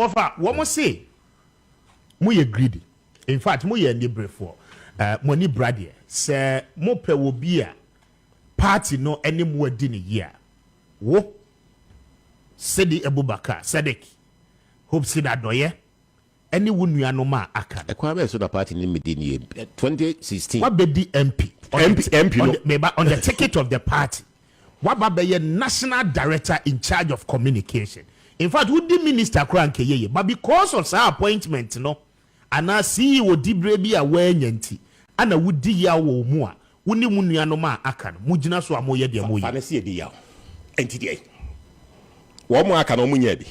offer what must say we greedy. In fact, we are neighbor for money brady say mo pe will be a party no any more din a year. Wo Sedi Abubakar Sadek hope see that doye any one you no ma aka e kwa be so the party in Medini 2016 what be the MP on the ticket of the party what be national director in charge of communication. In fact, would the minister kranke but because of our appointment no and I see wo dibre bi aware nyanti ana wudi ya wo mu a woni munua no ma aka no mugina so amoye de amoye fanasi edi ya entity wo mu aka no munya bi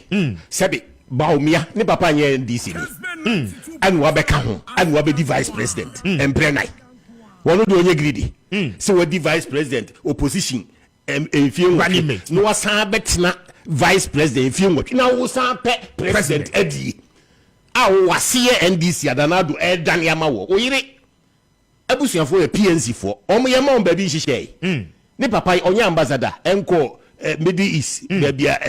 sebe baomia ne papa nye NDC ni anu abeka ho anu abedi vice president emprenai wono do onye greedy se wo di vice president opposition enfie no wasan betena vice president enfie nwotwe na wo san pe president adi a wasiye NDC adanado edan yama wo oyire abusuafo ye PNC fo omo yema on baby hihye ne papa onye ambassador enko Middle East bia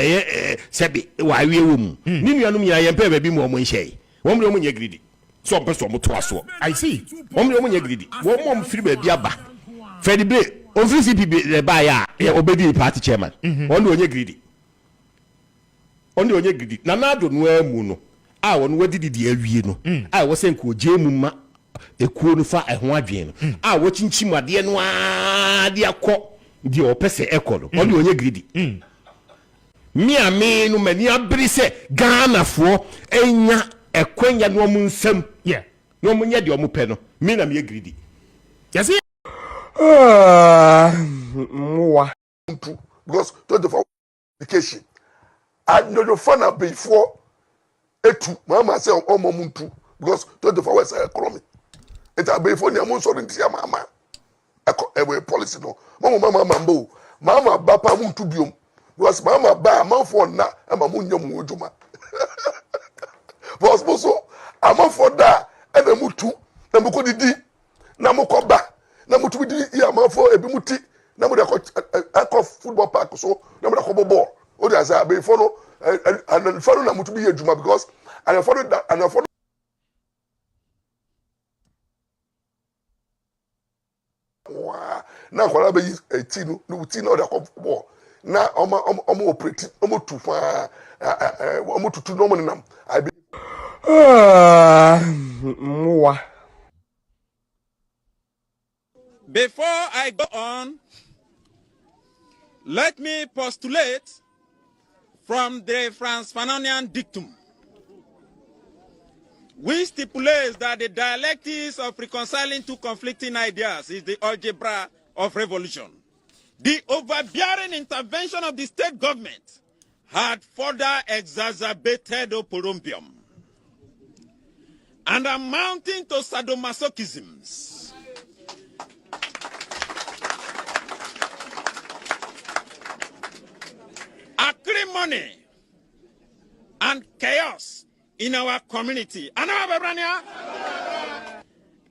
sebe wa awie wo mu ni nuanum nya yempe baby mu omo hihye wo mre omo nya greedy so person mo to aso I see wo mre omo nya greedy wo mom free baby aba Fedi Bre office CPB ba ya obedi party chairman on onye greedy na nado no amu no a won wadidi awie no a wo sen ko jemu ma ekuo no fa eho adwen no a wo chinchim ade no a de akọ de opese ekọ no on onye greedy mi no mani abiri se Ghana fo enya ekwanya no mu nsam no mu nya de omu pe no mi na me greedy yes because 24 education and no fun before etu mama say omo muntu because 24 hours economy it before ni amun so ntia mama e policy no mama mama bapa muntu biom because mama ba amanfo na ama munyam woduma because so amanfo da e na mutu na muko didi na muko ba na mutu di ya amanfo ebi muti na mu de akọ football park so na mu de akọ ball o de asa before no and follow na mutu bi ejuma because and follow that and follow na kwala be 18 no uti na o de akọ ball na omo operate omo tu fa omo tutu no mo nam I be Before I go on, let me postulate from the Franz Fanonian dictum, which stipulates that the dialectics of reconciling two conflicting ideas is the algebra of revolution. The overbearing intervention of the state government had further exacerbated oporombium and amounting to sadomasochisms. Acrimony and chaos in our community.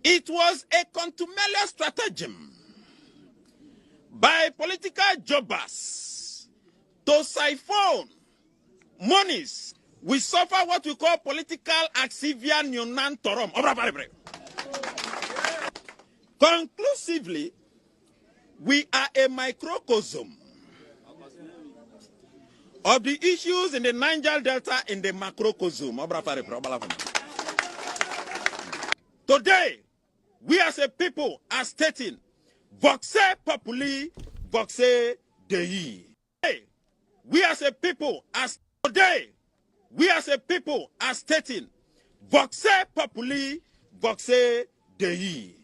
It was a contumelious stratagem by political jobbers to siphon monies. We suffer what we call political axivia nonantorum. Conclusively, we are a microcosm of the issues in the Niger Delta in the macrocosm. Today, we as a people are stating, voxe populi, voxe Dei. We as a people are stating, voxe populi, voxe Dei.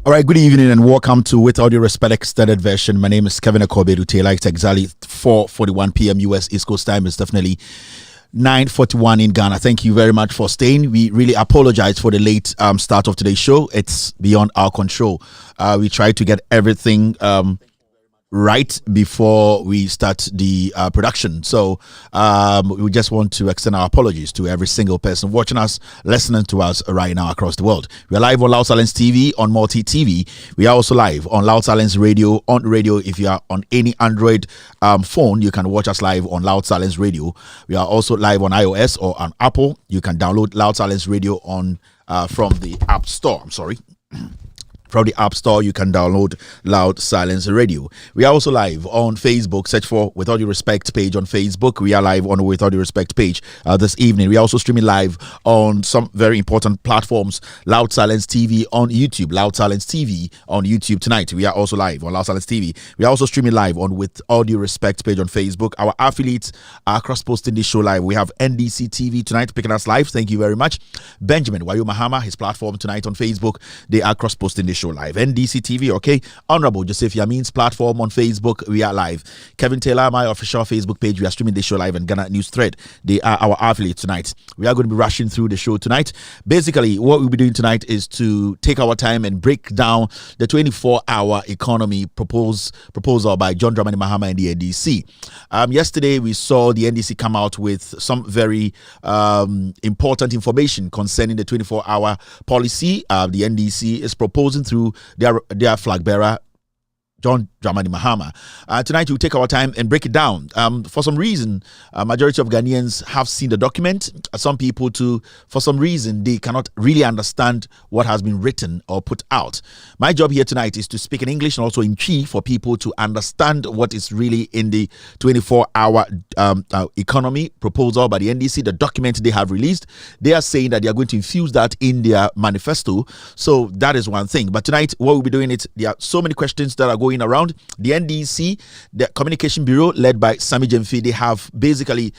All right, good evening and welcome to With All Due Respect Extended Version. My name is Kevin Akobe Dutela. It's exactly 4:41 p.m. US East Coast time. It's definitely 9:41 in Ghana. Thank you very much for staying. We really apologize for the late start of today's show. It's beyond our control. We try to get everything right before we start the production. So we just want to extend our apologies to every single person watching us, listening to us right now across the world. We are live on Loud Silence TV, on Multi TV. We are also live on Loud Silence Radio, on radio. If you are on any Android phone, you can watch us live on Loud Silence Radio. We are also live on iOS or on Apple. You can download Loud Silence Radio on from the App Store. From the App Store, you can download Loud Silence Radio. We are also live on Facebook. Search for With All Due Respect page on Facebook. We are live on the With All Due Respect page this evening. We are also streaming live on some very important platforms. Loud Silence TV on YouTube. Loud Silence TV on YouTube tonight. We are also live on Loud Silence TV. We are also streaming live on With All Due Respect page on Facebook. Our affiliates are cross-posting this show live. We have NDC TV tonight picking us live. Thank you very much. Benjamin Wayo Mahama, his platform tonight on Facebook. They are cross-posting this show live. NDC TV, okay. Honorable Joseph Yamin's platform on Facebook, we are live. Kevin Taylor, my official Facebook page, we are streaming this show live, and Ghana News Thread, they are our affiliates tonight. We are going to be rushing through the show tonight. Basically, what we'll be doing tonight is to take our time and break down the 24-hour economy proposal by John Dramani Mahama and the NDC. Yesterday, we saw the NDC come out with some very important information concerning the 24-hour policy. The NDC is proposing through their flag bearer, John Dramani Mahama. Tonight we'll take our time and break it down. For some reason, majority of Ghanaians have seen the document. Some people too, for some reason, they cannot really understand what has been written or put out. My job here tonight is to speak in English and also in Chi for people to understand what is really in the 24-hour economy proposal by the NDC, the document they have released. They are saying that they are going to infuse that in their manifesto. So that is one thing. But tonight, what we'll be doing is there are so many questions that are going around. The NDC, the Communication Bureau led by Sami Jemfi, they have basically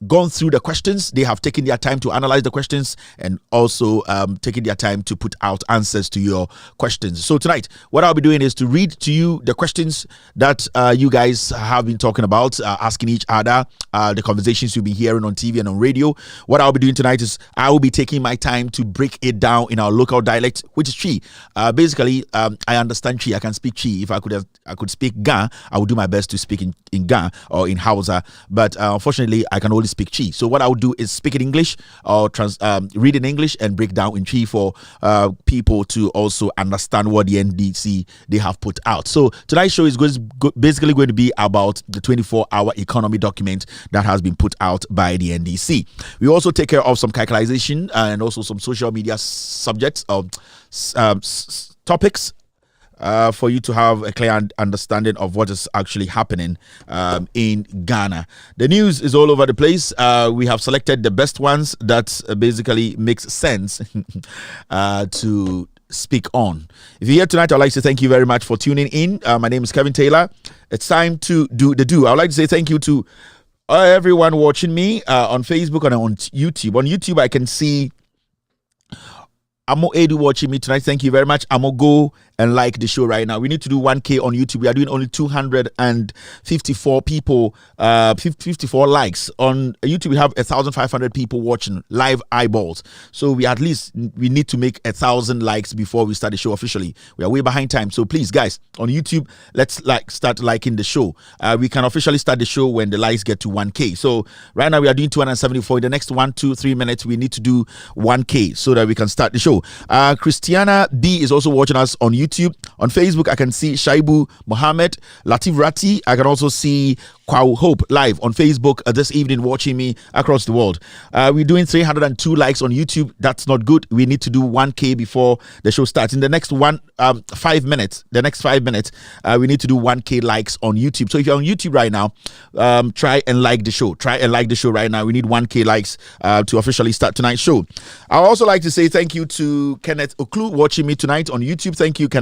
gone through the questions. They have taken their time to analyze the questions and also taken their time to put out answers to your questions. So tonight, what I'll be doing is to read to you the questions that you guys have been talking about, asking each other, the conversations you've been hearing on TV and on radio. What I'll be doing tonight is I will be taking my time to break it down in our local dialect, which is Chi. Basically, I understand Chi. I can speak Chi. If I could speak Ga, I would do my best to speak in Ga or in Hausa. But unfortunately, I can only speak Chi. So what I would do is speak in English or read in English and break down in Chi for people to also understand what the NDC they have put out. So tonight's show is basically going to be about the 24-hour economy document that has been put out by the NDC. We also take care of some calculation and also some social media subjects of topics for you to have a clear understanding of what is actually happening in Ghana. The news is all over the place. We have selected the best ones that basically makes sense to speak on. If you're here tonight, I'd like to thank you very much for tuning in. My name is Kevin Taylor. It's time to do the do. I'd like to say thank you to everyone watching me on Facebook and on YouTube. On YouTube, I can see Amo Edu watching me tonight. Thank you very much. Amo, go and like the show right now. We need to do 1K on YouTube. We are doing only 254 people, 54 likes. On YouTube, we have 1,500 people watching, live eyeballs. So we need to make 1,000 likes before we start the show officially. We are way behind time. So please, guys, on YouTube, let's start liking the show. We can officially start the show when the likes get to 1K. So right now we are doing 274. In the next 1, 2, 3 minutes, we need to do 1K so that we can start the show. Christiana B is also watching us on YouTube. On Facebook, I can see Shaibu Mohammed, Latif Rati. I can also see Kwao Hope live on Facebook this evening watching me across the world. We're doing 302 likes on YouTube. That's not good. We need to do 1K before the show starts. In the next 5 minutes, we need to do 1K likes on YouTube. So if you're on YouTube right now, try and like the show. Try and like the show right now. We need 1K likes to officially start tonight's show. I'd also like to say thank you to Kenneth Oklu watching me tonight on YouTube. Thank you, Kenneth.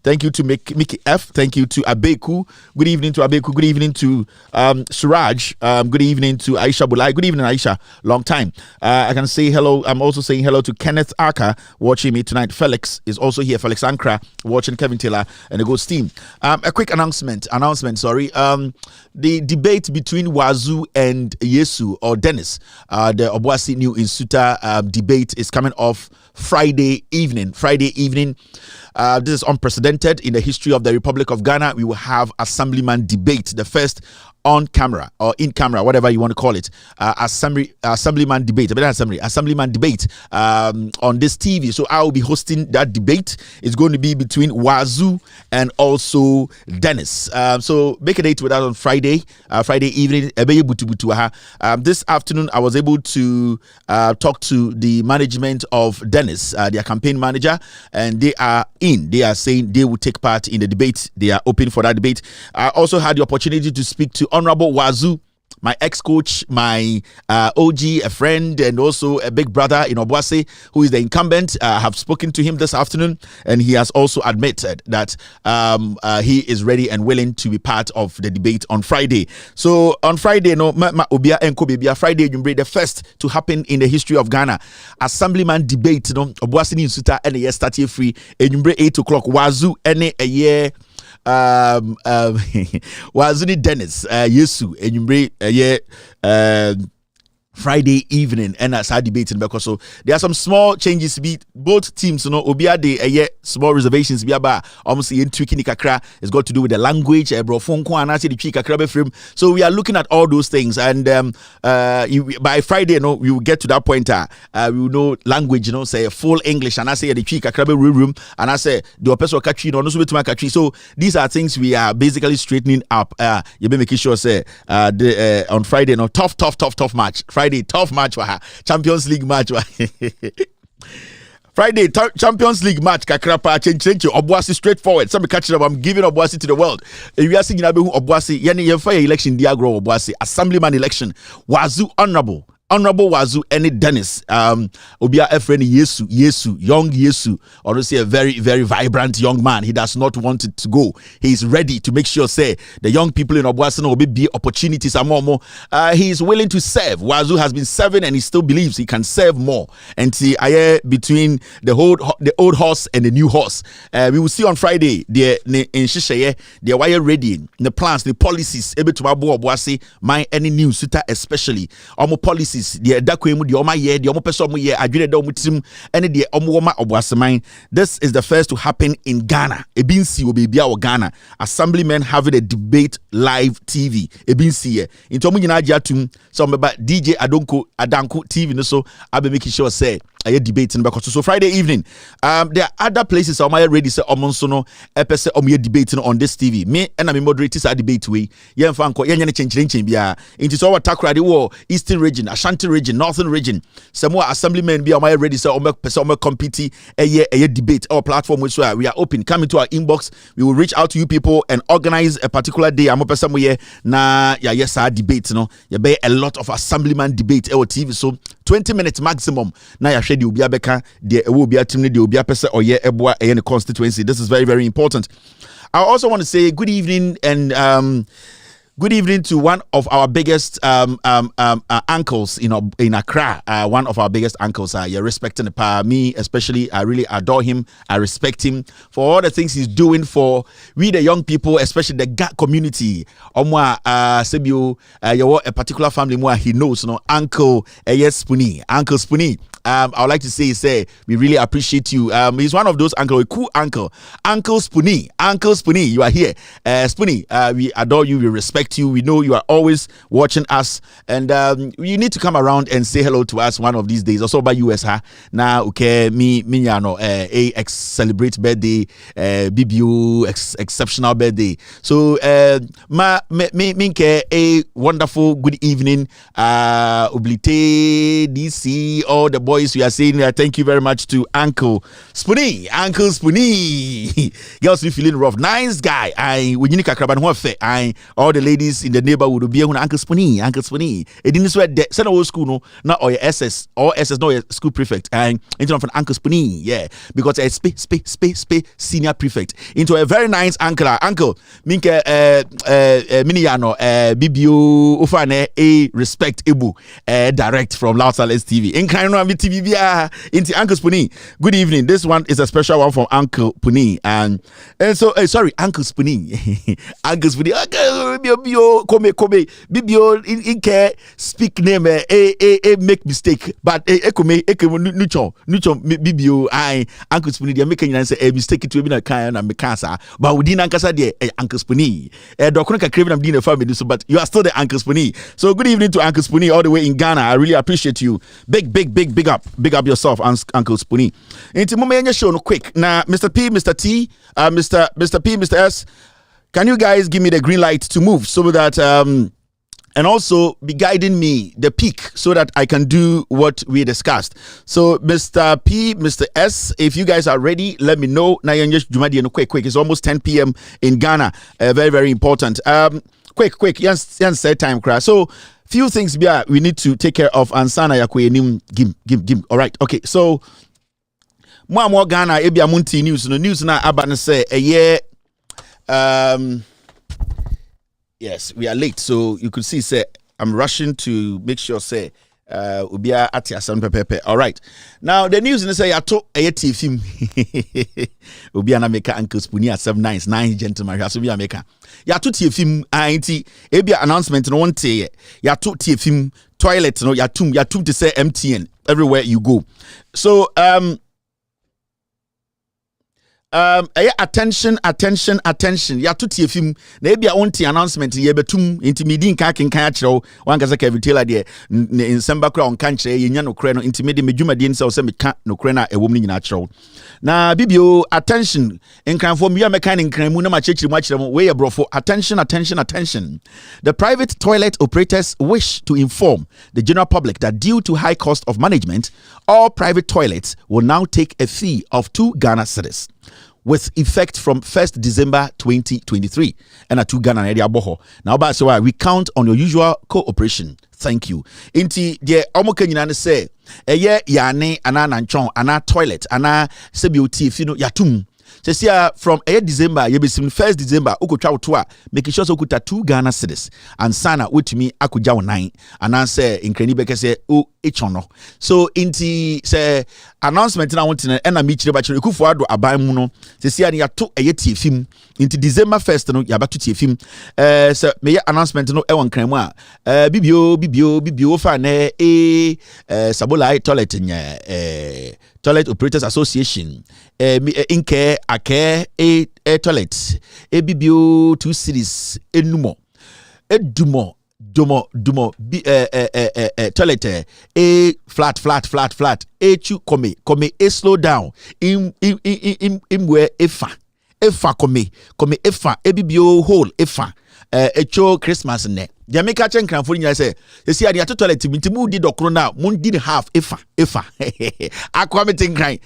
Thank you to Mickey F. Thank you to Abeku. Good evening to Abeku. Good evening to Suraj. Good evening to Aisha Bulai. Good evening, Aisha. Long time. I can say hello. I'm also saying hello to Kenneth Aka watching me tonight. Felix is also here. Felix Ankra watching Kevin Taylor and the Ghost team. A quick announcement. The debate between Wazoo and Yesu or Dennis, the Obuasi New Insuta debate is coming off Friday evening. This is unprecedented in the history of the Republic of Ghana. We will have Assemblyman debate, the first on camera or in camera, whatever you want to call it, Assemblyman debate, Assemblyman debate on this TV. So I will be hosting that debate. It's going to be between Wazoo and also Dennis. So make a date with that on Friday evening. This afternoon, I was able to talk to the management of Dennis, their campaign manager, and they are saying they will take part in the debate. They are open for that debate. I also had the opportunity to speak to Honorable Wazoo, my ex-coach, my OG, a friend, and also a big brother in Obuasi, who is the incumbent. I have spoken to him this afternoon, and he has also admitted that he is ready and willing to be part of the debate on Friday. So on Friday, Friday, the first to happen in the history of Ghana, Assemblyman debate, Obuasi ni Nsuta, and a start free, and 8 o'clock, Wazoo, and a year. Wazuni Dennis Yesu enyumbre Friday evening and as I debating because so there are some small changes to be both teams, obia de small reservations be about almost in tweaking kakra. It's got to do with the language, so we are looking at all those things, and by Friday we will get to that point. We will know language, say full English, and I say the kakra room, and I say the person catchy no so to catchy. So these are things we are basically straightening up. You be making sure say on Friday tough match. Friday tough match for her. Champions League match. Friday Champions League match kakrapa change Obuasi straightforward. Some catching up. I'm giving Obuasi to the world. We are seeing Obuasi yani fire election diagro Obuasi Assemblyman election. Wazoo Honorable Wazoo and Dennis, Obia Efreni Yesu, young Yesu, honestly a very, very vibrant young man. He does not want it to go. He is ready to make sure, say, the young people in Obuasi will be opportunities and more. He is willing to serve. Wazoo has been serving and he still believes he can serve more. And see, between the old horse and the new horse. We will see on Friday, in Shisheye, the wire ready, the plans, the policies, able to Obuasi, my any news, especially, policies. The Dakwemu, the Oma ye, the Omo Pesomo ye, Adjure Domutim, and the Omwoma Obuasamine. This is the first to happen in Ghana. Ebinsi will be Bia Ghana. Assemblymen having a debate live TV. Ebinsi in Tomuna Jatum, some about DJ Adanko TV, no so I'll be making sure say a debate in Bakoto. So Friday evening, there are other places I'm already say Omonsono episode debating on this TV. Me and I'm moderators are debate way. Yen fanko yen change bia. Into so what takra the war Eastern region, Ashanti region, Northern region. Some more Assemblymen be already say compete a debate or platform which we are open. Come into our inbox. We will reach out to you people and organize a particular day. I'm na yes our debate. You be a lot of Assemblyman debate or TV. So 20 minutes maximum. Now you the Ubia Beka, the Ubia Timni, the Ubia Pesa, or Ebwa, and constituency. This is very, very important. I also want to say good evening and good evening to one of our biggest uncles in Accra. One of our biggest uncles. You're respecting the power. Me, especially, I really adore him. I respect him for all the things he's doing for we the young people, especially the GAT community. Sebio, you're a particular family more he knows, Uncle Spoony. Uncle Spoony. I would like to say we really appreciate you. He's one of those uncle, a cool uncle. Uncle Spoony, you are here. Spoony, we adore you, we respect you. We know you are always watching us, and you need to come around and say hello to us one of these days. Also by US, now okay, me celebrate birthday, BBU exceptional birthday. So minke a wonderful good evening. Oblite DC, all the boys we are saying thank you very much to Uncle Spoony. Girls be feeling rough. Nice guy. When you all the ladies in the neighborhood will be on Uncle Spoony. It didn't swear that send our school no, not or your SS or SS no your school prefect and into from Uncle Spoony, yeah, because a senior prefect into a very nice uncle minke miniano BBU ufane a respect ebu direct from Loud Silence TV in kind of Tibia into Uncle Spoonie. Good evening. This one is a special one from Uncle Puni. And so sorry, Uncle Spoonie. Uncle Spoonie. Bibio, come, Bibio, in care, speak name, make mistake. But nucho, Bibio, Uncle Spoonie, they're making an say a mistake to be a kind of Mikasa. But we didn't Ankasa de Uncle Spoonie. Dokonka Craven of Dina family, but you are still the Uncle Spoonie. So good evening to Uncle Spoonie all the way in Ghana. I really appreciate you. Big up yourself, Uncle Spoonie. Into Mumenya show no quick. Now, Mr. P, Mr. T, Mr. P, Mr. S, can you guys give me the green light to move so that and also be guiding me the peak so that I can do what we discussed. So Mr. P, Mr. S, if you guys are ready, let me know. Now quick. It's almost 10 p.m. in Ghana. Very important. Quick. Yes, set time crash. So few things we need to take care of. Ansana yakwe gim. All right. Okay. So more Ghana ebia munti news. No news na abana say a year. Yes, we are late, so you could see, say, I'm rushing to make sure, say, ubia atia san pepepe. All right. Now, the news in say, I told a film. Ubia na meka Uncle Spoonie at 7 gentlemen. So we are meka. Ya to film, ebia announcement no one say. Ya to film toilet, no, ya tum to say MTN everywhere you go. So, attention ya to tie film na ebia onti announcement ye betum intimidin kan achiro wan kasa ka retailer de in Semba kra on kan kire ye nya no kre no intimidin medwumadin se o se meka no kre na ewom ni nyina achiro na bibio attention nkranfo mi ya meka ni nkranmu na ma chechiri mu achiro we ye brofo attention the private toilet operators wish to inform the general public that due to high cost of management all private toilets will now take a fee of 2 Ghana cedis with effect from 1st December 2023. And a 2 Ghana area boho. Now, but so we count on your usual cooperation. Thank you. Inti de omokenyina say eye yane ana nanchon ana toilet ana sebioti fino yatum. Sesia from December yebesim 1st December ukotwa wotoa make sure so kuta 2 Ghana cedis and sana wetumi akogya 9 and answer inkrani beke say o echono so inti say announcement na want na na michire ba chire kufu ado aban mu no sesia ne yato tiefim inti December 1st no yabato tiefim so me announcement no e won kran mu a bibio fa na Sabolai toilet nya Toilet Operators Association inke ake toilet bibio 2 cities enumo edumo domo toilet flat chu come slow down in where efa come efa bibio whole efa echo Christmas ne Jamaica chen kranfo nya say see ade ato toilet mintimu di dokro na mun di half efa akwa metin kran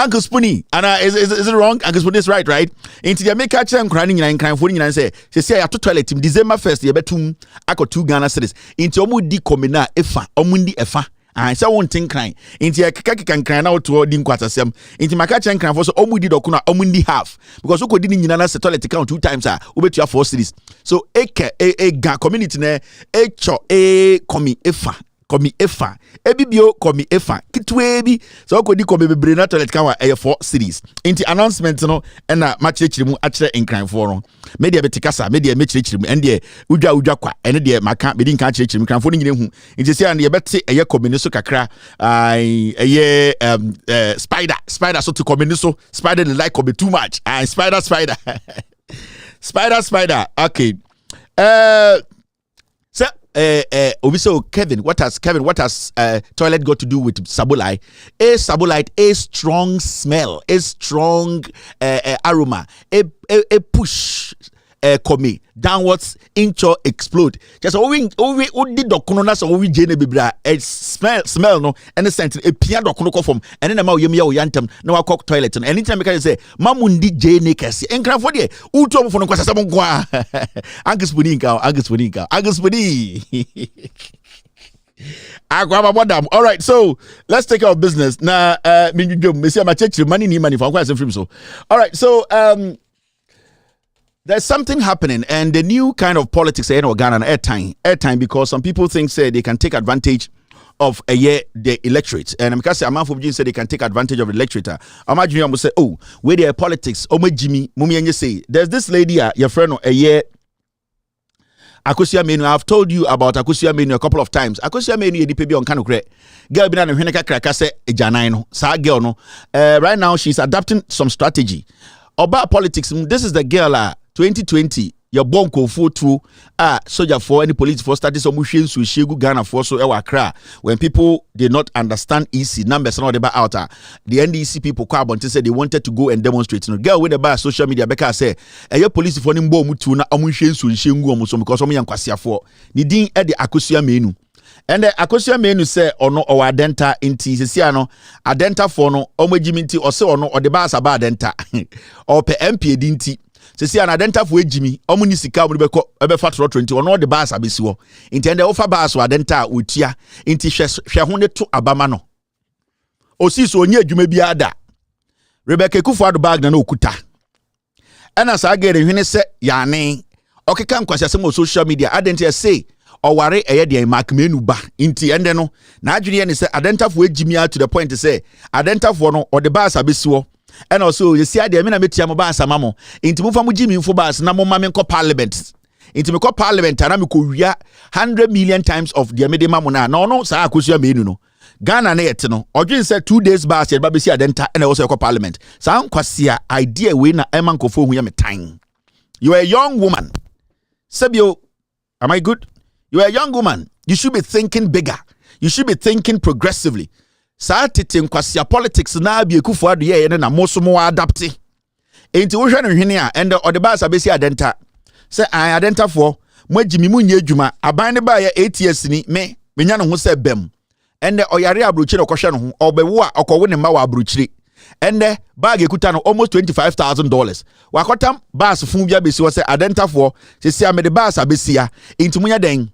Uncle Spoonie and is it wrong? Uncle Spoonie is right into Jamaica chen kran nya kranfo nya say see ato toilet December 1st ye betum akọ 2 Ghana cedis into omu di komena efa omundi efa and so one thing crying into a kaka na to din kwatasem into maka chen kran for so omudi dokuna omundi half because we could didn't na toilet count 2 times ubet your 4 cities so ga community ne komi efa ebibio komi efa kitwebi so kodi komi bebre na toilet kan wa 4 cities into announcement no na ma chirechiri mu akire nkran for no media betikasa media me chirechiri mu ende udwa kwa ene de maka bedin kan chirechiri mu nkran for no nyine hu into say ande beti komi so kakra spider so to komi so spider like komi too much and spider spider okay so Kevin, what has toilet got to do with Sabolai? A Sabolite, a strong smell, a strong aroma, a push come downwards into explode. Just we did dokunona so we jene bibra smell no and the scent a pia dokuno from and then ma yemi yantem na cock toilet and anytime we can say mamundi jene kesi enkran for there uto for no kwasa sabon kwa Uncle Spoonie all right, so let's take our business now. Money for so all right, so there's something happening, and the new kind of politics in Ghana airtime because some people think say they can take advantage of a year the electorate. And because a man from Jim said they can take advantage of the electorate. Imagine you say, oh, where there politics, Jimmy, Mummy, and you say, there's this lady, your friend, a year. Akosia Menu, I've told you about Akosia Menu a couple of times. Akosia Menu, you DPB on Kanokre. Girl, be na hweneka kraka se ejanaino. Sa girl no. Right now, she's adapting some strategy. About politics, this is the girl 2020. Your born ko through soldier for any police for started some machines so shegu Ghana for so Accra when people did not understand EC numbers and all the out the NDC people carbon said they wanted to go and demonstrate. No girl with the bar social media because say your police for nimbo mutu na amushen so shegu omuso because omo yankwasea for the din e the Akosia Menu. And the Akosia Menu say ono or adenta inti sesia no adenta for no omo jiminti or say ono or the bar aba adenta or pe MP dinti. Se an adenta for Jimmy, omuni sika mu beko ebe fatro 20 ono de bas abesi wo. Intende ofa bas wa adenta utia inti hwe ho ne to abama no. Osi so onye adwuma bi ada. Rebecca Kufuado bag na okuta. Ena sa agere hwene se yane. Okeka nkwase asem social media adenta say oware eye de mark menu ba inti ende no. Na adwene ne se adenta for Jimmy to the point say adenta for no o de bas abesi wo. And also, you see, I mean, I met Yamaba Samamo into Mufamu Jimmy for Bas, Namo Mamenko Parliament. Into Meko Parliament, and I'm 100 million times of the Amede Mamona. No, Sa Akosia Menu. Ghana Netino. Or said 2 days bas, and Babisia Denta, and also Parliament. Sound Kwasia, idea winner, Emanko for whom time. You are a young woman. Sabio, am I good? You are a young woman. You should be thinking bigger. You should be thinking progressively. Sa tete kwasia politics na bi Kufuado ye na moso mo adapte enti wo hwe no hwene a and the bas abesi adenta say I adenta for mo agimi mu nya adwuma aban ne ba ya 8 years ni me nya no ho se bem and oyare abrochire okohwe no ho obewo a okowo ne ma wa abrochire and bag ekuta no almost $25,000 wakotam bas fun bia besi wo say adenta for se me the bas abesi ya enti mu nya den.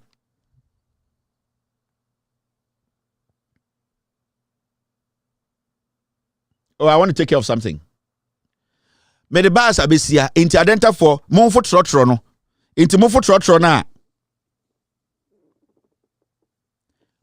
Oh, I want to take care of something. Me the bars abesia inti adenta for monfo trotro no. Inti monfo trotro na.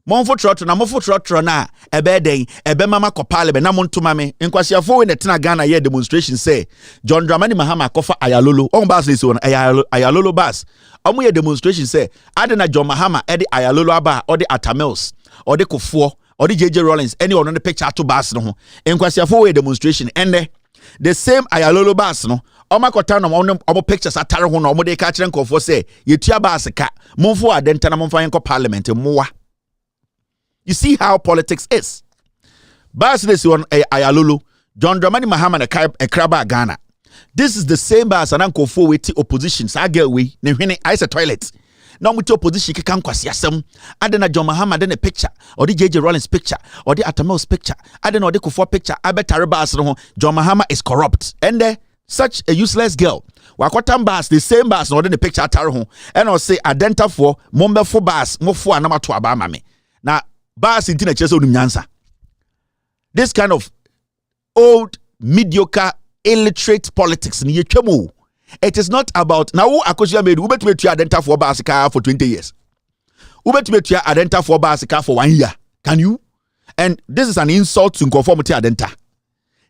Monfo trotro na ebe den ebe mama ko parliament na montuma me. Nkwasiafo we netena Ghana ye demonstration say John Dramani Mahama kofa ayalolo. On bas lesi won ayalolo bas. Omo ye demonstration say adena John Mahama e de ayalolo aba or de Atamels or de Kofuo or the JJ Rollins, any on the picture to bass no. In Kwasiafo demonstration, and the same ayalolo bass no. Oma kotano omo pictures atare ho no omo de ka kire nkofo say yetua bass ka monfo adenta na monfa yenko parliament mowa. You see how politics is. Bass this one ayalolo John Dramani Mahama e kraba Ghana. This is the same bass and nkofo weti opposition sa girl we ne hwene ice toilet. Now with opposition can kwasiasem adena John Mahama den a picture or the JJ Rollins picture or the Atamels picture adena the Kufuor picture abetaribas no John Mahama is corrupt and such a useless girl wakotam bas the same bas no the picture atare ho and or say adenta for mombe for bas mofo anama to aba mame na bas intina chese onum nyansa. This kind of old mediocre illiterate politics ni yetwamo. It is not about now Akosia Menu ubetime to adenta for basika for 20 years. Ubetime to adenta for basika for 1 year. Can you? And this is an insult to conformity adenta.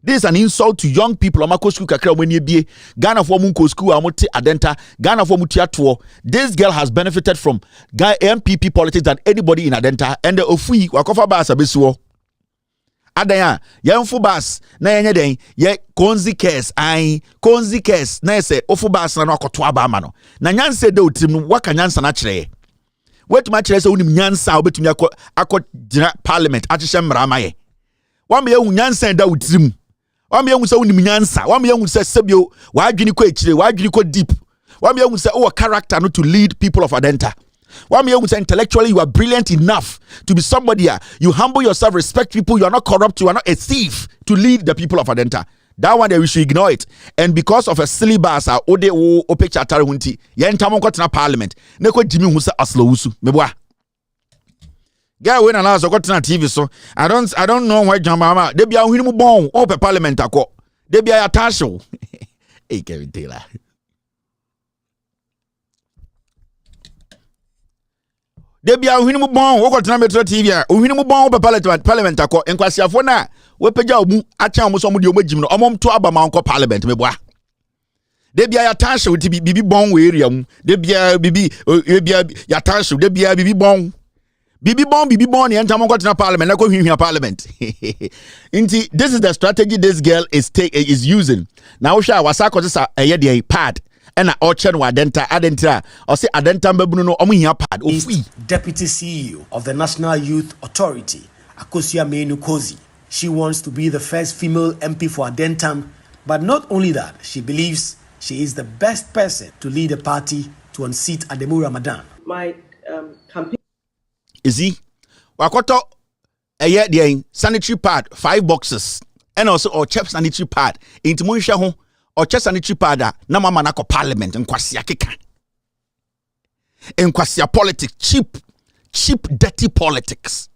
This is an insult to young people. Amako school kakra mwenye bie. Ghana for munko school amote adenta. Ghana for mutia tuo. This girl has benefited from MPP politics than anybody in adenta. And the ofui wakofa basa besuo. Adaya yemfo bas na yenye den ye konzi case na ese ofo bas na akoto aba ama no na nyansa de otim no waka nyansa na kire wetima kire se unim nyansa obetumi akọ parliament akyehye mmara amaye wa me hu nyansa da otim wa me hu se unim nyansa wa me hu se sebio wa adwini ko ekire wa adwini ko deep wa me hu se o character no to lead people of adenta. One may say intellectually you are brilliant enough to be somebody. You humble yourself, respect people. You are not corrupt. You are not a thief to lead the people of Adenta. That one we should ignore it. And because of a silly bass, ode o picture atare hunti. Yen tamon ko tena parliament. Neko Jimmy husa aslo usu. Meboa. Guy when allows got na TV so. I don't know why John Mahama. They be a hinu bon o pe parliament akọ. They be a atasho. Hey Kevin Taylor. de bia ohini mu bon wo kotena metro tv a ohini mu bon be parliament akọ enkwasiafo na we pagya omu acha omu so mu de omagim no omom to aba ma onko parliament meboa de bia ya tanshe with bibi bon we area mu de bia bibi ya tanshe de bia bibi bon ne enta mo kotena parliament na ko hwihwia parliament inti this is the strategy this girl is using now wo hwa wasako sa eye de pad ena oche no adenta or say adenta mbabunu no omuhia pad ofui. Deputy CEO of the National Youth Authority, Akosia Menu Kozi. She wants to be the first female MP for Adentam, but not only that, she believes she is the best person to lead the party to unseat Ademu Ramadan. My campaign is he wakoto the sanitary pad 5 boxes and also or chef sanitary pad into munhwe ho or chef sanitary pad na mama na ko parliament nkwasia keka nkwasia politics cheap dirty politics.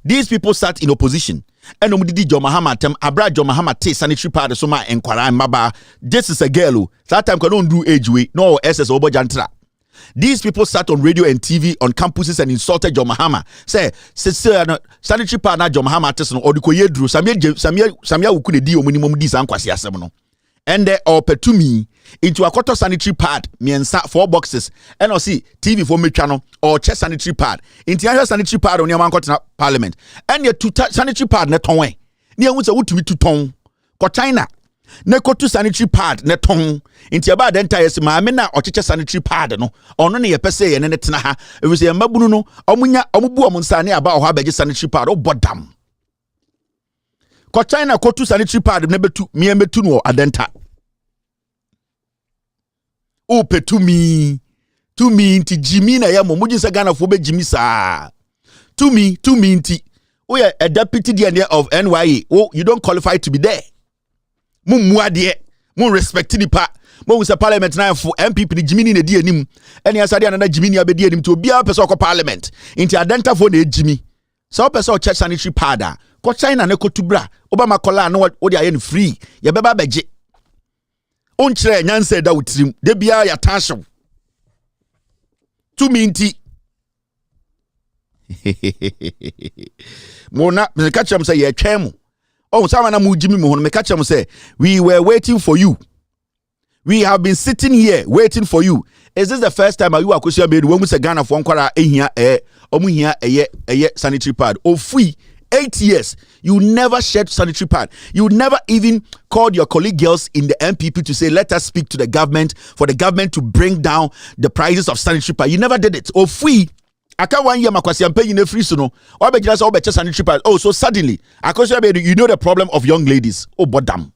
These people sat in opposition and omdidi John Mahama tem abra John Mahama te sanitary pad so ma enkwara maba. This is a girl that time can don't do age way no SS obojantra. These people sat on radio and TV on campuses and insulted John Mahama. Say sanitary pad na John Mahama tes no odiko yedru samia ukude di omunimum di san kwase asem no. And they opportunity into a quarter sanitary pad, miensa 4 boxes, and I'll see TV for me channel or chest sanitary pad. Into your sanitary pad on your man parliament. And your 2 sanitary pad net on way. Near what's a wood to be 2 ton. Ko China. Neko 2 sanitary pad net on. Into your bad entire mamina or chest sanitary pad no. Or none your per se and then it's na. It was a mabuno, omunya, omubu amunsani about how big sanitary pad or bodam. Ko China ko 2 sanitary pad number 2 me no adenta. O pe to me inti Jimmy na ya momuji sa Ghana fo be Jimmy sa. To me inti. Oh yeah, a deputy there of NYA. Oh, you don't qualify to be there. Mu ade, mu respect the pa. Mo was a parliament na for MPP ni Jimmy ni di anim. Eni asade anana Jimmy ni abedi anim to bia person ko parliament. Inti adenta fo na Jimmy. So person church sanitary pad. Ko China ne ko tubra. Obama kola no wo de aye free. Ye beba beje. Onchre nyanse da wutrim de bia ya tasho to minti mona me catch am say ye twem oh sama na mu jimi mo me catch am say we were waiting for you, we have been sitting here waiting for you. Is this the first time you akosia be we mu say Ghana for nkwara ehia omu hia eye sanitary pad ofui 8 years, you never shared sanitary pad. You never even called your colleague girls in the MPP to say, let us speak to the government for the government to bring down the prices of sanitary pad. You never did it. Oh, free. I can't 1 year, I'm paying a free sono. Or be just all better sanitary pad. Oh, so suddenly, you know the problem of young ladies. Oh, but damn.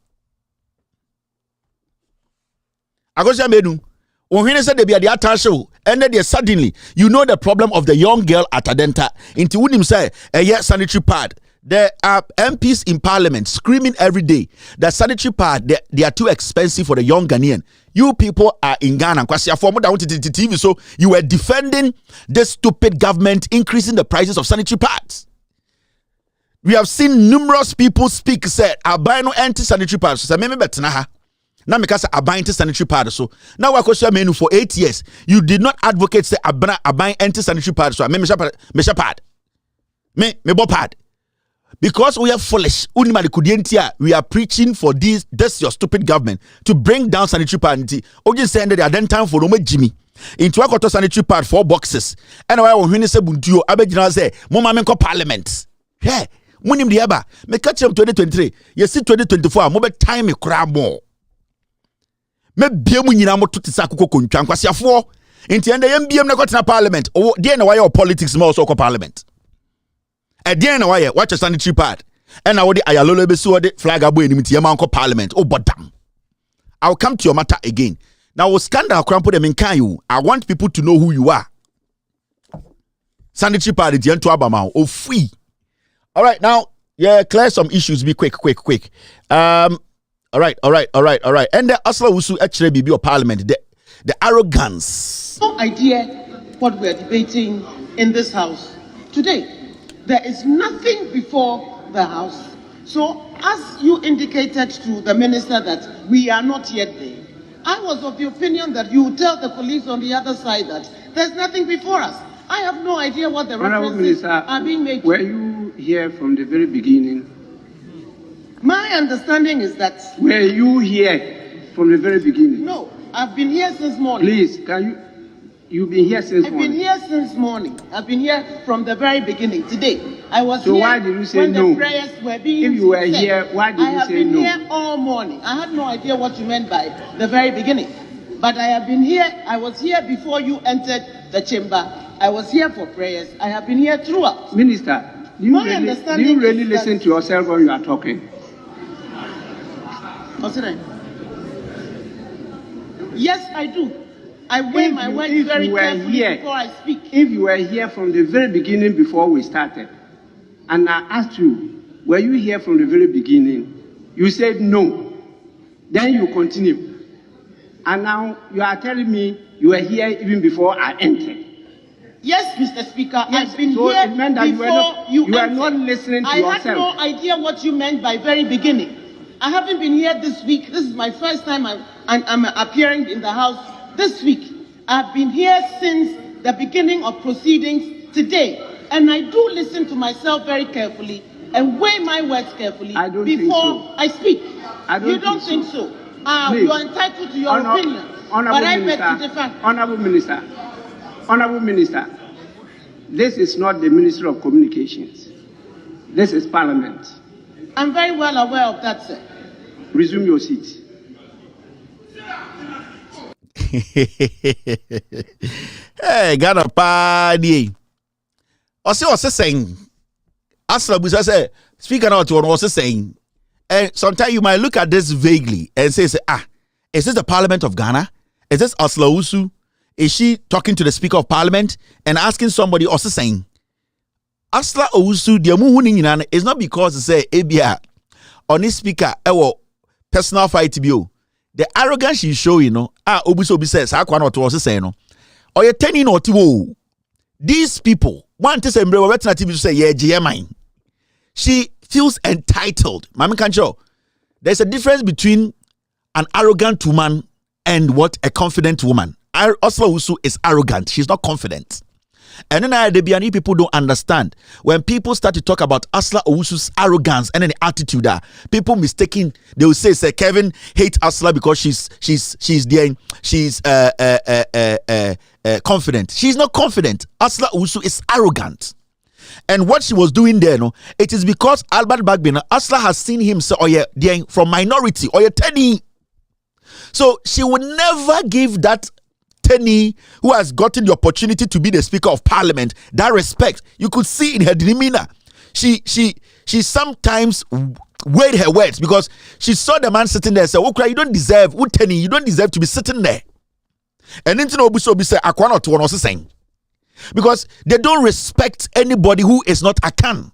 When he said they be at the attention, and then suddenly you know the problem of the young girl at Adenta. Into would him say a sanitary pad. There are MPs in parliament screaming every day that sanitary pad they are too expensive for the young Ghanaian. You people are in Ghana because you are former down to TV, so you were defending this stupid government increasing the prices of sanitary pads. We have seen numerous people speak said I buy no anti-sanitary pads. So maybe better na. Now because I buy anti-sanitary pad so now I question menu for 8 years. You did not advocate say I buy anti-sanitary pad so me pad. Me pad. Because we are foolish. We are preaching for this your stupid government to bring down sanitary pad. Oji saying that they are then time for Jimmy. Into a sanitary pad 4 boxes. And I when say buntuo abegina say mama menko parliament. Hey, munim diaba. Me catch him 2023. You see 2024 mo be time me cry more. Me bia mu nyina moto tisa akoko kontwa nkwasiafo enti ende yem biem na kwatena parliament o de na why politics ma also parliament e de na why watch sanitary pad and na wo de ayalolo be so de flag abo enim ti yem anko parliament o bodam. I'll come to your matter again. Now scandal crampo dem nkan you. I want people to know who you are. Sanitary pad de ento abama o free. All right, now yeah, clear some issues. Be quick. All right. And the Asla Usu actually be your parliament. The arrogance. No idea what we are debating in this house today. There is nothing before the house. So, as you indicated to the minister that we are not yet there, I was of the opinion that you tell the colleagues on the other side that there's nothing before us. I have no idea what the Honorable references Minister, are being made. Were you here from the very beginning? My understanding is that... Were you here from the very beginning? No, I've been here since morning. Please, can you... You've been here since morning? I've been here since morning. I've been here from the very beginning. Today, I was so here why did you say when no? the prayers were being If you were said. here, why did you say no? I have been here all morning. I had no idea what you meant by the very beginning. But I have been here. I was here before you entered the chamber. I was here for prayers. I have been here throughout. Minister, do you really listen to yourself when you are talking? Yes, I do. I weigh my words very carefully before I speak. If you were here from the very beginning before we started, and I asked you, were you here from the very beginning? You said no. Then you continue. And now you are telling me you were here even before I entered. Yes, Mr. Speaker, yes, I've been so here it meant that before you were not listening to yourself. I had no idea what you meant by very beginning. I haven't been here this week. This is my first time I'm appearing in the House this week. I've been here since the beginning of proceedings today. And I do listen to myself very carefully and weigh my words carefully before I speak. You don't think so? You are entitled to your opinion. But I beg to differ. Honorable Minister, this is not the Ministry of Communications. This is Parliament. I'm very well aware of that, sir. Resume your seat. Hey, Ghana party. Also saying, Asla say, speaker now to one also saying, and sometimes you might look at this vaguely and say, is this the Parliament of Ghana? Is this Asla Usu? Is she talking to the Speaker of Parliament and asking somebody also saying, Asla Usu, the Muhunin is not because they say, Abia, on this speaker, personal fight to be. The arrogance she show, Obuso says, I can't also say, no, or you're telling or two. These people want to say, to say, yeah, GMI. She feels entitled. Mami Kancho, there's a difference between an arrogant woman and what a confident woman. Asla Usu is arrogant. She's not confident. And then the Biani people don't understand. When people start to talk about Asla Owusu's arrogance and an attitude, people mistaking, they will say Kevin hates Asla because she's confident. She's not confident. Asla Owusu is arrogant. And what she was doing there, it is because Albert Bagbin, Asla has seen himself from minority or Teddy. So she would never give that Tenny, who has gotten the opportunity to be the Speaker of Parliament, that respect. You could see in her demeanor. She sometimes weighed her words because she saw the man sitting there and said, "Okay, you don't deserve, Tenny, you don't deserve to be sitting there." And then Obuso said, "Akwana to one also saying," because they don't respect anybody who is not Akan,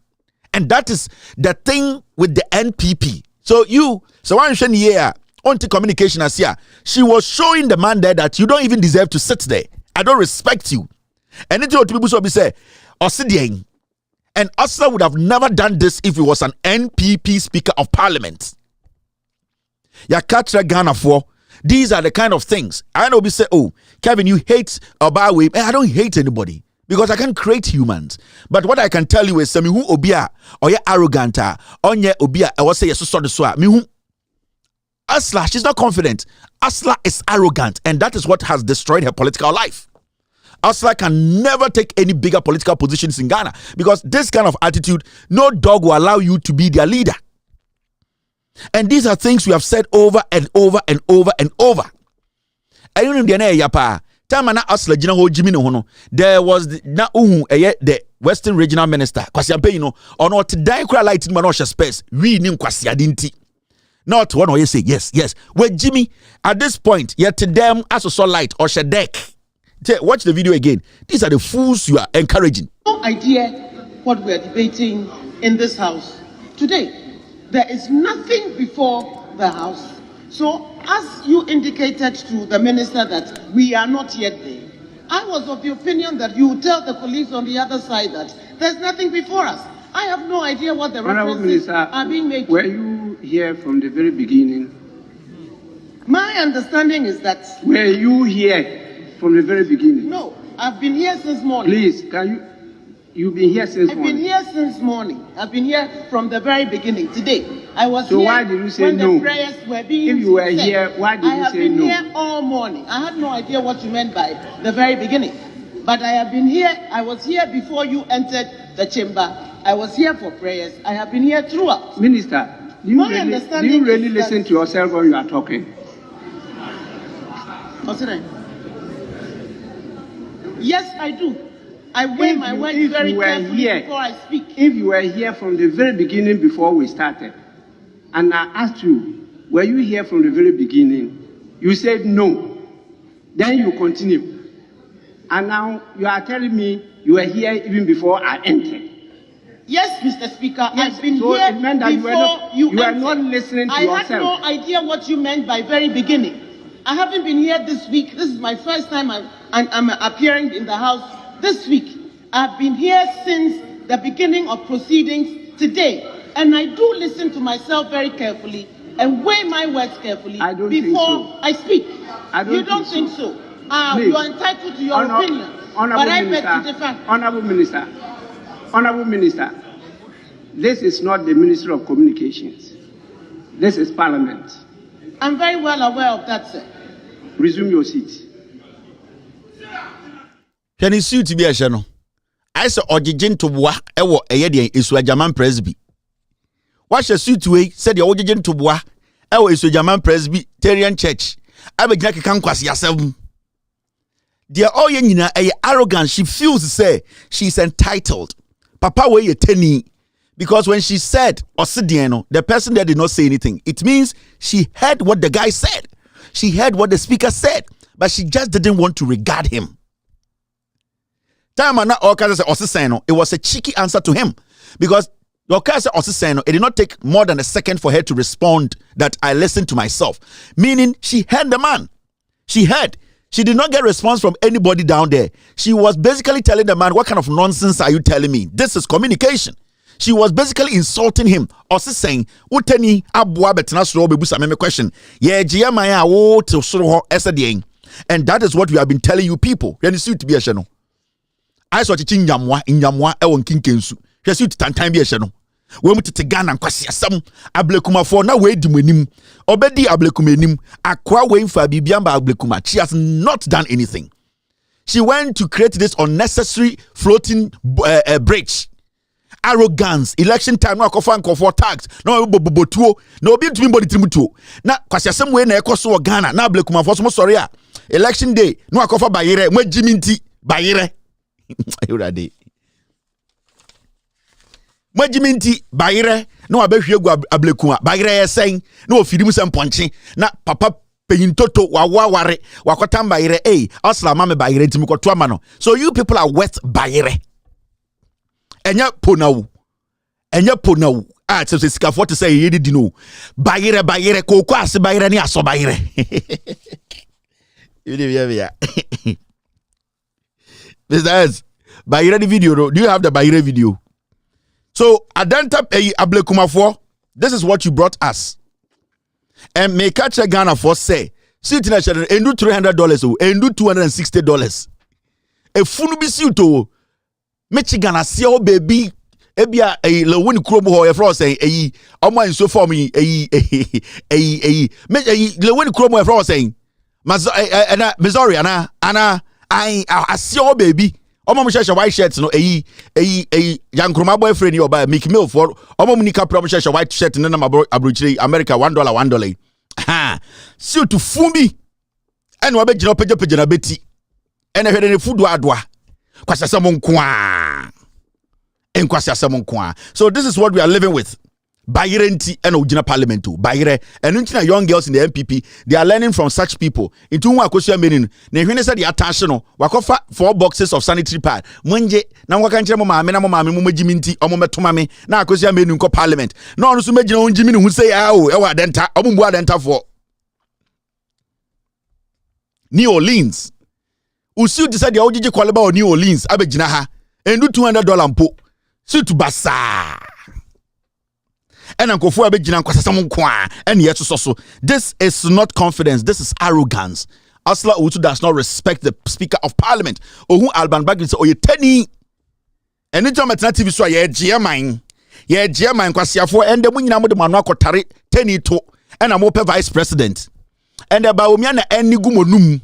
and that is the thing with the NPP. So one year. On to communication as here, she was showing the man there that you don't even deserve to sit there. I don't respect you. And it would be say, Osidian. And Asla would have never done this if he was an NPP Speaker of Parliament. Yakatra Ghana for these are the kind of things. I know we say, oh, Kevin, you hate Obawe. I don't hate anybody because I can create humans. But what I can tell you is, me who obia or ye arrogant, onye obia, I was say yes so the me who. Asla, she's not confident. Asla is arrogant, and that is what has destroyed her political life. Asla can never take any bigger political positions in Ghana because this kind of attitude, no dog will allow you to be their leader. And these are things we have said over and over and over and over. There was the Western Regional Minister, not one or you say yes. Well, Jimmy, at this point, yet to them as a light or deck. Watch the video again. These are the fools you are encouraging. No idea what we are debating in this house today. There is nothing before the house. So, as you indicated to the minister that we are not yet there, I was of the opinion that you would tell the colleagues on the other side that there's nothing before us. I have no idea what the references are being made. Were you here from the very beginning? My understanding is that... Were you here from the very beginning? No, I've been here since morning. Please, you've been here since morning? I've been here since morning. I've been here from the very beginning. Today, I was here. So why did you say when no? the prayers were being If you were said. here, why did you say no? I have been here all morning. I had no idea what you meant by the very beginning. But I have been here. I was here before you entered the chamber. I was here for prayers. I have been here throughout. Minister, do you really listen to yourself when you are talking? Yes, I do. I weigh my words very carefully before I speak. If you were here from the very beginning before we started, and I asked you, were you here from the very beginning? You said no. Then you continue. And now you are telling me you were here even before I entered. Yes, Mr. Speaker, yes, I've been so here it meant that before you were not listening to yourself. I had no idea what you meant by very beginning. I haven't been here this week. This is my first time I'm appearing in the House this week. I've been here since the beginning of proceedings today. And I do listen to myself very carefully and weigh my words carefully before I speak. You don't think so? You are entitled to your opinion. But I beg to differ. Honorable Minister, this is not the Ministry of Communications. This is Parliament. I'm very well aware of that, sir. Resume your seat. Can you see to be a channel? I saw Ojijin to Bois, Ewo, Ayadian, Iswajaman Presby. What's your suit way? Said the Ojijin to Bois, Ewo, Iswajaman Presbyterian Church. I be Jack Kanquas yourself. Dear Oyenina, a arrogant, she feels to say she's entitled. Papa, where you tenny? Because when she said Osidiano, the person that did not say anything, it means she heard what the guy said. She heard what the speaker said, but she just didn't want to regard him. Time and Osiseno, it was a cheeky answer to him. Because Osiseno, it did not take more than a second for her to respond that I listened to myself. Meaning she heard the man. She heard. She did not get response from anybody down there. She was basically telling the man, what kind of nonsense are you telling me? This is communication. She was basically insulting him. Also saying, Uteni abwa betina suro bebusa meme question. Yeah, GMI wo to suro esadieng. And that is what we have been telling you people. You see to be a channel. I saw chichin yamwa in yamwa ewon kinkensu. You see to time be a channel. We mu tete Ghana nkwasi asam ablekuma for na we di manim. Obedi ablekuma enim. Akwa we fa bibiamba ablekuma. She has not done anything. She went to create this unnecessary floating bridge. Arrogance, election time, no coffee and for tax, no bobotuo, no be to me body trimutuo. Na kwasi asem we na ekoso Ghana, na ablekuma for so sorry a. Election day, no akofa bayire, mo jiminti bayire. Ayurade. Mo jiminti bayire, no abehwe gu ablekuma, bayire yesen, no ofirim sem ponche, na papa peyin toto waware, wakotam bayire, asla mame bayire ntimi ko toama no. So you people are worth bayire. Enya ponawu. So sika for to say yedi dino. Bayire koko ase bayire ni aso bayire. Mr. S, bayire the video. Do you have the bayire video? So adanta ablekuma for this is what you brought us. And make catch a Ghana for say sit na channel endu $300 endu $260. E funu bi siuto Michigan asio baby ebia le woni kromo ho e fro say omo enso form le woni kromo e fro say Missouri ana asio baby omo mo shesha white shirt no yankroma boyfriend you oba Mickey Mill for omo munika problem shesha white shirt no na abrochire America $1 ha so to fumi ene obegina pagya na beti ene hwede ne fudu adoa so this is what we are living with. Bayire nti and ojina parliament to Bayire and untina young girls in the MPP they are learning from such people. Into one akosua meaning na hwene say the attention no wakofa 4 boxes of sanitary pad munje na nwaka nkyere mo maame na mo maame mo magimi nti omo metoma me na akosua meaning ko parliament na ono so magina onjimi ne hu say e wa adenta omo mbu adenta for New Orleans. Usiu ti said the ojiji kwaleba o New Orleans abegina ha endu $200 mpo suit basa ena nkofo abegina nkwasasam nko a ene yeso so this is not confidence, this is arrogance. Asla Utu does not respect the Speaker of Parliament. Ohun Alban Bagri say, "Oye teni." Anytime at TV so ye GMI. Ye GMI kwasiafo ende mu nyina mo de manu akotare teni to. And I'm open vice president. And about me and any gumonum.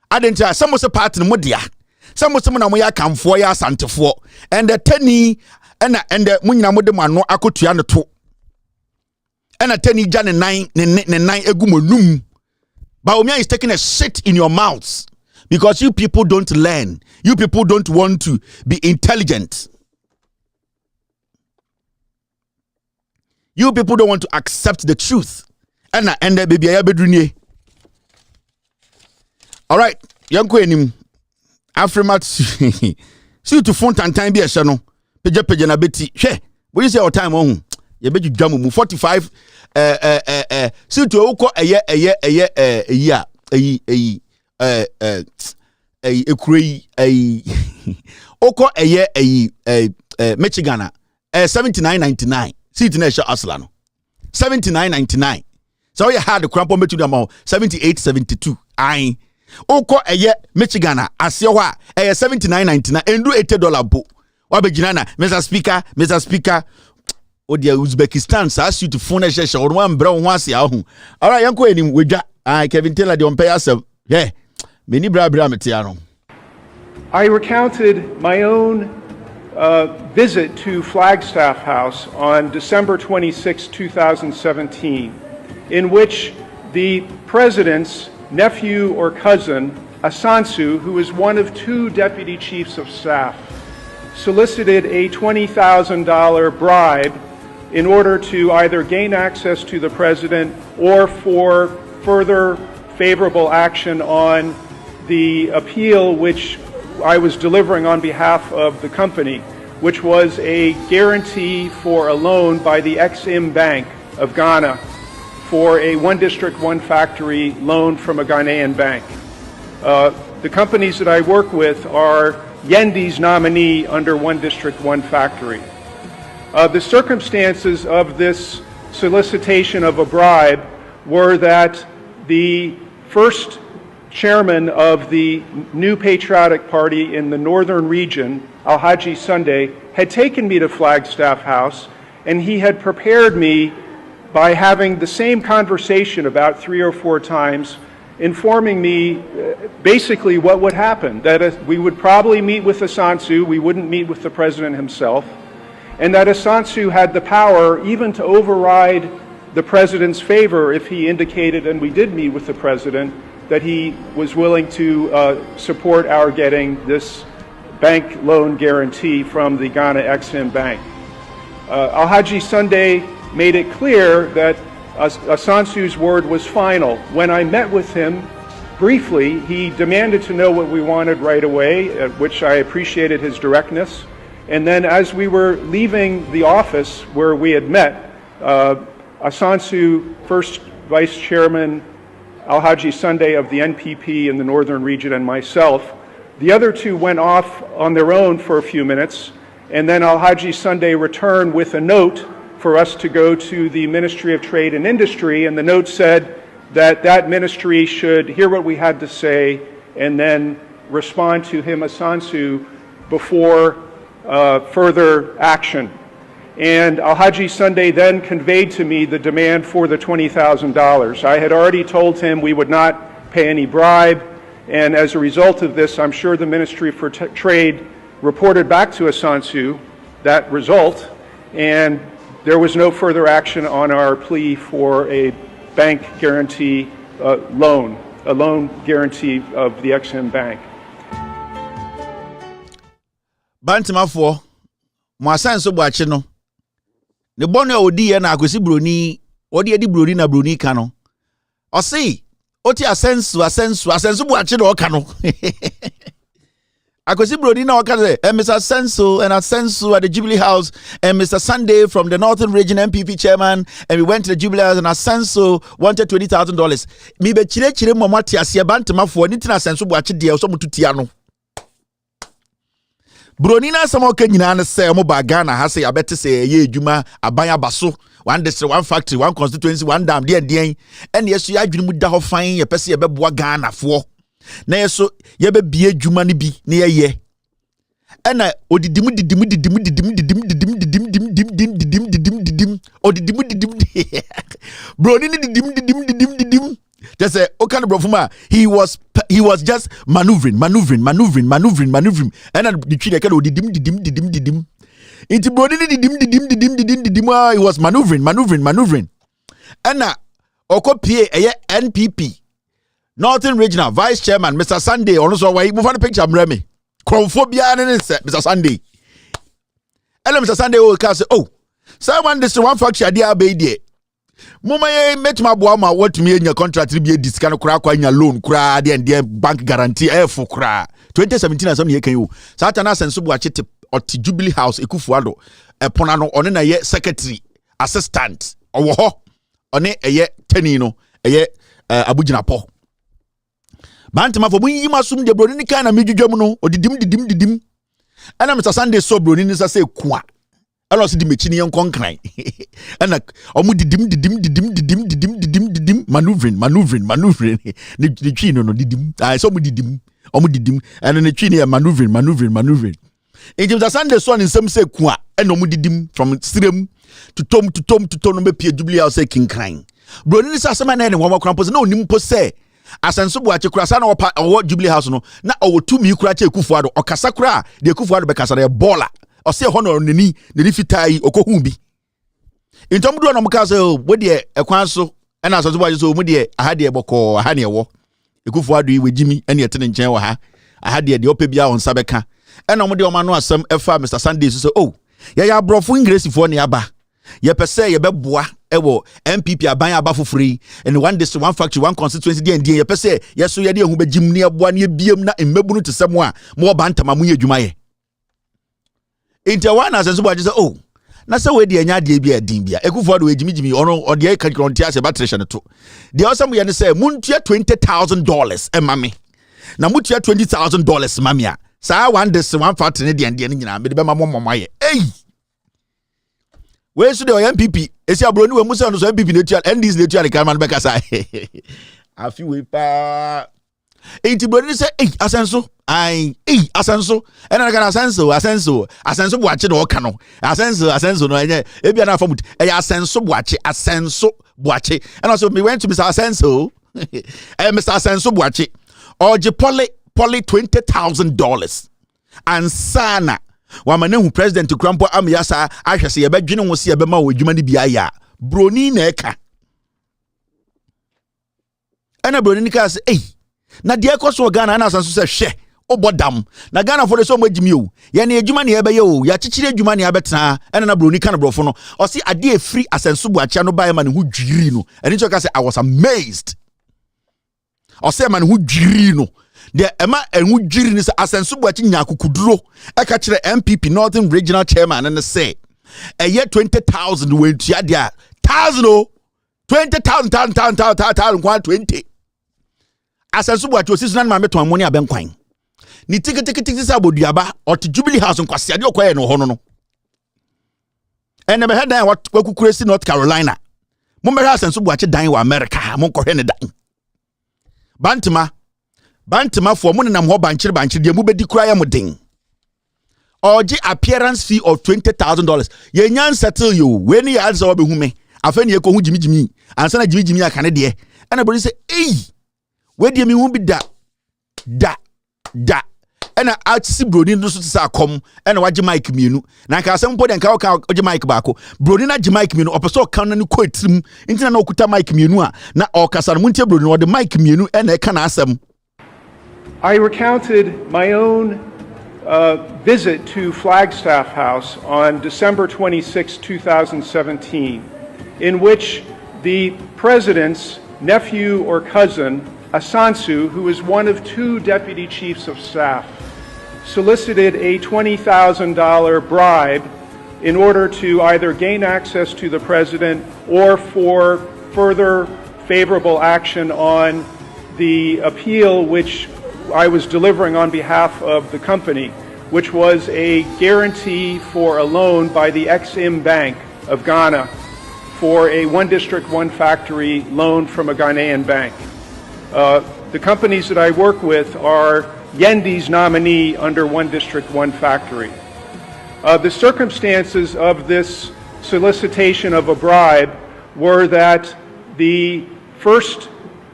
I didn't tell some was a part in Modia. Some was someone I come for ya Santa for. And the tenny and the Munamodema no Akotiana to. And a tenny Jan and nine egumonum. Baumia is taking a shit in your mouths because you people don't learn. You people don't want to be intelligent. You people don't want to accept the truth. And the baby bedrunye. All right, young queen, Afrimat, see to font and time be a channel. Peja na beti. She, what you say our time on? You bet you jam 45. See to oko a year, oko a year, Michigana, 79.99. See to Nesha Aslano, 79.99. So you had the crumple between them all 78.72. Aye. Oko eye Michigana asyewa 79.99 endu $80 bo. Wabejinana Mr. Speaker Odia Uzbekistan sa asu to phone sheshe on one brown once ya hu. All right, yanko enim wedwa. Kevin Taylor de on pay yourself. Yeah. Many bra metiano. I recounted my own visit to Flagstaff House on December 26, 2017, in which the president's nephew or cousin, Asansu, who is one of 2 deputy chiefs of staff, solicited a $20,000 bribe in order to either gain access to the president or for further favorable action on the appeal which I was delivering on behalf of the company, which was a guarantee for a loan by the Exim Bank of Ghana for a one district, one factory loan from a Ghanaian bank. The companies that I work with are Yendi's nominee under one district, one factory. The circumstances of this solicitation of a bribe were that the first chairman of the New Patriotic Party in the northern region, Alhaji Sunday, had taken me to Flagstaff House, and he had prepared me by having the same conversation about 3 or 4 times, informing me basically what would happen, that we would probably meet with Asansu, we wouldn't meet with the president himself, and that Asansu had the power even to override the president's favor if he indicated, and we did meet with the president, that he was willing to support our getting this bank loan guarantee from the Ghana Exim Bank. Alhaji Sunday made it clear that Asansu's word was final. When I met with him briefly, he demanded to know what we wanted right away, which I appreciated his directness. And then as we were leaving the office where we had met, Asansu, first Vice Chairman Alhaji Sunday of the NPP in the Northern Region, and myself, the other 2 went off on their own for a few minutes, and then Alhaji Sunday returned with a note for us to go to the Ministry of Trade and Industry, and the note said that that ministry should hear what we had to say and then respond to him, Asansu, before further action. And Alhaji Sunday then conveyed to me the demand for the $20,000. I had already told him we would not pay any bribe, and as a result of this, I'm sure the Ministry for Trade reported back to Asansu that result, and there was no further action on our plea for a bank guarantee loan, a loan guarantee of the Exim Bank. Bantamafo, Mwasanso Bwachino. The bonnet odi na akwesi broni odi edi broni na broni ka no o sei oti asensu bu ache no ka no akwesi broni na o ka say Mr. Sensu and Asensu at the Jubilee House and Mr. Sunday from the Northern Region MPP chairman, and we went to the Jubilee House and Asensu wanted $20,000. Mi be chire mama ti ase bantamafo ni tina Asensu bu ache de o so mututia no Bronina some okay nyina say mo ba Ghana ha say abete say ye adwuma abanya baso one district one factory one constituency one dam de and yesu ya adwene mu da ho fan ye pese ye beboa Ghana fo na yeso ye be bie dwuma ne bi na ye ena odidim bro ni didim just say o kind of bro he was just maneuvering ena the tree kind of didim into bro ni didim he was maneuvering ena okopie eye NPP Northern Regional Vice Chairman Mr. Sunday also why move on the picture mreme Chromophobia and Mr. Sunday. Mr. Sunday will say, oh, someone this one faction idea be there. Muma met my boy, what me in your contract to be a discount crack on your loan, cry, and their bank guarantee for cry. 2017 as only can you. Satanas and Subwatch or Jubilee House, Ekufuado, a Ponano on a year secretary, assistant, or on a year tenino, a year Abujanapo. Bantama for when you must assume the brony kind of midjuno or didim. And I'm Mr. Sunday so brony is a say qua. I lost the machine on concrete. And like didim maneuvering. The chino no didim. I saw didim. Didim and then the chino maneuvering. It was a Sunday son in some say qua and didim from stream to tom be Pierre Jubilee House king crying. Brony is a man and one more crampos no nimpo say. Asenso buache kura sa na owo Jubilee House no na owo tumi kura che Kufuado okasa kura de Kufuado be kasa de baller o se ho no nani fitai okohu bi intom do no mka se wo de ekwan so na asenso buache so mu de aha de boko aha ne ewo Kufuado yi wejimi ene etene nchen wo ha aha de opa bia on sabeka ena mo de o ma no asem efa Mr. Sunday so oh ya brofo ingressifo ne aba ye pese ye beboa ewo MPP aban aba fofori and one district one factory one constituency dey ye pese ye so ye dey hu begim ne eboa ne biem na mmebunu tesem a mo ba ntama mu ye dwuma ye interwana asenso bo agye oh na se we dey anya de bia din bia Ekufuado ejimijimi ono ode ka kronti ase batresh ne to dey osam ye ne se muntua $20,000 emame na mutua $20,000 mamia sa one district one factory ne dey nyina me de be mammo ye we so the MPP esi abroni we musa no so MPP netua NDs netua ne kan man be kasa afi we pa enti broni say asenso asenso ena na asenso buache no ka no asenso no enye e bia na famut asenso buache ena so me went to Mr. Asenso Mr. Asenso buache oje poly $20,000 and sana wamane hu president Krampo amyasa ahwese ye bedwene ho se ye bema wo adwuma ne bia ya broni na eka ana broni ni ka se na de ekoso Ghana na asanso se hwe obodam na Ghana for the so magimi o ye na adwuma ne ye be ye o ya chichire adwuma ne ya betena ana na broni kan brofo no o se ade e free asenso buacha no bae ma ne hu dwiri no eni cho ka se I was amazed o se ma ne hu dwiri no de ema enwu dwiri ni se asenso buachi nyakukuduro eka kire MPP Northern Regional Chairman and say eye 20,000 we tua dia 1,000 20,000 asenso buachi osisi na ma meto amoni abenkwan ni tikiti sa boduaba ot Jubilee House nkwase ade okoye no ho no ene be hedan wakukuresi North Carolina mo mehwe asenso buachi dan wa America mo nkohwe ne dan Bantama for money nam ho banchire de mu bedi kura ya muden. Oji appearance fee of $20,000. Ye nyan settle you. We ni ya answer obehu me. Afa ni ye ko hu jimi. Ansa na jimi akane de. Ana body say, we de me hu bi da. Ana atsi broni no so tsa kom. Ana waje mic mienu. Na nka asem po de nka oje mic baako. Broni na je mic mienu. Opeso kan na ni ko etrim. Intina na okuta mic mienu a na okasa no muntie broni no de mic mienu na e kana asem. I recounted my own visit to Flagstaff House on December 26, 2017, in which the president's nephew or cousin, Asansu, who is one of 2 deputy chiefs of staff, solicited a $20,000 bribe in order to either gain access to the president or for further favorable action on the appeal which I was delivering on behalf of the company, which was a guarantee for a loan by the Exim Bank of Ghana for a one district, one factory loan from a Ghanaian bank. The companies that I work with are Yendi's nominee under One District, One Factory. The circumstances of this solicitation of a bribe were that the first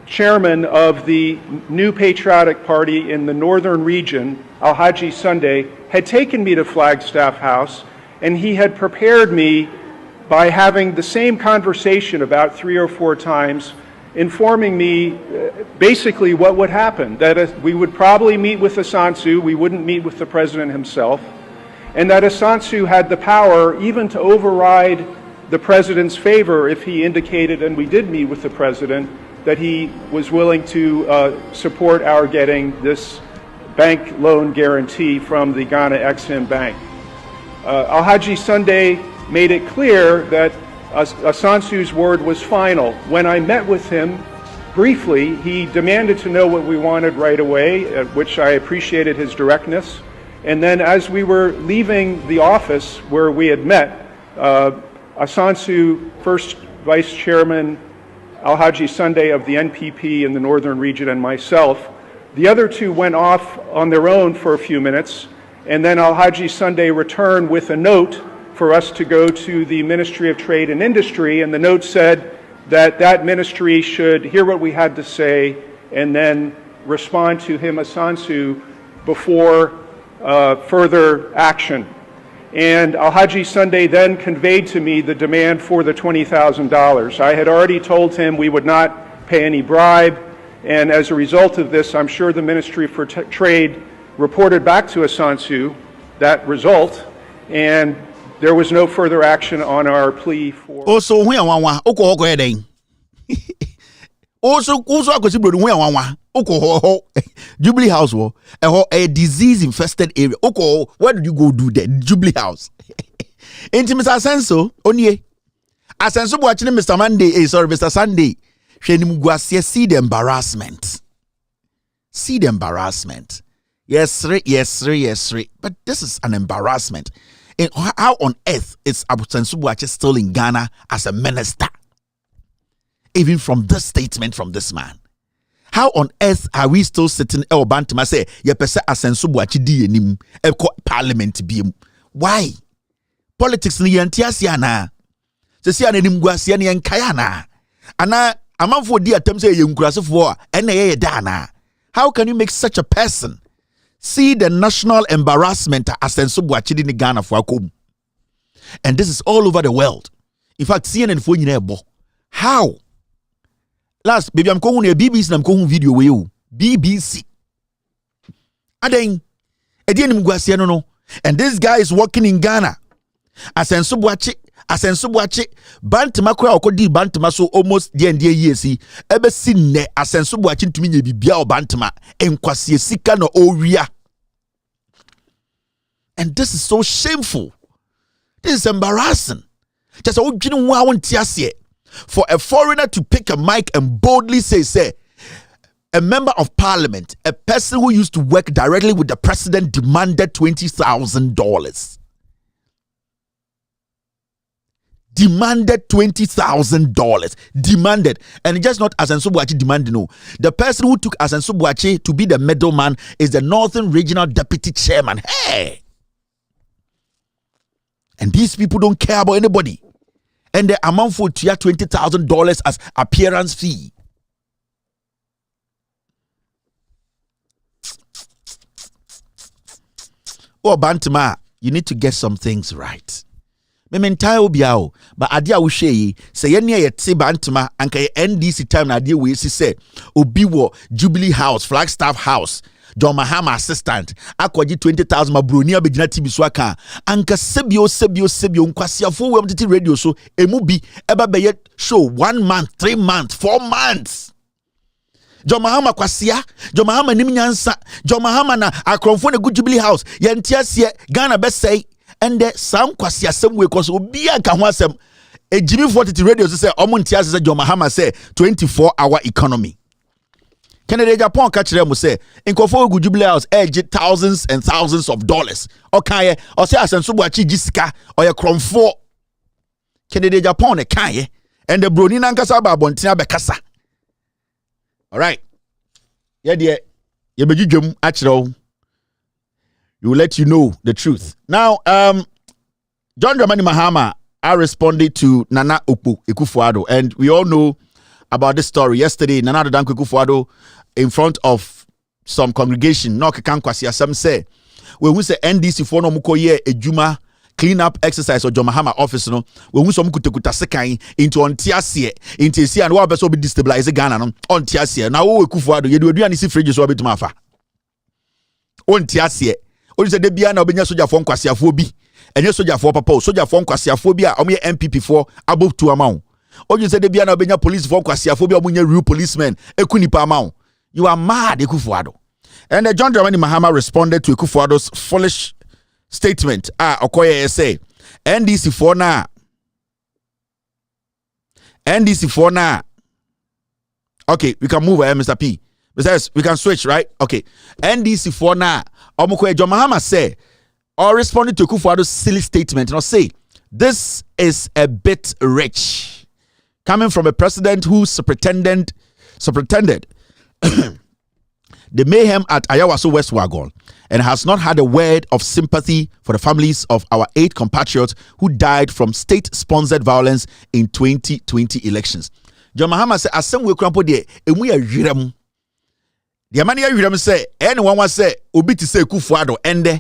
chairman of the New Patriotic Party in the northern region, Alhaji Sunday, had taken me to Flagstaff House, and he had prepared me by having the same conversation about 3 or 4 times, informing me basically what would happen, that we would probably meet with Assange, we wouldn't meet with the president himself, and that Assange had the power even to override the president's favor if he indicated, and we did meet with the president, that he was willing to support our getting this bank loan guarantee from the Ghana Exim Bank. Alhaji Sunday made it clear that Assange's word was final. When I met with him briefly, he demanded to know what we wanted right away, which I appreciated his directness. And then as we were leaving the office where we had met, Assange, first Vice Chairman Alhaji Sunday of the NPP in the Northern Region, and myself, the other two went off on their own for a few minutes, and then Alhaji Sunday returned with a note for us to go to the Ministry of Trade and Industry, and the note said that that ministry should hear what we had to say and then respond to him, Assange, before further action. And Alhaji Sunday then conveyed to me the demand for the $20,000. I had already told him we would not pay any bribe, and as a result of this, I'm sure the Ministry for Trade reported back to Assange that result, and there was no further action on our plea for... Also, Jubilee House a disease infested area. Where did you go do that? Jubilee House. Ain't Mr. Asenso onye. Asenso watching Mr. Monday, sorry, Mr. Sunday. See the embarrassment. See the embarrassment. Yes, yes. But this is an embarrassment. And how on earth is Asenso still in Ghana as a minister? Even from this statement from this man. How on earth are we still sitting El Bantama say ye pese Asenso Boachi di enim e parliament biem? Why? Politics ni yantiasia na. Se sia na nim guasia ni enkaya na. Ana amanfo di atem say ye nkurasefo a na ye da na. How can you make such a person see the national embarrassment Asenso Boachi di ni Ghana for akom? And this is all over the world. In fact, CNN fo nyina ebo. How? Last, baby, I'm going to BBC and I'm going video with you. BBC. Aden. No. And this guy is working in Ghana. Asenso Boachi. Bantama kwa okodi Bantama so almost the end years. Ebe sinne Asenso Boachi ntumi nye bibia o Bantama. Enkwasi sika no oria. And this is so shameful. This is embarrassing. Just a ujinu wa wontiase. For a foreigner to pick a mic and boldly say, a member of parliament, a person who used to work directly with the president demanded $20,000. Demanded $20,000. Demanded. And just not Asenso Boachi demanded, no. The person who took Asenso Boachi to be the middleman is the Northern Regional Deputy Chairman. Hey! And these people don't care about anybody. And the amount for $20,000 as appearance fee. Oh, Bantama, you need to get some things right. Mementai obiao, but adia ushe say yenya yeti Bantama anka NDC time na adia we say obiwo Jubilee House, Flagstaff House. John Mahama assistant akwaji 20,000 mabroni abegina TV so aka anka sebio nkwasiafo we mtiti radio so emubi eba beye show 1 month 3 months 4 months John Mahama kwasia John Mahama nim nyansa John Mahama na akronfo na good Jubilee House yentiasie Ghana besai ende sam kwasia semwe koso obi anka ho asem ejimi 40 radio so say omontiase say John Mahama say 24-hour economy. Canada Japan catch them say in Kofo Jubilee House edge thousands and thousands of dollars. Okay, or say Asenso Boachi Jessica or your cromfo. Canada Japan e kanye and the Bruni Nankasa Babontina Bekasa. All right. Yeah, dear. You will let you know the truth. Now, John Dramani Mahama are responding to Nana Akufo-Addo, and we all know about this story. Yesterday, Nana Akufo-Addo, in front of some congregation, no Kekankwasi Asam say, when we say NDC for no mukoye ejuma clean up exercise or John Mahama office no, when we some kuta sekai into ontiasie into see and what be destabilize Ghana no ontiasie na wo Akufo-Addo ye do aduane si fridge so betuma afa ontiasie o say de bia na obenya soja for nkwasiafo bi enye soja for papa soja for nkwasiafo bi a omo MPP for above 2 amount o say de bia na obenya police for nkwasiafo bi omo real policemen ekunipa amount. You are mad, Akufo-Addo. And John Dramani Mahama responded to Akufo-Addo's foolish statement. Okoye say, NDC for now. NDC for now. Okay, we can move, Mr. P. Besides, we can switch, right? Okay. NDC for now. Omokoye John Mahama say, or responded to Akufo-Addo's silly statement, and say, this is a bit rich. Coming from a president who superintended the mayhem at Ayawaso West Wagon and has not had a word of sympathy for the families of our 8 compatriots who died from state-sponsored violence in 2020 elections. John Mahama said, "Asem we krampo de emu ya wirem. The man ya wirem say, anyone was say obi ti say Akufo-Addo ende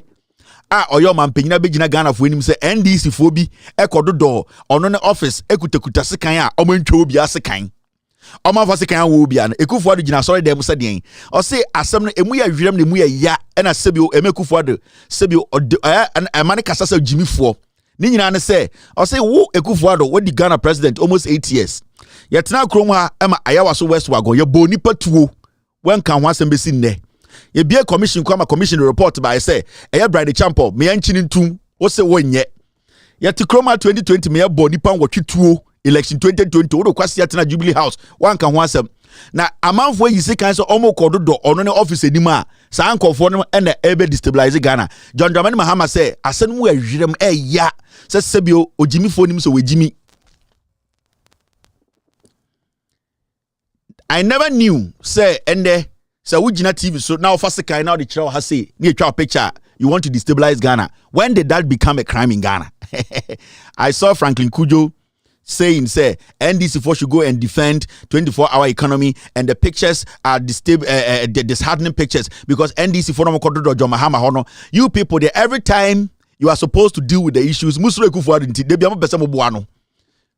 oyo man penyina begina Ghana fo enim say NDC fo bi ekododo ono ne office ekutakuta sekan a omantwa obi asekan. Oma fa sekan wo bia na Akufo-Addo gina sorry dem se den o say asem no emu ya wirem na emu ya na sebio Akufo-Addo sebio amane kasa se jimifo ni nyina ne say o say wo Akufo-Addo wo di Ghana president almost 8 years yetena krom ha ema Ayawaso West Wagon ye bo nipa tuo wen kan ho asem besi nne ye bia commission kwama commission report by say eya bride champo me yanchini ntum wo say wonye yet krom ha 2020 me bo nipa nwotwe tuo election 2020 wo do kwase atena Jubilee House wan kan ho asem na amanfo yi se kan so omo kododo ono ne office enim a sa ankofo no na ebe destabilize Ghana. John Dramani Mahama say asen mu ahwirem eya se sebio ogimifo nim so wejimi. I never knew say ende say wujina TV so now first kind now the chiro has say near your picture you want to destabilize Ghana. When did that become a crime in Ghana? I saw Franklin Kujo saying say NDC4 should go and defend 24-hour economy, and the pictures are disheartening pictures because NDC4 no kododo John Mahama hono. You people there, every time you are supposed to deal with the issues Musro Akufo-Addo nti de bia mo pese mo boano.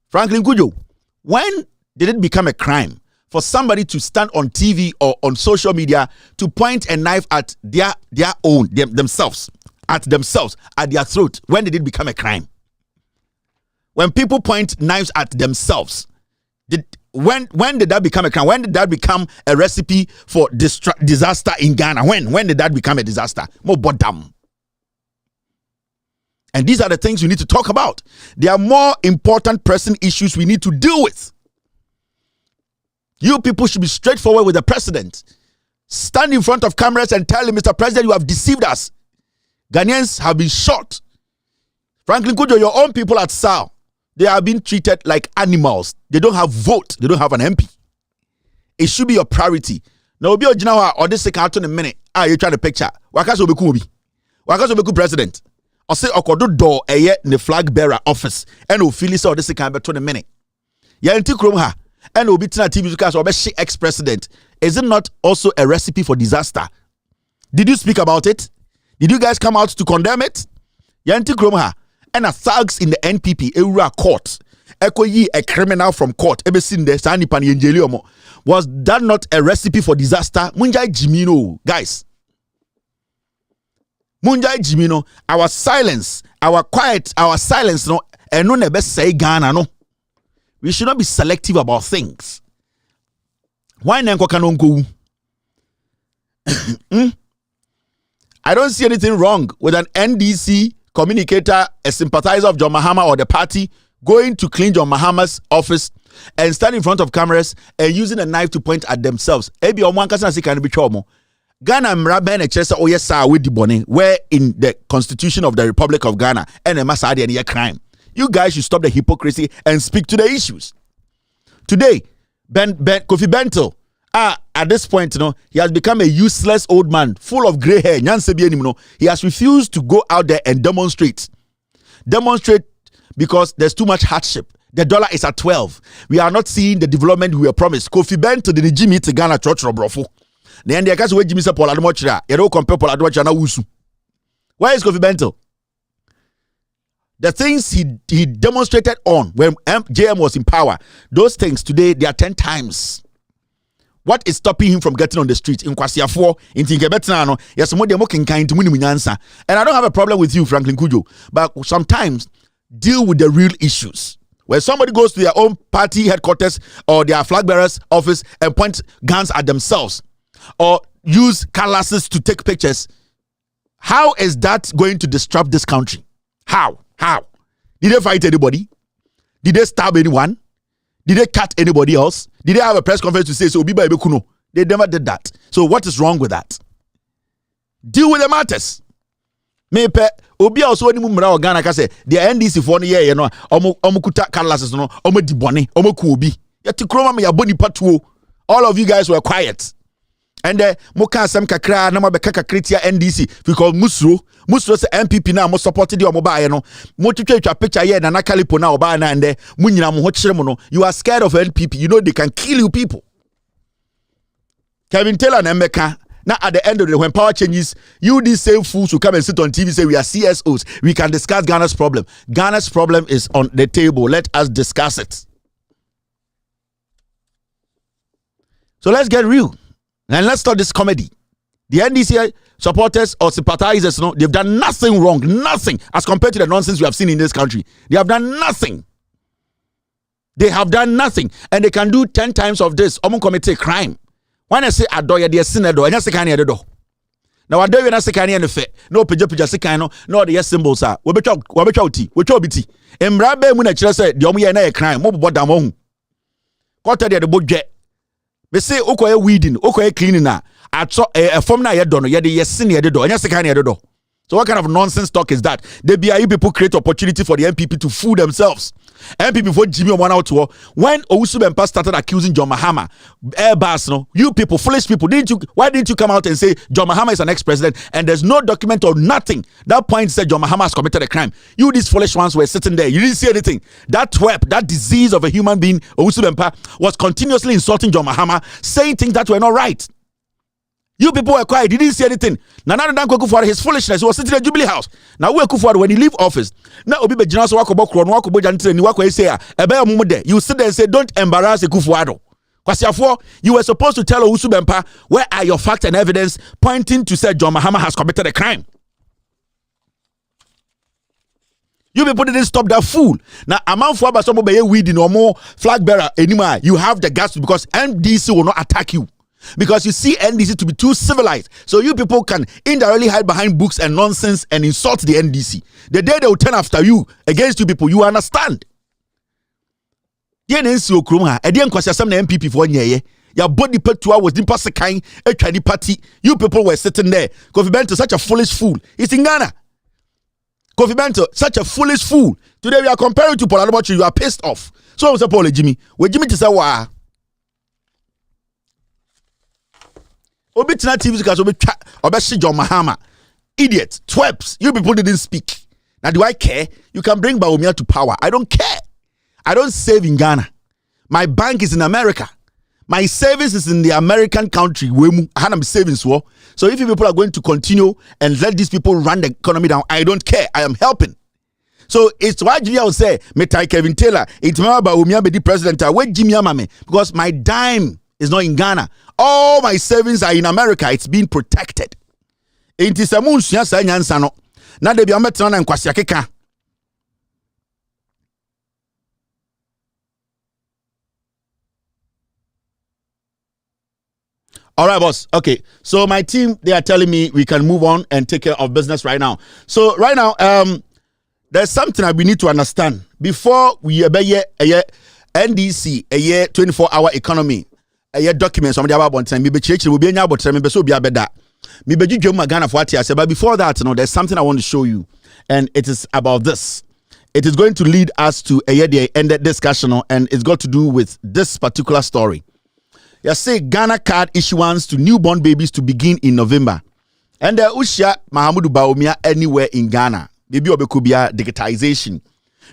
Franklin Kujo, when did it become a crime for somebody to stand on TV or on social media to point a knife at themselves, at their throat? When did it become a crime? When people point knives at themselves, when did that become a crime? When did that become a recipe for disaster in Ghana? When did that become a disaster? More bottom. And these are the things we need to talk about. There are more important pressing issues we need to deal with. You people should be straightforward with the president. Stand in front of cameras and tell him, Mr. President, you have deceived us. Ghanaians have been shot. Franklin Kujo, your own people at SAL, they are being treated like animals. They don't have vote. They don't have an MP. It should be your priority. Now, be original or this second in a minute. You try to picture. Wakaso beku obi. Wakaso beku president. Or say okodo door eye ne flag bearer office. And ofili say this second beto in a minute. Ya enti krom ha. And obi tina TV cast or be ex-president. Is it not also a recipe for disaster? Did you speak about it? Did you guys come out to condemn it? Ya enti krom ha. And a thugs in the NPP Eura court, Ekoyi a criminal from court, Ebesinde Sani Pani Enjeliomo. Was that not a recipe for disaster? Munjai Jimino, guys. Munjai Jimino, our silence, our quiet, our silence, no, and no never say Ghana, no. We should not be selective about things. Why Nanko Kanonku? I don't see anything wrong with an NDC communicator, a sympathizer of John Mahama or the party, going to clean John Mahama's office and stand in front of cameras and using a knife to point at themselves. Ebi omo ankasa se kan bi chomo. Ghana mraben e chese o yesa we di bone where in the constitution of the Republic of Ghana and a masade and a crime. You guys should stop the hypocrisy and speak to the issues. Today, Kofi Bento At this point, he has become a useless old man, full of gray hair. He has refused to go out there and demonstrate. Demonstrate because there's too much hardship. The dollar is at 12. We are not seeing the development we were promised. Kofi Bento the Jimmy to Ghana church brofo. The end the way Jimmy said Paul Adomochra. You don't compare Paul Adomochra na wusu. Where is Kofi Bento? The things he demonstrated on when JM was in power, those things today they are 10 times. What is stopping him from getting on the street? In Kwasiafo, in Tinkebetano, yes, more than kind to Munimunyansa. And I don't have a problem with you, Franklin Kujo, but sometimes deal with the real issues. When somebody goes to their own party headquarters or their flag bearers office and point guns at themselves or use cutlasses to take pictures, how is that going to disrupt this country? How? Did they fight anybody? Did they stab anyone? Did they cut anybody else? Did they have a press conference to say so? They never did that. So what is wrong with that? Deal with the matters. Mepe obi also ni mumra Ghana ka say the NDC for no ye no omukuta cutlasses no omodibone omoku obi yeti kroma me yaboni patuo. All of you guys were quiet. And moka asem kakra na mabeka kakretia NDC because musro say MPP na mo supported the omoba no mo twetwa picture here na nakalipo na oba na ande munyina mo ho kire mo no. You are scared of NPP. You know they can kill you people. Kevin Taylor na Emeka. Now at the end of the day, when power changes, you these same fools will come and sit on TV say we are CSOs. We can discuss Ghana's problem. Ghana's problem is on the table. Let us discuss it. So let's get real. And let's start this comedy. The NDC supporters or sympathizers, they've done nothing wrong. Nothing. As compared to the nonsense we have seen in this country. They have done nothing. They have done nothing. And they can do 10 times of this. Omo commit a crime. When I say adoya de sinedo, and second do. Now adoya na second and fe. No pija second no the symbols are. We biti. Embrabe mu na kire say de omo ye na a crime. Mo boda mo hu. Quarter de bodwe. Me say okoye weeding, okoye cleaning na. Atso a form na ye do no ye de yesin ye de do. Anya second ye de do. So what kind of nonsense talk is that? The BIU people create opportunity for the MPP to fool themselves. MPP for Jimmy Omwana out to when Owusu Bempah started accusing John Mahama, Airbus, you people, foolish people, why didn't you come out and say John Mahama is an ex-president and there's no document or nothing? That point said John Mahama has committed a crime. You these foolish ones were sitting there. You didn't see anything. That twerp, that disease of a human being, Owusu Bempah, was continuously insulting John Mahama, saying things that were not right. You people were quiet. You didn't see anything. Nana Danko Kufuor, his foolishness. He was sitting at Jubilee House. Now we Kufuor when he leave office. Now Obi Bejina so wako bokro, wako bojantre, ni wako say ebe mumude. You sit there and say, don't embarrass Kufuor. Kwasiafo, you were supposed to tell Owusu Bempah where are your facts and evidence pointing to say John Mahama has committed a crime. You people didn't stop that fool. Now, among for some of you weed no more flag bearer anymore. You have the guts because NDC will not attack you. Because you see NDC to be too civilized. So you people can indirectly hide behind books and nonsense and insult the NDC. The day they will turn after you, against you people, you understand. MPP for your body put 2 hours, didn't pass a kind, a Chinese party. You people were sitting there. Kofi Bento, such a foolish fool. It's in Ghana. Kofi Bento, such a foolish fool. Today we are comparing to Paul Adomochra. You are pissed off. So I'm saying, Paul Jimmy. When Jimmy to say, wow. Obi tina TV because obi John Mahama. Idiot, twerps. You people didn't speak. Now do I care? You can bring Bawumia to power. I don't care. I don't save in Ghana. My bank is in America. My savings is in the American country. Hanam savings. So if you people are going to continue and let these people run the economy down, I don't care. I am helping. So it's why Jimmy will say, Metai Kevin Taylor, it's Bawumia be the president. Wait Jimmy Amame. Because my dime is not in Ghana. All my savings are in America. It's being protected. It is a moon. Now they be ametron and kwasiakeka. All right, boss. Okay. So my team, they are telling me we can move on and take care of business right now. So right now, there's something that we need to understand before we obey a NDC, a year 24-hour economy. Documents on the about time. Maybe church will be in about time. Maybe so be a better. Maybe you give my Ghana for what I said. But before that, there's something I want to show you, and it is about this. It is going to lead us to a ended discussion, and it's got to do with this particular story. You say Ghana card issuance to newborn babies to begin in November. And the Usha Mahamudu Bawumia anywhere in Ghana. Maybe obekubia digitization.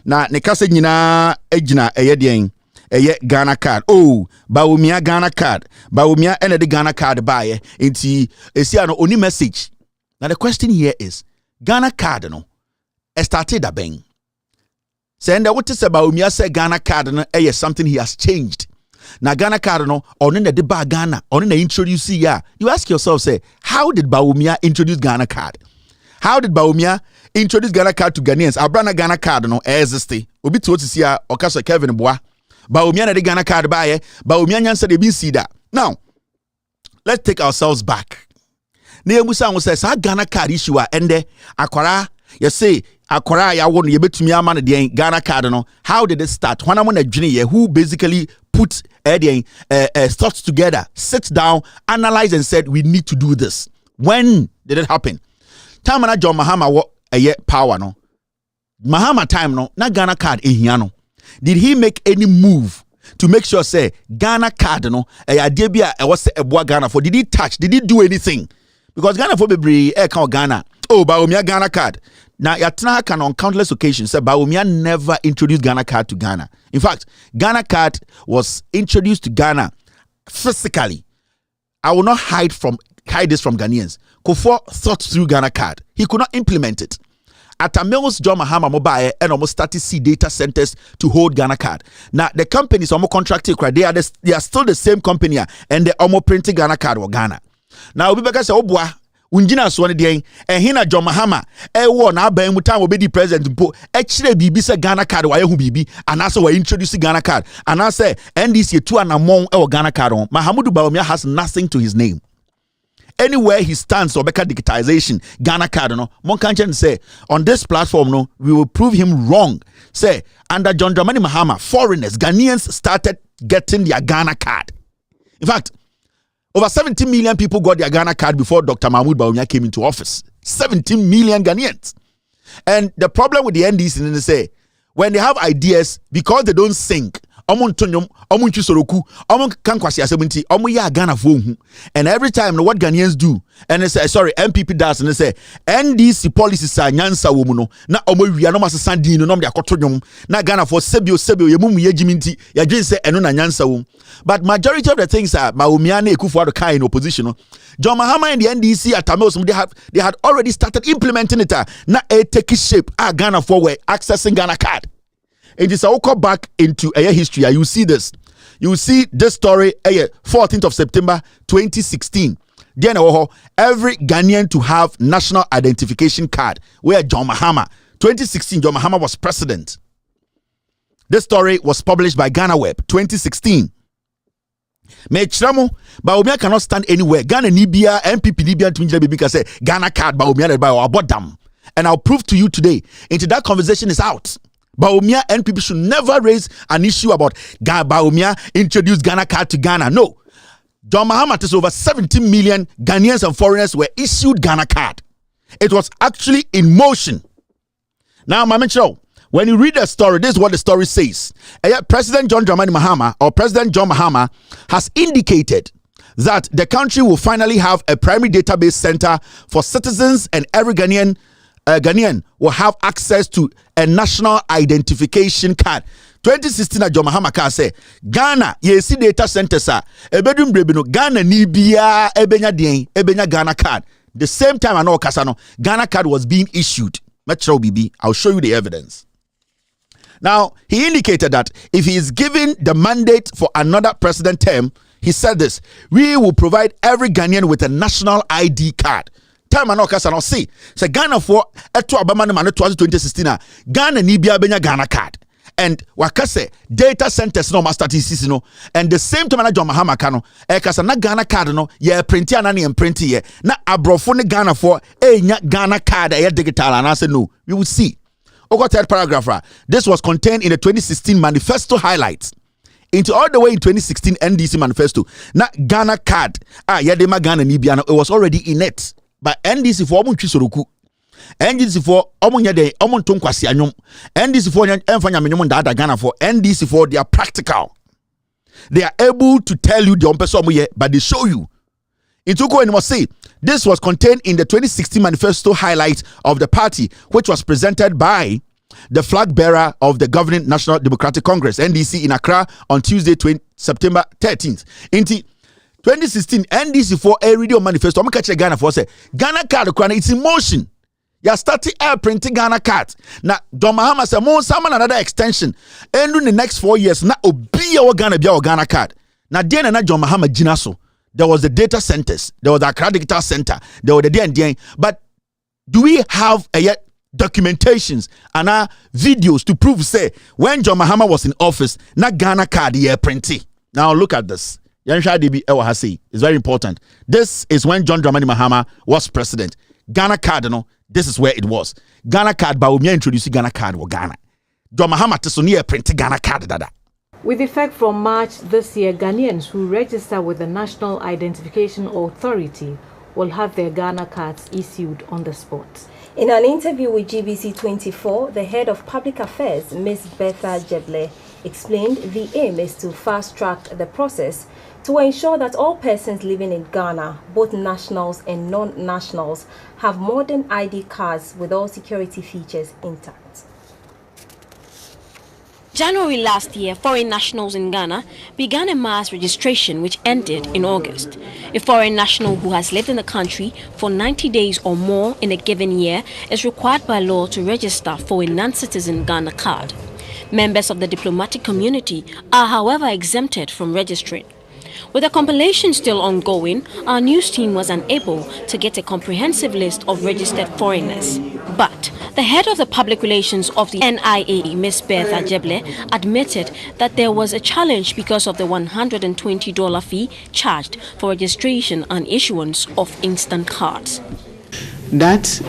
Na nekase nyina ejina eyedien eye Ghana card. Oh, Bawumia Ghana card. Bawumia ene de Ghana card baye. Inti esi ano oni message. Now the question here is Ghana card no started a bang. Saying that what is about Bawumia say Ghana card no something he has changed. Na Ghana card no on the deba Ghana on the introduce ya. You ask yourself, say, how did Bawumia introduce Ghana card? How did Bawumia introduce Ghana card to Ghanaians? Abrana Ghana card no existe. Obi to see ya okaso Kevin Boa. Bawumia na de Ghana card baye. Bawumia nyansa de bin see that. Now, let's take ourselves back. Ne emusa won say sa Ghana card issue a ende akwara you say akwara ya won ye betumi ama ne de Ghana card no. How did it start? When I'm on a journey who basically put thoughts together, sit down, analyze and said we need to do this. When did it happen? Time na John Mahama what a power no. Mahama time no na Ghana card ehiano. Did he make any move to make sure say Ghana card no idea bia e was e boa Ghana for? Did he touch? Did he do anything? Because Ghana for bebre count Ghana. Oh, Bawumia Ghana card. Now, Yatna can on countless occasions say Bawumia never introduced Ghana card to Ghana. In fact, Ghana card was introduced to Ghana physically. I will not hide this from Ghanaians. Kufuor thought through Ghana card. He could not implement it. At Mills John Mahama Mobile and almost 30 data centers to hold Ghana card. Now the companies almost contracted, they are still the same company and they almost printing Ghana card or Ghana. Now we say, oh boy. Unjina swani dieng hina John Mahama wo na aban mu time obedi president mpo chire bibi se Ghana card wa yehu bibi anase wa introduce Ghana card anase NDC tu anamon Ghana card on. Mahamudu Bawumia has nothing to his name. Anywhere he stands or beka digitization Ghana card no mon kanchen say on this platform no we will prove him wrong. Say under John Dramani Mahama foreigners Ghanaians started getting their Ghana card. In fact, over 17 million people got their Ghana card before Dr. Mahmoud Bawumia came into office. 17 million Ghanaians. And the problem with the NDC is they say, when they have ideas, because they don't think, and every time what Ghanaians do, and they say, sorry, MPP does, and they say, NDC policies are nyansa womuno, na we are no mas sandino, no dia kotonyum, na Ghana for sebio yemumu yejiminti, ya jin say eno na nyansa wom. But majority of the things are Bawumia ne Kufuor kai in opposition. John Mahama and the NDC at Tamils, they had already started implementing it. Na take shape. Ghana for were accessing Ghana card. It is all come back into a history. You see this. You see this story. 14th of September 2016. Then every Ghanaian to have national identification card. Where John Mahama 2016 John Mahama was president. This story was published by Ghana Web 2016. Bawumia cannot stand anywhere. Ghana Nibia, MPP Libya to Baby say Ghana card Bawumia by our bottom. And I'll prove to you today. Into that conversation is out. Bawumia and people should never raise an issue about Bawumia introduced Ghana card to Ghana. No. John Mahama is over 17 million Ghanaians and foreigners were issued Ghana card. It was actually in motion. Now, Mama Chow, when you read the story, this is what the story says. President John Dramani Mahama or President John Mahama has indicated that the country will finally have a primary database center for citizens and every Ghanaian will have access to a national identification card. 2016 John Mahama ka say Ghana yesi data center sa ebedum brebino Ghana ni bia ebenya Ghana card. The same time I know Kasano Ghana card was being issued. Metro BB, I'll show you the evidence. Now, he indicated that if he is given the mandate for another president term, he said this: we will provide every Ghanaian with a national ID card. Time and Kasano see. So Ghana for eto abamane mane 2016 Ghana ni bia benya Ghana card. And wakase data centers no master TCC no, and the same time na John Mahama kano kasa na Ghana card no ye print ya na ne print ye na abrofo ne Ghana for nya Ghana card ye digital and I say no, we will see. Okay, third paragraph. This was contained in the 2016 manifesto highlights. Into all the way in 2016 NDC manifesto. Na Ghana card yedema Ghana ni bia no, it was already in it. But NDC for omun twisoroku. NDC for omunyade omunton kwasi anyum. NDC for enfanya menyum dada Ghana for NDC for they are practical. They are able to tell you the on but they show you. In Tuko and must say, this was contained in the 2016 manifesto highlight of the party, which was presented by the flag bearer of the governing National Democratic Congress, NDC, in Accra on Tuesday, September 13th. In 2016, NDC for a radio manifesto, I'm catch Ghana for say Ghana card, it's in motion. You started air printing Ghana card. Now, John Mahama said, "More summon another extension. And in the next 4 years, now be our Ghana card." Now, then and John Mahama Jinaso. There was the data centers, there was the Accra Digital Center, there was the DND. But do we have yet documentations and videos to prove, say, when John Mahama was in office, na Ghana card here printing? Now look at this. It's very important. This is when John Dramani Mahama was president. Ghana card, this is where it was. Ghana card, but we introduce Ghana card or Ghana. John Mahama tesonier printing Ghana card dada. With effect from March this year, Ghanaians who register with the National Identification Authority will have their Ghana cards issued on the spot. In an interview with GBC 24, the head of public affairs, Ms. Bertha Jeble, explained the aim is to fast-track the process to ensure that all persons living in Ghana, both nationals and non-nationals, have modern ID cards with all security features intact. January last year, foreign nationals in Ghana began a mass registration which ended in August. A foreign national who has lived in the country for 90 days or more in a given year is required by law to register for a non-citizen Ghana card. Members of the diplomatic community are, however, exempted from registering. With the compilation still ongoing, our news team was unable to get a comprehensive list of registered foreigners. But the head of the public relations of the NIA, Ms. Bertha Jeble, admitted that there was a challenge because of the $120 fee charged for registration and issuance of instant cards. That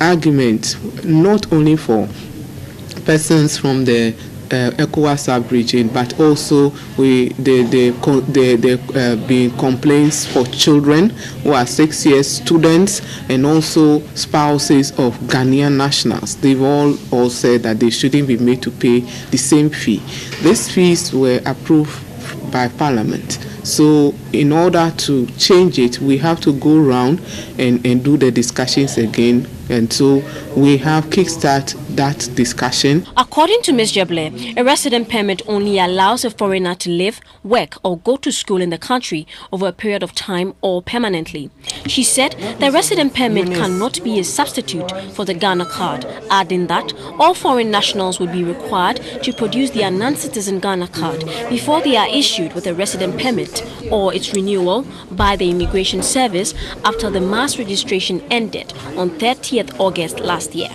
argument, not only for persons from the ECOWAS sub-region, but also been complaints for children who are 6 years students and also spouses of Ghanaian nationals. They've all said that they shouldn't be made to pay the same fee. These fees were approved by Parliament. So in order to change it, we have to go around and do the discussions again. And so we have kickstart that discussion. According to Ms. Jeble, a resident permit only allows a foreigner to live, work or go to school in the country over a period of time or permanently. She said the resident permit cannot be a substitute for the Ghana card, adding that all foreign nationals would be required to produce their non-citizen Ghana card before they are issued with a resident permit or its renewal by the Immigration Service after the mass registration ended on 30th August last year.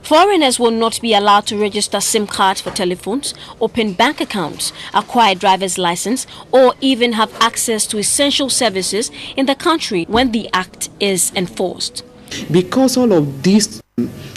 Foreigners will not be allowed to register SIM cards for telephones, open bank accounts, acquire a driver's license, or even have access to essential services in the country when the act is enforced. Because all of these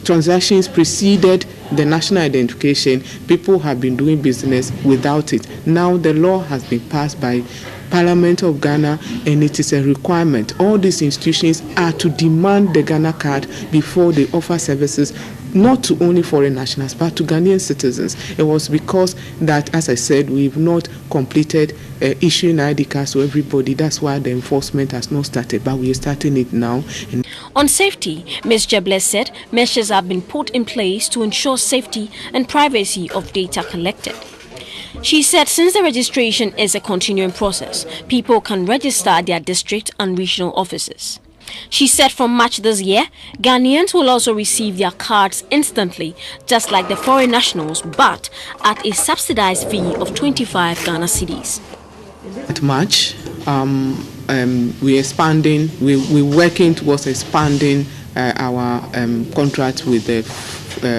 transactions preceded the national identification, people have been doing business without it. Now the law has been passed by Parliament of Ghana and it is a requirement. All these institutions are to demand the Ghana card before they offer services not to only foreign nationals but to Ghanaian citizens. It was because that, as I said, we've not completed issuing ID cards to everybody. That's why the enforcement has not started, but we are starting it now. On safety, Ms. Jeble said measures have been put in place to ensure safety and privacy of data collected. She said since the registration is a continuing process, people can register at their district and regional offices. She said from March this year, Ghanaians will also receive their cards instantly, just like the foreign nationals, but at a subsidized fee of 25 Ghana cedis. At March, we're expanding, we're working towards expanding our contract with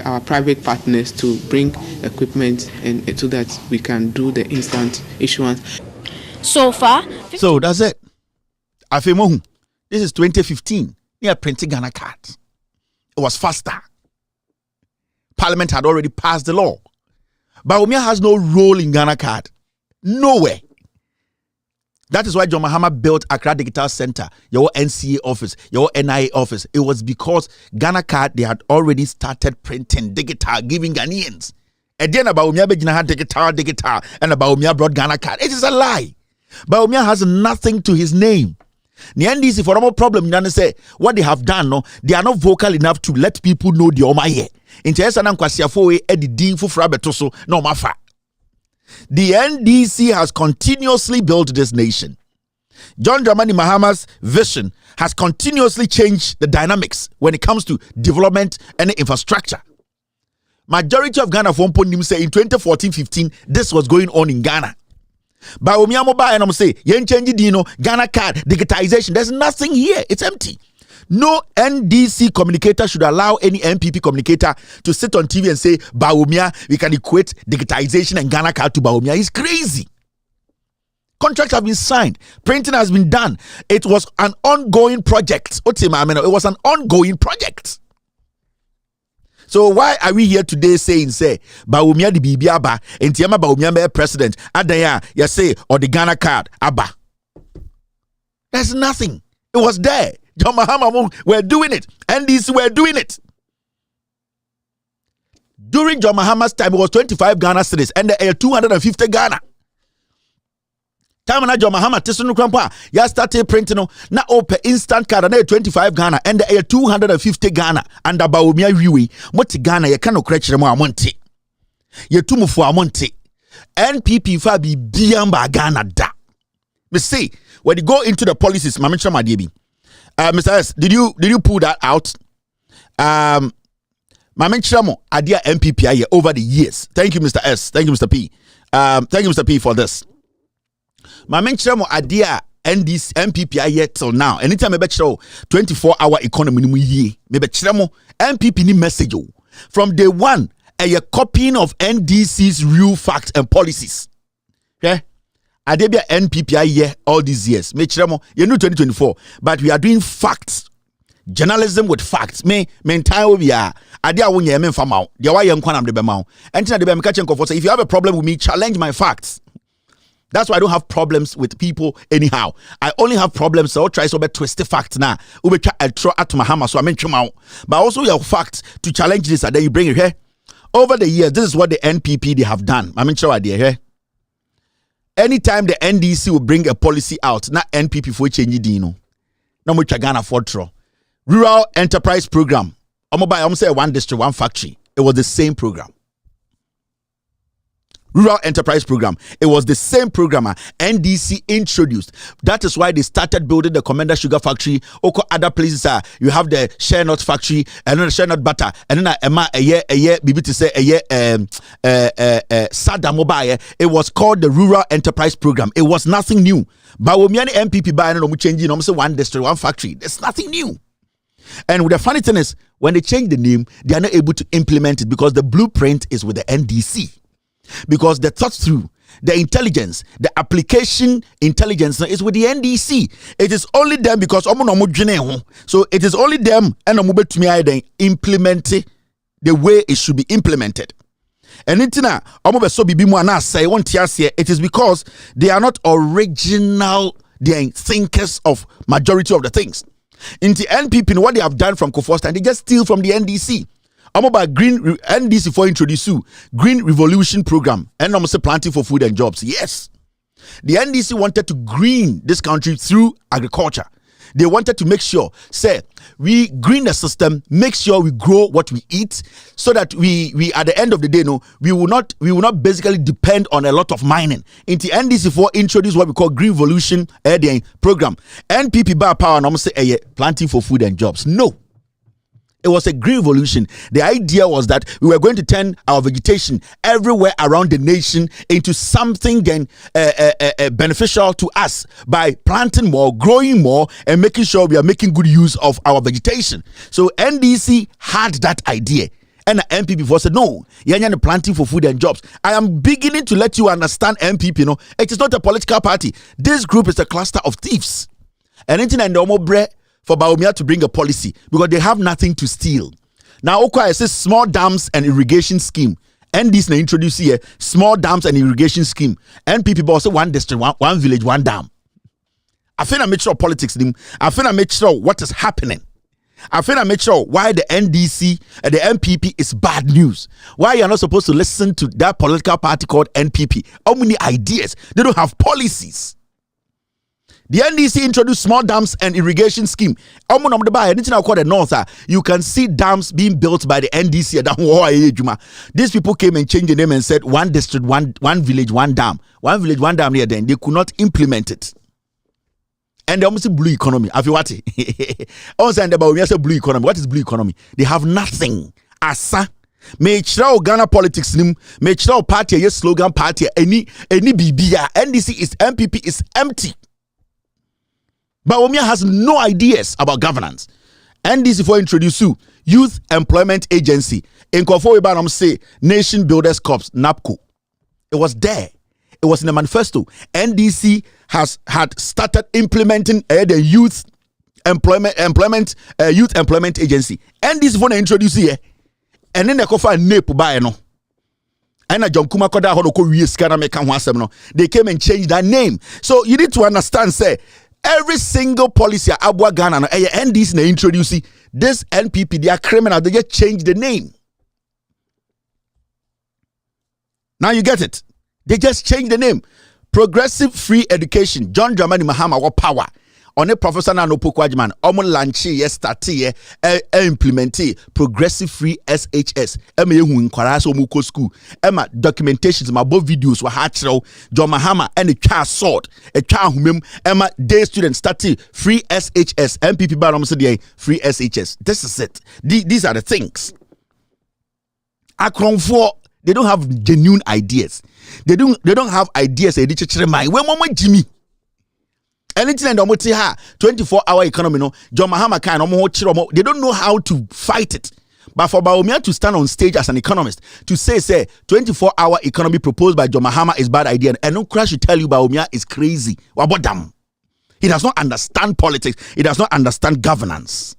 our private partners to bring equipment and so that we can do the instant issuance. So far, so that's it. Afemohu. This is 2015. We are printing Ghana cards. It was faster. Parliament had already passed the law. But Umia has no role in Ghana card. Nowhere. That is why John Mahama built Accra Digital Center, your NCA office, your NIA office. It was because Ghana card, they had already started printing digital, giving Ghanaians. Again about Baumia begina digital, and Baumia brought Ghana card. It is a lie. Baumia has nothing to his name. The NDC for a problem, you say what they have done, no, they are not vocal enough to let people know the Omaye. In Chesanan Kwasiafo, Eddie Dean for Frabetoso, no mafa. The NDC has continuously built this nation. John Dramani Mahama's vision has continuously changed the dynamics when it comes to development and infrastructure. Majority of Ghana for Mponim say in 2014-15 this was going on in Ghana. But Omiamoba and I'm say yen change dino Ghana card digitization. There's nothing here. It's empty. No NDC communicator should allow any MPP communicator to sit on TV and say Baumia, we can equate digitization and Ghana card to Baumia. He's crazy. Contracts have been signed. Printing has been done. It was an ongoing project. It was an ongoing project. So why are we here today saying, say, Baumia the Bibi Abba, and Tiama Baumia president, Adaya, you say, or the Ghana card, Abba? There's nothing. It was there. John Mahama were doing it. NDC were doing it. During John Mahama's time, it was 25 Ghana cities, and there are 250 Ghana. Time na John Mahama Tisunu Krampa, ya started printing na open instant card and 25 Ghana and there are 250 Ghana and Baumia Riwi. What Ghana ye cannot crutch them amonte. Ye tumu for amonte. NPP fabi biamba Ghana da. Me say when you go into the policies, Mamicha Madibi. Mr. S, did you pull that out? Mamicha Adia MPP over the years. Thank you, Mr. S. Thank you, Mr. P. Thank you, Mr. P, for this. My mention idea NDC MPP yet till now. Anytime I bet show 24-hour economy ye. Maybe chiramo MPP ni message from day one. A copying of NDC's real facts and policies. Okay, I did be NPP here all these years. Me chiramo you know 2024, but we are doing facts. Journalism with facts. Me entire we are. Idea when you men from out. The why young kwanam de bemau. And the be catching comfort. If you have a problem with me, challenge my facts. That's why I don't have problems with people anyhow. I only have problems. So I'll try to twist the facts now. Ube try throw at my hammer. So I mention out. But also your facts to challenge this and then you bring it here. Over the years, this is what the NPP they have done. I mention idea here. Anytime the NDC will bring a policy out, not NPP for change dino. No more Ghana for Rural Enterprise Program. I'm say one district, one factory. It was the same program. Rural Enterprise Program. It was the same programmer NDC introduced. That is why they started building the Commander Sugar Factory. Oko other places are you have the Share Nut Factory and then the Share Nut Butter and then a year bibi to say Sada Mobile. It was called the Rural Enterprise Program. It was nothing new. But when MPP buy and changing, say one district, one factory. There's nothing new. And the funny thing is, when they change the name, they are not able to implement it because the blueprint is with the NDC. Because the thought through, the intelligence, the application intelligence is with the NDC. It is only them because so it is only them and implement it the way it should be implemented. And it is because they are not original thinkers of majority of the things. In the NPP, what they have done from Kofosta, they just steal from the NDC. I'm about green NDC for introduce you Green Revolution Program and I'm say planting for food and jobs. Yes, the NDC wanted to green this country through agriculture. They wanted to make sure, say, we green the system, make sure we grow what we eat, so that we at the end of the day, we will not basically depend on a lot of mining. In the NDC for introduce what we call Green Revolution Program. NPP bar power and I'm say planting for food and jobs. No. It was a green revolution. The idea was that we were going to turn our vegetation everywhere around the nation into something then beneficial to us by planting more, growing more, and making sure we are making good use of our vegetation. So NDC had that idea. And the MPP before said, no, you're planting for food and jobs. I am beginning to let you understand MPP. It is not a political party. This group is a cluster of thieves. And anything no more bread for Baumia to bring a policy because they have nothing to steal. Now, I say small dams and irrigation scheme. And this introduce here small dams and irrigation scheme. NPP also one district, one village, one dam. I think I make sure politics. I think I make sure what is happening. I feel I make sure why the NDC and the MPP is bad news. Why you're not supposed to listen to that political party called NPP. How many ideas? They don't have policies. The NDC introduced small dams and irrigation scheme. Anything I call the north, you can see dams being built by the NDC. These people came and changed the name and said one district, one village, one dam. One village, one dam here. Then they could not implement it. And they almost blue economy. Have you what? Also, about we say blue economy. What is blue economy? They have nothing. Asa. May Ghana politics nim. May party yes slogan party. Any BBA. NDC is MPP is empty. But Omia has no ideas about governance. NDC for introduce you Youth Employment Agency. In Kofo Ibanam say Nation Builders Corps NAPCO. It was there. It was in the manifesto. NDC had started implementing the Youth Employment Agency. NDC for introduce here. And then they kofa NEP by no. And John Kuma Koda Hodoko Wieskana Mekan Wasem no. They came and changed that name. So you need to understand, say, every single policy Abwa Ghana no NDC na introduce this NPP, they are criminal. They just change the name. Now you get it. They just change the name. Progressive Free Education. John Dramani Mahama what power. On a professor na no pokwajiman. Omo lanchi ye start implement progressive free SHS. Ema yehu nkwara so mu ko school. Ema documentations ma bo videos wa hachro. John Mahama and a child sword. A child humem. Ema day student start free SHS. MPP banom say free SHS. This is it. These are the things. Akronfo, they don't have genuine ideas. They don't have ideas. They Jimmy. Anything and 24-hour economy, no. John Mahama they don't know how to fight it. But for Baumia to stand on stage as an economist to say 24-hour economy proposed by John Mahama is bad idea, and no crash should tell you Baumia is crazy. He does not understand politics. He does not understand governance.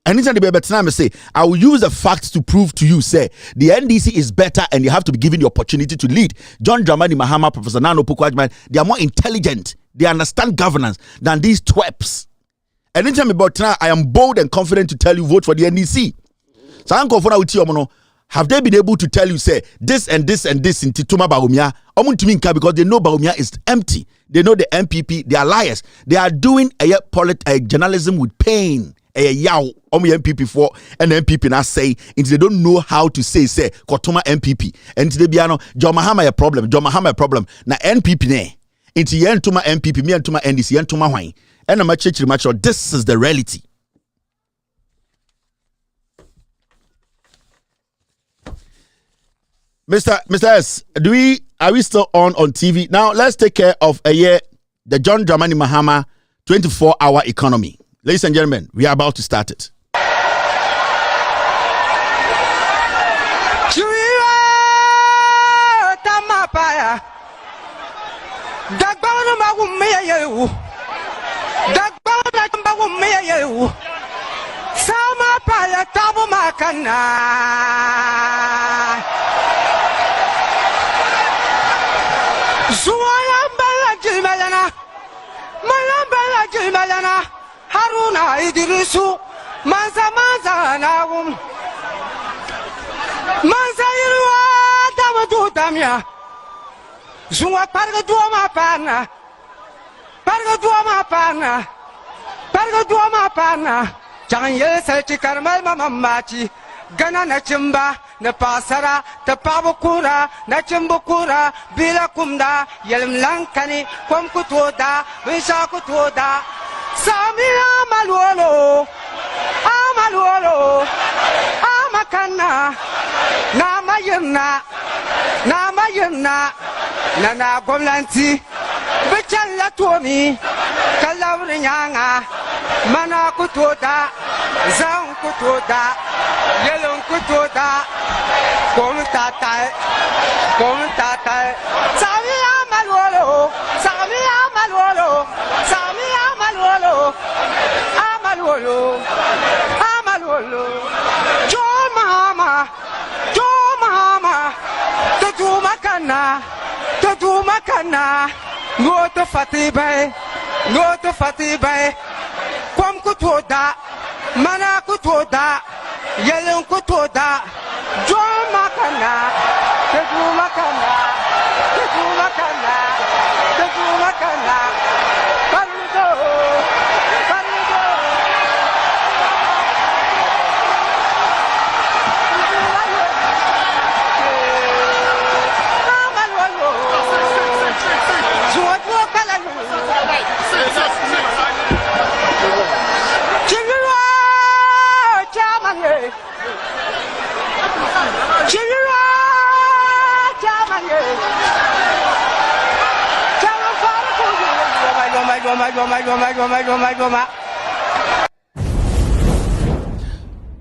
Anytime the better time I say, I will use the facts to prove to you, say, the NDC is better and you have to be given the opportunity to lead. John Dramani Mahama, Professor Nano Pukwajman, they are more intelligent. They understand governance than these twerps. Anytime about time, I am bold and confident to tell you, vote for the NDC. So I'm confident with you, have they been able to tell you, say, this and this and this in Tituma Baumia? Because they know Baumia is empty. They know the MPP, they are liars. They are doing a journalism with pain. MPP for and MPP now say they don't know how to say Kotoma MPP and they be John Mahama a problem na NPP ne into yentuma MPP me entuma NDC yentuma hwan and I'm church match. This is the reality. Mr. S, are we still on TV now? Let's take care of the John Dramani Mahama 24-hour economy. Ladies and gentlemen, we are about to start it. Haruna Idrisu Mansa Nawum Mansa Irwa Damadu Damia Zuma Pargaduama Pana Janye Selchi Karmal Mamati Gana Nachimba Napasara Tapabukura Nachimbukura Bila Kumda Yelim Lankani Kwamkutoda Vishakutoda Sami Amaluolo Amakana Namayuna Nana Gomlanti Bichala Tuomi Kalawrinyanga Mana Kutoda Zang Kutoda Yelon Kutoda Komtata Sami Amaluolo John Mahama Tatumakana Go to Fatibai Kwam Kutoda mana kutoda yelen kutoda jo makana teju makana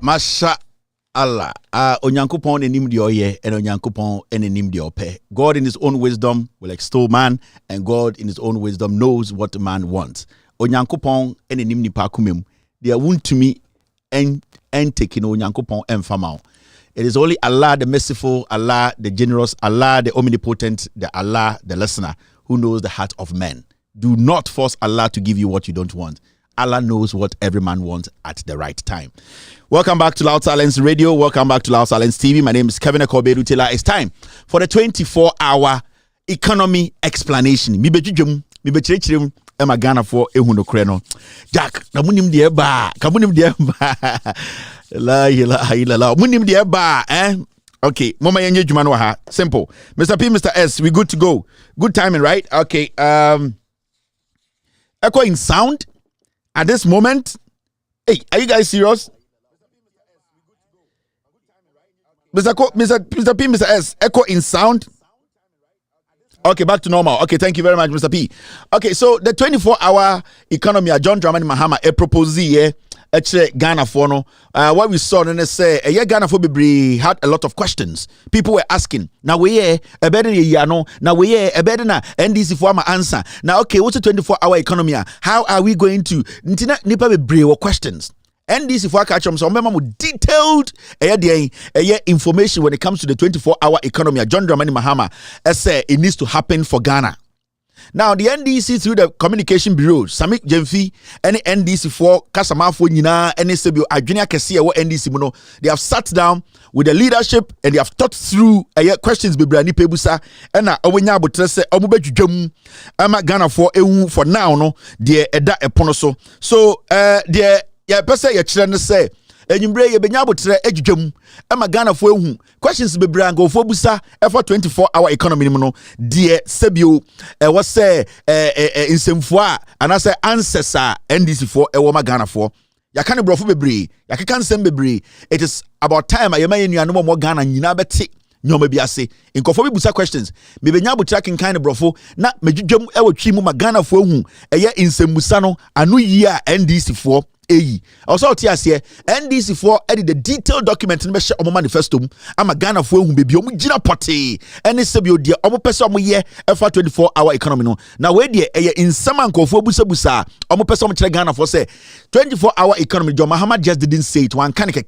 Masha Allah. Onyankopon enim de oye and Onyankopon enim de ope. God in his own wisdom will extol man, and God in his own wisdom knows what man wants. Onyankopon enim ni pa kumem. They are wound to me and taking Onyankopon and famao. It is only Allah the merciful, Allah the generous, Allah the omnipotent, the Allah the listener who knows the heart of men. Do not force Allah to give you what you don't want. Allah knows what every man wants at the right time. Welcome back to Loud Silence Radio. Welcome back to Loud Silence TV. My name is Kevin Akobedu Taylor. It's time for the 24-hour economy explanation. Ghana for ehuno kreno. Jack, kamunim de ba. Kamunim de ba. La ilaha illallah. Munim de ba, eh? Okay, mama yenye jumano ha. Simple. Mr. P, Mr. S, we good to go. Good timing, right? Okay. Echo in sound at this moment. Hey, are you guys serious? Mr. P, Mr. S, echo in sound. Okay, back to normal. Okay, thank you very much, Mr. P. Okay, so the 24-hour economy, John Dramani Mahama, a propose here. Actually, Ghana for no. What we saw, and say, Ghana for Bibri had a lot of questions. People were asking, now we a better yano, now we a better na NDC for my answer. Now, okay, what's a 24-hour economy? How are we going to nipa Bibri questions? NDC for catch some member detailed information when it comes to the 24-hour economy. John Dramani Mahama say it needs to happen for Ghana. Now, the NDC through the communication bureau, Samik Jemfi, any NDC for Kasamafo Nina, any Sebio, Adriana Kessia, or NDC Muno, they have sat down with the leadership and they have thought through questions Bibrani Pebusa, and Owenya Butrese, Omubeju Jum, Ama Ghana for EU for now, no, dear Eda Eponoso. So, dear, Pesa, your children say, and you bring a benyabo ejum ama Ghana for ehu questions bebree go for busa for 24-hour economy no dear sebio was say insemfo a and say answers NDC for e wo ma Ghana for ya kan brofo bebree ya kan sem bebree. It is about time ayema yenuanom mo Ghana nyina beti nyoma bi ase inkofo bi busa questions me benyabo tracking kind brofo na medwudwam e wotwi mu ma Ghana for ehu eye insembusa no anu yi a NDC for also TSC NDC for edit the detailed document in the manifesto. I'm a Ghana for whom baby omujina party and sebio dear omo person ye for 24-hour economy no. Now where dear in some uncle for busa omo person Ghana for say 24-hour economy. John Mahama just didn't say it. One can try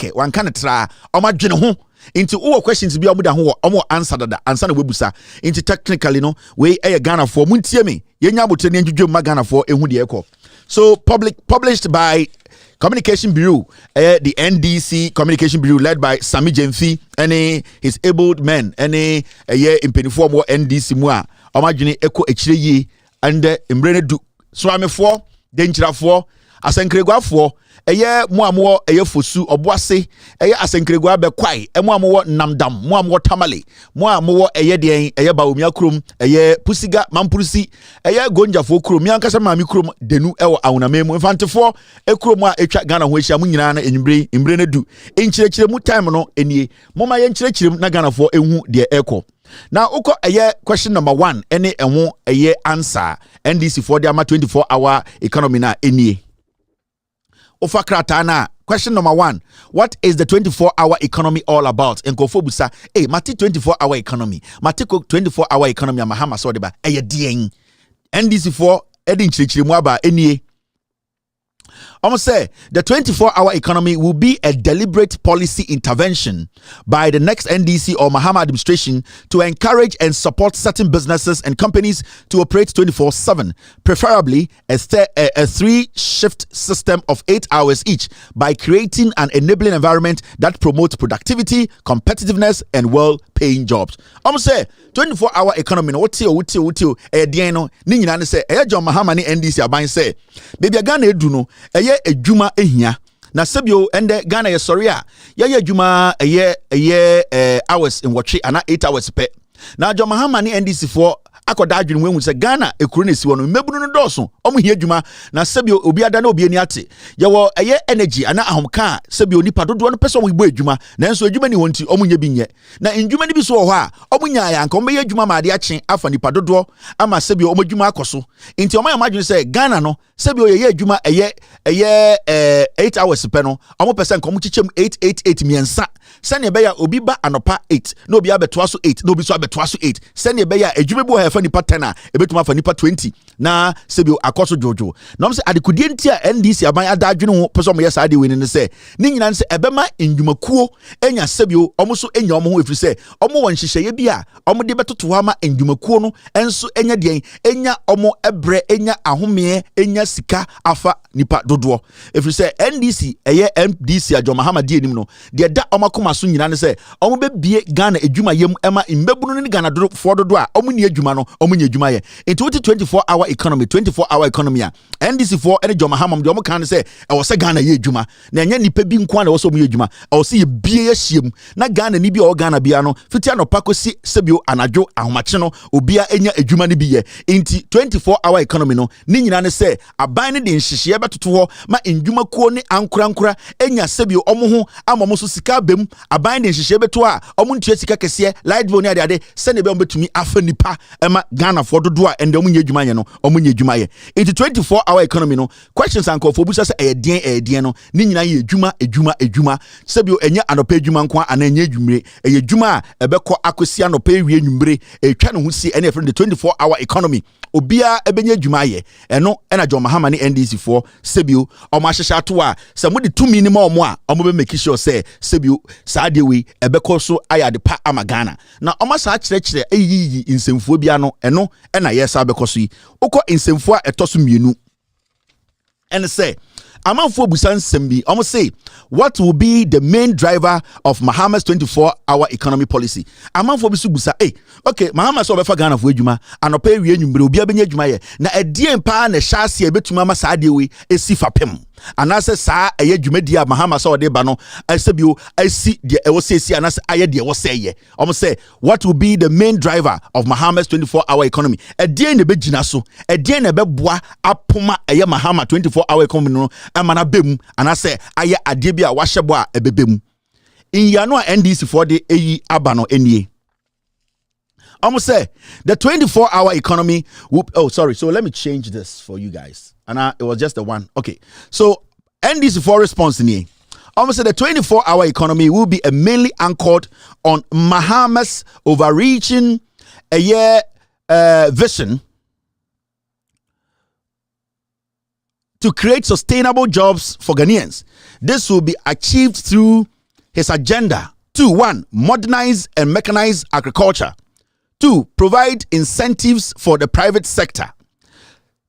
omo dwene ho into all questions be omo da ho omo answer that answer na webusa into technically no we Ghana for muntie me yenya botre ne ndwudwom Ghana for ehu de ekọ. So published by Communication Bureau, the NDC Communication Bureau led by Sami Jemfi and his abled men and a year in Penifo NDC Mua, Omajini Eko Echiri and Imbrene Du Swami 4, Danger 4, Asenkregwa 4, a year Muamo, a year Fusu, Obuase, a year Asenkregwa Bequai, a Muamo Namdam, Muamo Tamale, Muamo a year Dane, a year Baumia Krum, a year Pusiga, Mampusi, a year Gonja for Krum, Yankasa Mami Krum, Denu El Aunamemo, Infante 4, a Kroma, a Chak Ghana, which Amunana in Imbrene Du, in Churchill Mutamano, any Moma Yen Churchill Nagana for a dear echo. Now, Oko a year question number 1, any and one a year answer, NDC for the 24-hour economy na any. Ofakratana, question number 1. What is the 24-hour economy all about? En kofobusa, mati 24-hour economy. Mati 24-hour economy Mahama Sodiba, dieng. NDC for Edin Chichimwaba, any. Almost say the 24-hour economy will be a deliberate policy intervention by the next NDC or Mahama administration to encourage and support certain businesses and companies to operate 24/7, preferably a 3-shift system of 8 hours each, by creating an enabling environment that promotes productivity, competitiveness, and well-paying jobs. Almost say 24-hour economy. What you Diano Nina say John Mahama ni NDC aban say baby Ghana edu no ejuma ehia na sebio ende Ghana ye sorry a ye ejuma hours in watch ana 8 hours pe na John Mahama ni NDC for akoda adwene wenu se Ghana ekuru na si wono mebunu no doso omo hia adwuma na sebio obi ada na obi ani ate ye wo energy ana ahomka sebio nipa dodo no pese omo igbo adwuma nanso adwuma ni wonti omo nya bi nye na ndwuma ni bi so ho a omo nya ya nka omo ye adwuma ma de ache afa nipa dodo ama sebio omo adwuma akoso nti omo ya madwene se Ghana no sebio ye adwuma 8 hours pe no omo pese nka omo chichem 8 miensa sane be ya obi ba anopa 8 na obi abetoa so 8 na obi so abetoa so 8 sane be ya adwuma bo ha nipa 10 a ebetuma fa nipa 20 na sebio akoso jojo na om se adekudie nti a NDC aban adadwene ho pese omo yesa ade we ne se ni nyina se ebema ndwumakuo enya sebio omo so enya omo ho efiri se omo won hyehyeye bi a omo de betoto ha ma ndwumakuo no enso enya den enya omo ebre enya ahome enya sika afa nipa dodo efiri se NDC MDC a John Mahama die nim no de da omo akoma so nyina ne se omo be bie Ghana edwuma yem ema mbebunu ni Ghana dodo fo dodo a omo ni edwuma no omo nya edwuma ye into 24-hour economy 24-hour economy a NDC for any John Mahama de omo kan se e wo se Ghana ye edwuma na nya nipa bi nko na wo so mo ye edwuma e wo se ye bie ye hiem na Ghana ni bi o Ghana bia no fitia no pakosi sebio anadwo ahomache no obia enya edwuma ni bi ye into 24-hour economy no ni nyina ne se aban ne de nhyehyeye betoto ho ma ndwuma kuo ne ankura enya sebio omo ho amomo so sika bem aban de nhyehyeye beto a omo ntua sika kese light bill ne ade se ne be betumi afa nipa ema Ghana for dodo a ende omo nya edwuma ye no omo nya edwuma ye into 24-hour economy no questions anko for busa se edien no ni nyina ye edwuma sebio enya anopa edwuma nko ana enya edwumre edwuma a ebekọ akosi anopa ewie nwumre etwa no ho si ene efre the 24-hour economy obia ebenya edwuma ye eno ena John Mahama ni NDC for sebio omo ahyehya ato a se mo de 2 minimum omo a omo be make sure say sebio saa de we ebekọ so ayade pa ama Ghana na omo saa kyerɛkyerɛ eyiyi nsemfuo bia no eno ena yesa bekọ so yi ukọ nsemfuo a etoso mienu and say amanfo busan sembi omo say what will be the main driver of Mahama's 24-hour economy policy amanfo bisu busa okay Mahama so befa Ghana fo adwuma anopa ewie nwumre obi abenya adwuma ye na edien pa na hyase ebetuma ma saa de we esi fapem anase saa eye dwumadi a Mahama so de ba no asebio asi de ewo sesi anase aye de ewo seye omo say what will be the main driver of Mahama's 24-hour economy edien na begina so edien na beboa apoma eye Mahama 24-hour economy no amana bem anase aye ade bi a wahyebo a ebebem inyano a NDC for the eyi aba no enie almost say the 24-hour economy so let me change this for you guys and it was just the one. Okay, so NDC for response in here almost say the 24-hour economy will be mainly anchored on Mahama's overreaching vision to create sustainable jobs for Ghanaians. This will be achieved through his agenda to 1. Modernize and mechanize agriculture. 2. Provide incentives for the private sector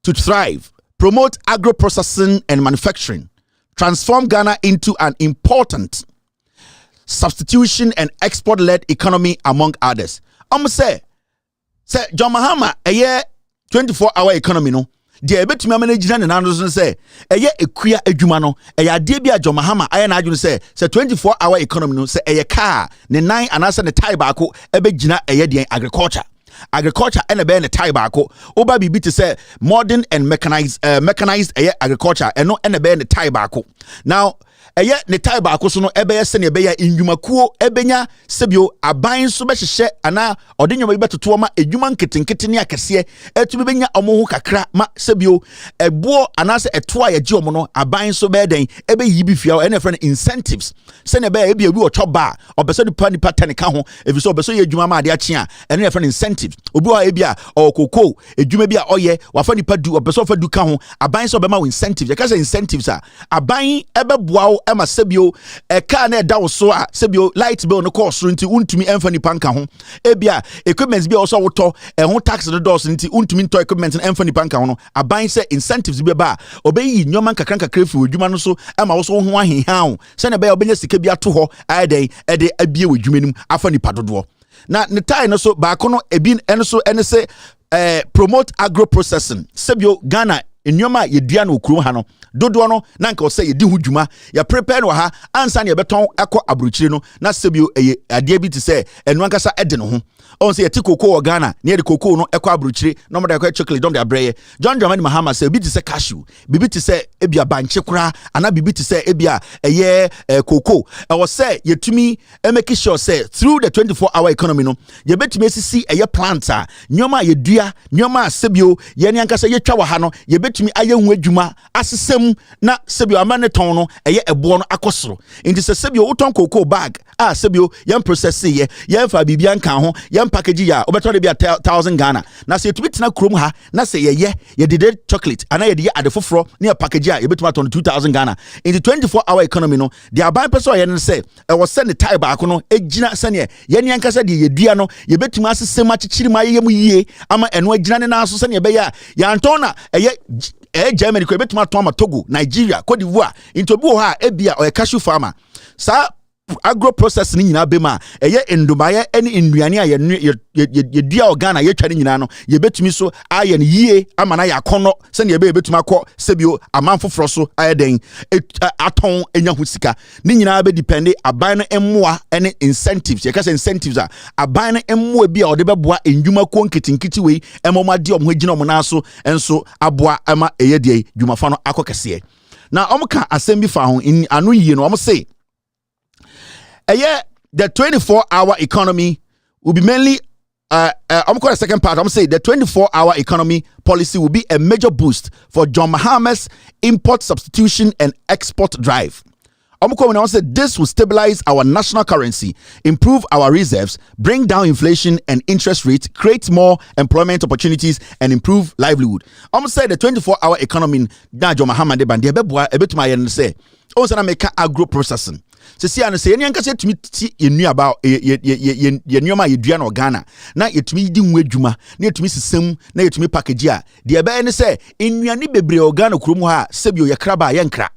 to thrive. Promote agro-processing and manufacturing. Transform Ghana into an important substitution and export-led economy, among others. Say John Mahama, a year 24-hour economy, no. The betumi manage na nanzo say eye ekua adwuma no eye ade bia John Mahama aye na adwunu say 24-hour economy no say eye car ne nan anasa ne tie baako ebegina eye den agriculture ene be ne tie baako oba bibi te say modern and mechanized eye agriculture eno ene be ne tie baako. Now ɛyɛ ne tae baako so no ɛbɛyɛ sɛ ne ɛbɛyɛ ndwumakuo ɛbɛnya sebio aban so bɛhyehyɛ ana ɔde nnwuma bi bɛtoto ma edwuma nketenkete ne akɛseɛ ɛtumi bɛnya ɔmo ho kakra ma sebio ɛboɔ anaasɛ ɛto a yɛgye ɔmo no aban so bɛyɛ den ɛbɛyi bi fia ɛna ɛfrɛ no incentives sɛ ne ɛbɛyɛ ebi wɔtɔ ba ɔbɛsɛ nipa tɛne ka ho ebi so ɔbɛsɛ yɛ edwuma ma ade akye a ɛna ɛfrɛ no incentives obi wɔ ebi a ɔkoko edwuma bi a ɔyɛ wafa nipa du ɔbɛsɛ ɔfa du ka ho aban so ɔbɛma wo incentives yɛka sɛ incentives a aban ɛbɛboa wo ɛma sebio ɛka na ɛda wo so a sebio light bill no kɔɔ soro nti wontumi ɛmfa nipa nka ho ebia equipment bi a ɔsɔ wotɔ ɛho tax no dɔɔso nti wontumi ntɔ equipment no ɛmfa nipa nka ho no aban sɛ incentives bi ba a ɔbɛyi nneɛma nkakra fi adwuma no so ɛma wo so ho aheha wo sɛnɛ ɛbɛyɛ ɔbɛnya sika bi ato hɔ ayɛ dɛn ɛde abie wɔ adwuma no mu afa nipa dodoɔ na ne tae no so baako no ebi ɛno so ɛne sɛ promote agro processing sebio Ghana nneɛma a yɛdua no okurom ha no dodoɔ no na nka ɔsɛ yɛdi ho dwuma yɛ prepare no wɔ ha ansa ne yɛbɛtɔn akɔ aburokyire no na sebio ɛyɛ adeɛ bi te sɛ ɛno ankasa ɛde no ho ɔn sɛ yɛte koko wɔ Ghana ne yɛde koko no ɛkɔ aburokyire na ɔmo de ɛkɔ chocolate dɔm de abrɛyɛ John Dramani Mahama sɛ bibi te sɛ cashew bibi te sɛ ebia bankye koraa ana bibi te sɛ ebia ɛyɛ koko ɛwɔ sɛ yɛtumi make sure sɛ through the 24-hour economy no yɛbɛtumi esisi ɛyɛ plant a nneɛma a yɛdua nneɛma a sebio yɛne ankasa yɛtwa wɔ ha no yɛbɛtumi ayɛ ho adwuma asesɛm na sebio ama ne tɔn no ɛyɛ ɛboɔ no akɔ soro nti sɛ sebio wotɔn koko bag a sebio yɛn process yɛ yɛn fa biribi anka ho yɛn package ya wobɛtɔ de bi 1,000 Ghana na sɛ yɛtumi tena kurom ha na sɛ yɛde chocolate ana yɛde yɛ ade foforɔ ne yɛ package a yɛbɛtumi atɔ no 2,000 Ghana in the 24-hour economy no the aban pɛ sɛ ɔyɛ no sɛ ɛwɔ sɛ ne tae baako no ɛgyina sɛneɛ yɛne ankasa deɛ yɛdua no yɛbɛtumi asesɛm akyekyere mu ayɛyɛ mu yie ama ɛno agyina ne nan so sɛneɛ ɛbɛyɛ a yɛantɔn na ɛyɛ Germany ko ebetuma to ama Togo Nigeria Cote d'Ivoire into bi ho ha ebia o cashew farmer sa agro process ni nyina bema ɛyɛ ndumaye ɛne nduane a ye dua organ a ye twa ni nyina no ye betumi so ayɛ ne yie ama na yakɔnɔ sɛ ne ye betuma akɔ sebio amanfoforo so ayɛ den aton enya ho sika ni nyina be depend aban no emmoa ɛne incentives ye ka sɛ incentives a aban no emmoa bi a ɔde bɛboa ndwuma ko nkitinkiti wei ɛmɔma de ɔmo gina ɔmo na so enso aboa ɛma ɛyɛ de dwumafa no akɔ kɛseɛ na ɔmo ka asɛm bi fa ho anu yie no ɔmo say the 24-hour economy will be mainly I'm calling the second part. I'm saying the 24-hour economy policy will be a major boost for John Mahama's import substitution and export drive. I'm calling now say this will stabilize our national currency, improve our reserves, bring down inflation and interest rates, create more employment opportunities, and improve livelihood. I'm saying the 24-hour economy na John Mahama de bandi ebeboa ebetuma ye say o say na make agro processing. Sisi ano say any ankasa tumi ti yenu about yenu ma yedua na Ghana na yetumi di nwu adwuma na yetumi sisem na yetumi package a de ebe ne say enuane bebre o Ghana kurom ha sebio ye kraba ye nkra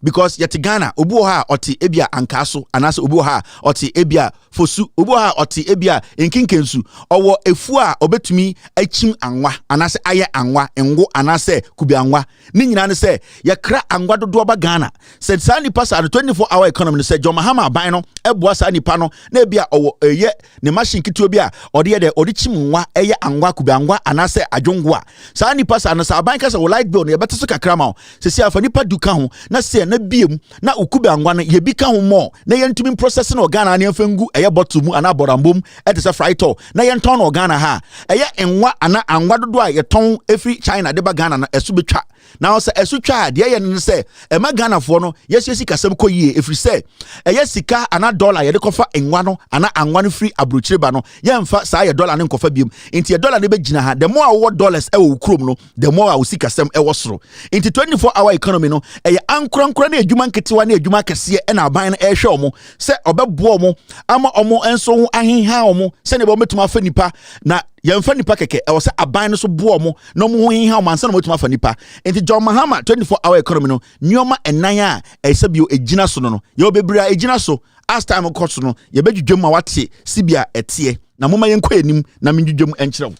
because yet Ghana obu ha oti ebia ankaso anase obu ha oti ebia fosu obu ha oti ebia enkinkensu owo efu a obetumi achim anwa anase aye anwa ngo anase kubi anwa ni nyina ne se ye kra anwa dodo ba Ghana se sa nipa sa 24-hour economy se John Mahama aban no eboa sa nipa no na ebia owo eye ne machine kituo bia ode ye de ode chim nwa eye anwa kubi anwa anase adwongo a sa nipa sa na sa aban ka se wo light bill no ye beteso kakra ma se si afa nipa duka ho na na biem na ukube angwa no ye bika ho mo na ye ntumi process na Ghana na mfengu eye bottle mu ana borambom etese frito na ye nton na Ghana ha eye enwa ana angwa dodo a ye ton efri China de ba Ghana na esu betwa na so esu twa de ye ne se e ma Ghana fo no ye sisi kasem koyie efri se eye sika ana dollar ye de kofa enwa no ana anwa no free abrochire ba no ye mfa sa ye dollar ne nkofa biem inti ye dollar ne be gina ha the more our dollars e wo krom no the more our sika kasem e wo soro inti 24-hour economy no eye ankronkro na edwuma nketewa na edwuma kese e na aban na ehwe omo se obebo omo ama omo enso ho ahenha omo se ne be ometuma afa nipa na yemfa nipa keke e wo se aban no so bo omo na omo ho ahenha omo ansa na ometuma afa nipa enti John Mahama 24-hour economy no nyoma enan a esebio ejina so no ye obebira ejina so as time cost no ye bedwudwem ma wate sibia ete na moma yenkɔ anim na menwudwem enkyerɛw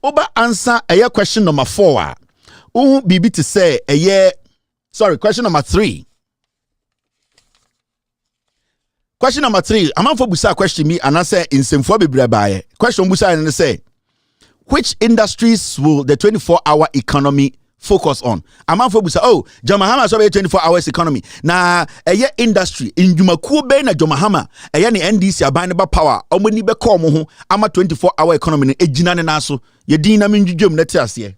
oba answer eye question number 4 a uhu bibi to say sorry, question number 3. Question number 3. Amanfo busa question me and I say in semfo bebre bae. Question busa and say which industries will the 24-hour economy focus on. Amanfo busa, oh, Jomahama so be 24 hours economy. Na eye industry in Jumakuo be na Jomahama eye ne NDC aban ne ba power. Omo ni be call mo ho ama 24-hour economy ne ejina ne naso. Ye din na menjudwem na te ase.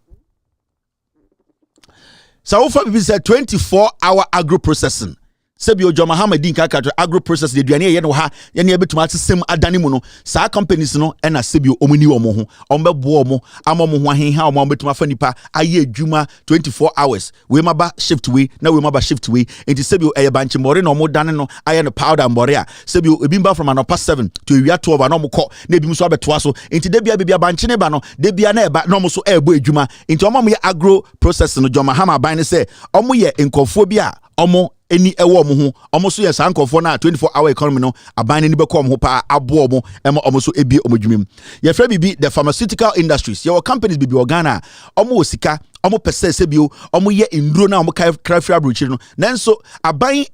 So ofa bi say 24-hour agro processing. Sebio Jomahama din kaka agro process de duane ye no ha ye ne betuma asem adane mu no saa companies no e na sebio omuni omo ho ombebo omo amomo ho ahenha omo betuma fa nipa aye adwuma 24 hours we maba shift we na we maba shift we enti sebio eye banche more na omo dane no aye no powder mbore a sebio ebimba from anopa 7 to ewia 12 na omo ko na ebi so abetoa so enti de bia banche ne ba no de bia na eba na omo so ebo adwuma enti omo ye agro process no Jomahama ban ne se omo ye nkofo bia omo eni ewo mo ho omo so yes ankofo na 24-hour economy no aban ni be kom ho pa abo omo ema omo so ebi omo dwumem ye fra bibi the pharmaceutical industries your companies bibi organa omo osika omo pese sebio omo ye nduro na omo krafra brochiri no nanso aban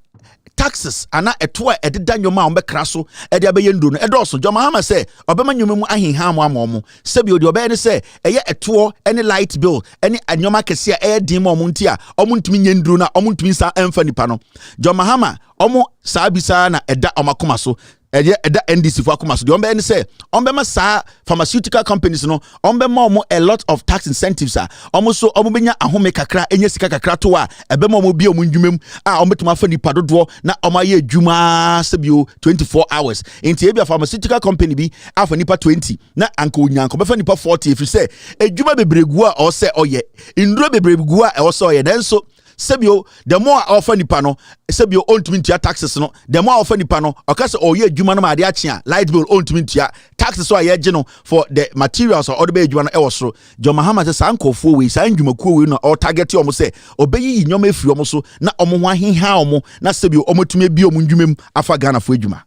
taxes ana eto a ededa nyoma ombe kraso ede abaye nduro no edoso Jomahama se obema nyoma mu ahinha mo amomo sebio de obaye ne se eye eto any light bill any anyoma kese a edin mo nti a omo ntumi nye nduro na omo ntumi sa emfa nipa no Jomahama omo saa bisa na eda omakoma so eda NDC for akoma so de ombe ne se ombema saa pharmaceutical companies no ombema omo a lot of tax incentives a omo so omo benya ahome kakra enya sika kakra to a ebema omo bi omo ndwumem a omo betuma fa nipa dodo na omo aye adwuma sebio 24 hours enti ebia pharmaceutical company bi afa nipa 20 na anka onyanko be fa nipa 40 if you say adwuma bebregu a o se oye nduro bebregu a o se oye denso sebio the more offer nipa no sebio ontumi ntua taxes no the more offer nipa no okase oye adwuma no ma de achia light bill ontumi ntua taxes so aye gye no for the materials or the adwuma no e wosoro Jomahama se sankofo we san dwumakuo we no o target omo se obeyi nyoma efiri omo so na omo ho ahenha omo na sebio omo tumi bi omo ndwumem afa Ghana fo adwuma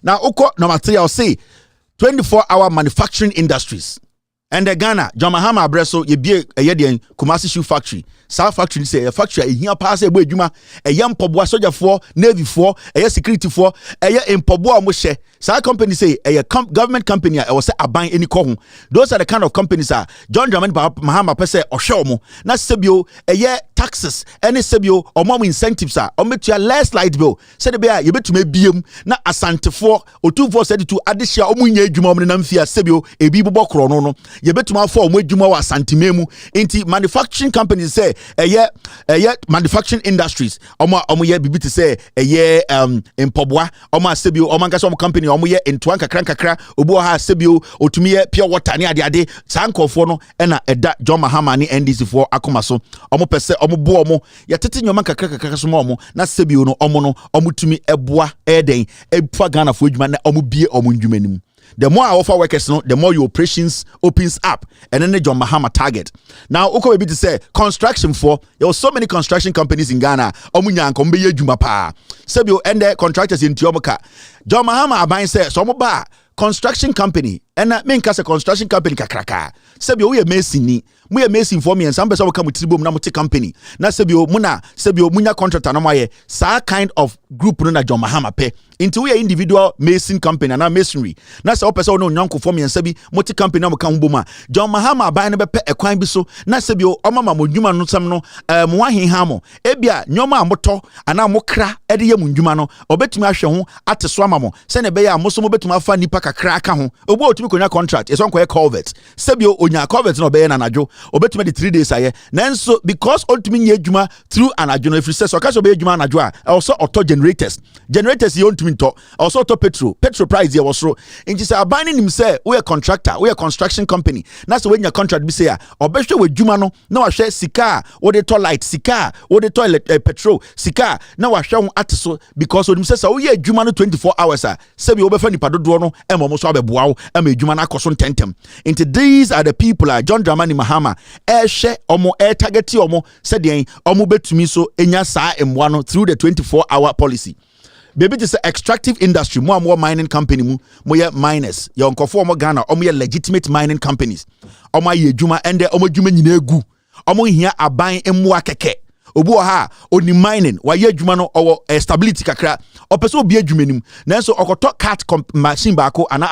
na ukọ no material say 24-hour manufacturing industries. And the Ghana, Jomahama Abreso, ye be a yedian Kumasi shoe factory. South factory say a factory here pass a juma, a young pobwa soldier for, navy for, a security for, a year in pobwa mushe. South company say a government company I was a buying any kohun. Those are the kind of companies are John Dramani Mahama Pese or Shomo, not Sebio, a year taxes, any Sebio or more incentives are, or make your less light bill. Said the bear, you bet to me beam, not a Santa 4 or 2472 addition Omunye Jumam and Amphia Sebio, a Bibo Bokrono. You bet to my form with Jumawa Santimemu into manufacturing companies say a year manufacturing industries. Omo ye bibi to say a year in Pobwa, Oma Sebio, Omangasom company, Omo ye in Twanka Krankakra, Uboha Sebio, Otumie, pure water near the ade, Sanko Fono, and a Jomahama ni NDC for Akomaso, Omo Pese, Omo Bomo, Yatiti Yomanka Krakakasumomo, na Sebio no Omono, Omutumi, Ebwa, Eden, Epagana Fujman, Omubie, Omunjumenim. The more I offer workers, no, the more your operations opens up, and then the Jomahama target. Now, okay, maybe to say construction for there were so many construction companies in Ghana. Omunya Kombe Jumapa, Sebio and the contractors in Tiomoka. Jomahama Abain says, Somoba construction company, and that means a construction company kakraka. Sebio we mason ni. We are mason for me and some person will come with Tribum Namuti company. Na Sebio Munya contractor no maye. Sa kind of group no na Jomahama pe. Into we individual mason company and masonry. Na sa person no nyanko for me and sebi multi company na mo kan boma. Jomahama buy no be pe ekwan bi so. Na Sebio omama mo dwuma no sam no mo ahenha mo. Ebia nyoma amoto ana mo kra ede ye mo dwuma no. Obetumi ahwe ho ateso amamo. Se ne be ya mo so mo betumi afa nipa kakra aka ho. Obo otumi konya contract. Eso nko e culvert. Sebio onya culvert no be na najo. Obetumi the 3 days aye. Nanso because ultimately nye dwuma through an adwuma if you say so ka so be dwuma anadwo a also auto generators ye ontumi nto also auto petrol price ye was so nti say abani nim say we a contractor we a construction company na so when your contract be say a obehwe we dwuma no na wa hwe sika wo de to light sika wo de toilet petrol sika na wa hwe ho ateso because onim say so we dwuma no 24 hours a say be obefa nipa dodo no e mo so abeboa wo e ma dwuma na akoso ntentem nti these are the people John Dramani Mahama share omo target omo said the omo betumi so enya saa emwa no through the 24-hour policy. Baby this extractive industry more mining company mo ye miners your nkofo omo Ghana omo ye legitimate mining companies omo ye dwuma ende omo dwuma nyina egu omo hia aban emwa keke obu ha oni mining wa ye dwuma no owo stability kakra opeso obi adwuma nim nanso okoto cat machine baako ana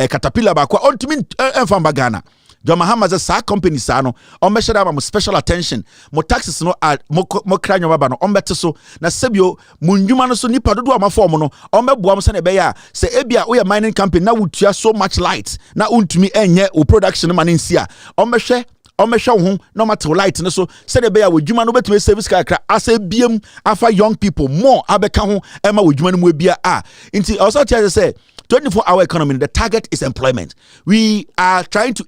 caterpillar baako ontimi enfamba Ghana John Mahama says sa company sa no ombehye da mo special attention mo taxes no mo kra nyoba ba no ombete so na sebio mo ndwuma no so nipa dodo amafo mo no ombeboa mo se na be ya se ebia we mining company na wotua so much light na untumi enye o production man nsia ombehye ho no matter light no so said the bear with juma no betime service kakra asa biem afa young people more abeka ho ema with juma no mu bia inti also tell say 24-hour economy, the target is employment. We are trying to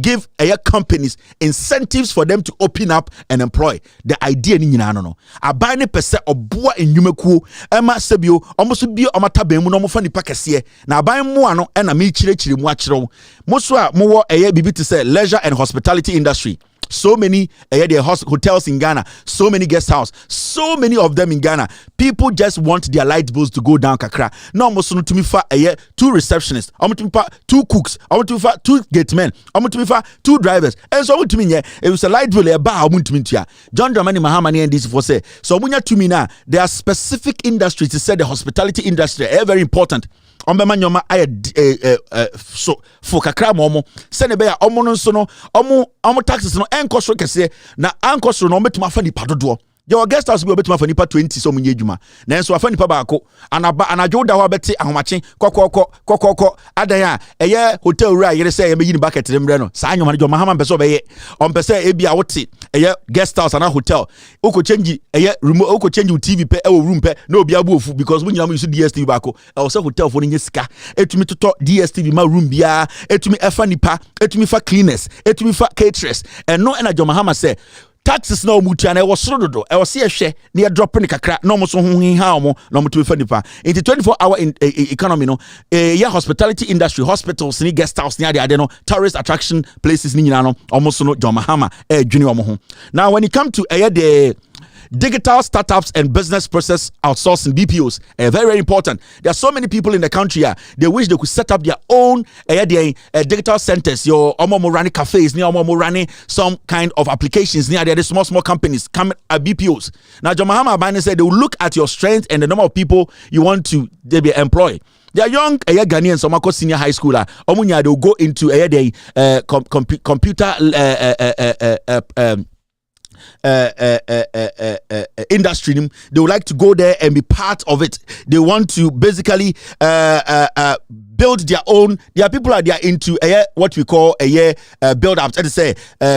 give companies incentives for them to open up and employ. The idea ni nyina no. Abane pese oboa enyumeku ema sebio almost bi omataben mu no mo fa nipa kese na aban mu ano na me chire mu akire mo so a mo wo bibi to say leisure and hospitality industry. So many hotels in Ghana, so many guest houses, so many of them in Ghana. People just want their light bills to go down kakra. No almost no to me for 2 receptionists, I'm to me for 2 cooks, I'm to me for 2 gatemen, I'm to me for 2 drivers. And so to me it was a light bill about I'm to me to John Dramani Mahama and this for say. So when you to me now, there are specific industries to say the hospitality industry very important. Ombema nyoma so for kakra momo sene be ya omo no so no omo taxes no enkoso kese na ankoso no metuma fa nipa dodo your guest house be obetuma fa nipa 20 so munye adwuma na enso afa nipa baako anajo da ho beti ahomache kokoko adan a eye hotel ru ayere se ye meyi ni bucket remre no sa anyoma jo mahama mpese obeye ompese e bia wote eye guest house ana hotel uko change eye remote uko change TV pe e wo room pe na obi abu ofu because we nyina mo use DSTV baako e wo se hotel fo nye sika etumi toto DSTV ma room bia etumi efa nipa etumi fa cleaners etumi fa caterers and no na jo mahama se taxes no mutua na e was rododo e was ehwe na e drop ne kakra no mo so hohinha omo no mo to fa nipa into 24-hour economy no hospitality industry hospitals ni guest house ni ade no tourist attraction places ni nyina no omo so no John Mahama dwene omo ho. Now when it come to the digital startups and business process outsourcing BPOs, very, very important. There are so many people in the country they wish they could set up their own digital centers, your running cafes, near running some kind of applications near the small companies come at BPOs. Now, John Mahama Abane said they will look at your strength and the number of people you want to employ. They are young Ghanaians, some senior high schooler. They will go into computer industry. They would like to go there and be part of it. They want to basically build their own. There are people that are into what we call build ups. Let's say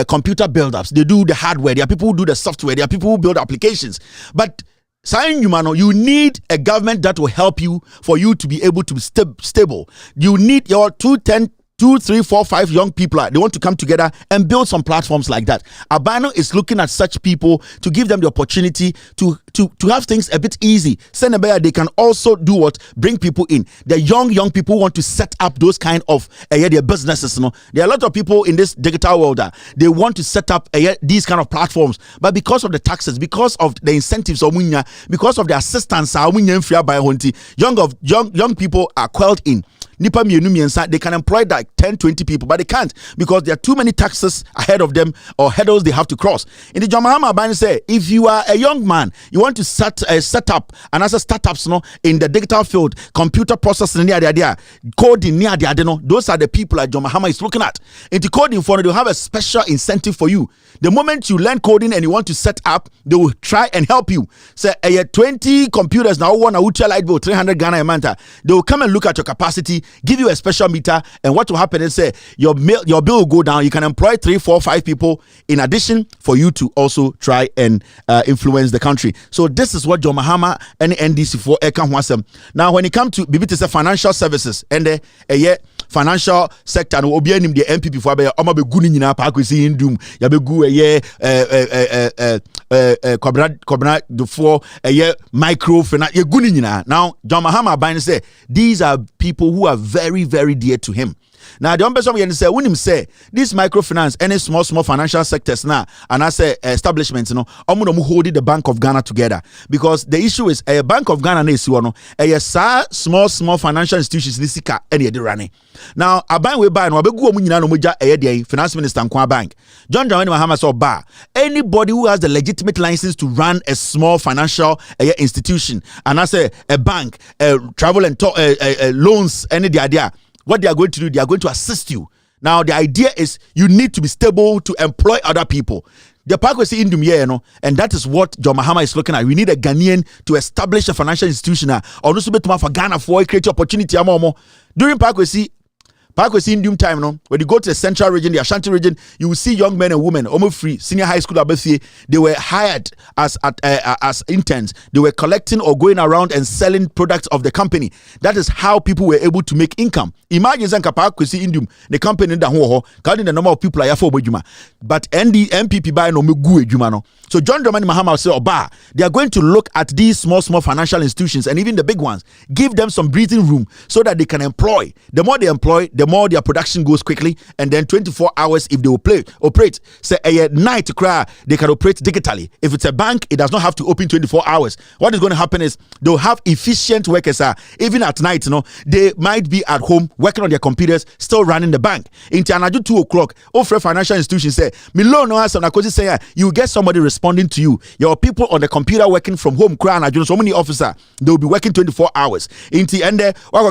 computer build ups. They do the hardware. There are people who do the software. There are people who build applications. But you need a government that will help you for you to be able to be stable. You need your 2, 3, 4, 5 young people. They want to come together and build some platforms like that. Abano is looking at such people to give them the opportunity to have things a bit easy. Senebaya, they can also do what? Bring people in. The young people want to set up those kind of their businesses. No? There are a lot of people in this digital world that they want to set up these kind of platforms, but because of the taxes, because of the incentives, because of the assistance, young people are quelled in. Nipa mienu miensa, they can employ like 10-20 people, but they can't because there are too many taxes ahead of them or hurdles they have to cross. In the John Mahama Abane say, if you are a young man, you want to set up and as a startups in the digital field, computer processing coding those are the people that John Mahama is looking at. In the coding for they'll have a special incentive for you. The moment you learn coding and you want to set up, they will try and help you. Say 20 computers now one a light bill 300 Ghana a month. They will come and look at your capacity, give you a special meter, and what will happen is say your bill will go down. You can employ 3, 4, 5 people in addition for you to also try and influence the country. So this is what John Mahama and NDC for Eka. Now when it comes to BBT financial services and the financial sector no obi anim the MPP for be o ma be guni nyina pa akwesi ndum ya be gu kobra the for microfinance ye guni nyina. Now John Mahama Abane say these are people who are very, very dear to him. Now the person we say when him say this microfinance any small financial sectors now and I say establishments hold the Bank of Ghana together because the issue is a Bank of Ghana is small financial institutions ni sika any de running. Now aban we buy no abegu omu nyina no moja finance minister Nkwa Bank John Dramani Mahama so ba anybody who has the legitimate license to run a small financial institution and I say a bank travel and loans any the idea. What they are going to do, they are going to assist you. Now the idea is you need to be stable to employ other people. The Parkwesi Indum here, and that is what John Mahama is looking at. We need a Ghanaian to establish a financial institution or also for Ghana for create opportunity. During Parkwesi Indum time, when you go to the central region, the Ashanti region, you will see young men and women, almost free, senior high school abafie, they were hired as interns. They were collecting or going around and selling products of the company. That is how people were able to make income. Imagine Parkwesi Indum, the company that counting the number of people are for Bojuma, but MPP by no Mugu Jumano. So John Dramani Mahama said, they are going to look at these small financial institutions and even the big ones, give them some breathing room so that they can employ. The more they employ, the more their production goes quickly, and then 24 hours if they will operate. Say a night cry, they can operate digitally. If it's a bank, it does not have to open 24 hours. What is going to happen is they'll have efficient workers. Even at night, they might be at home working on their computers, still running the bank. In Tianaju 2 o'clock, offer financial institutions say, "Milo no answer." Say you get somebody responding to you. Your people on the computer working from home. So many officers, they'll be working 24 hours. In the end,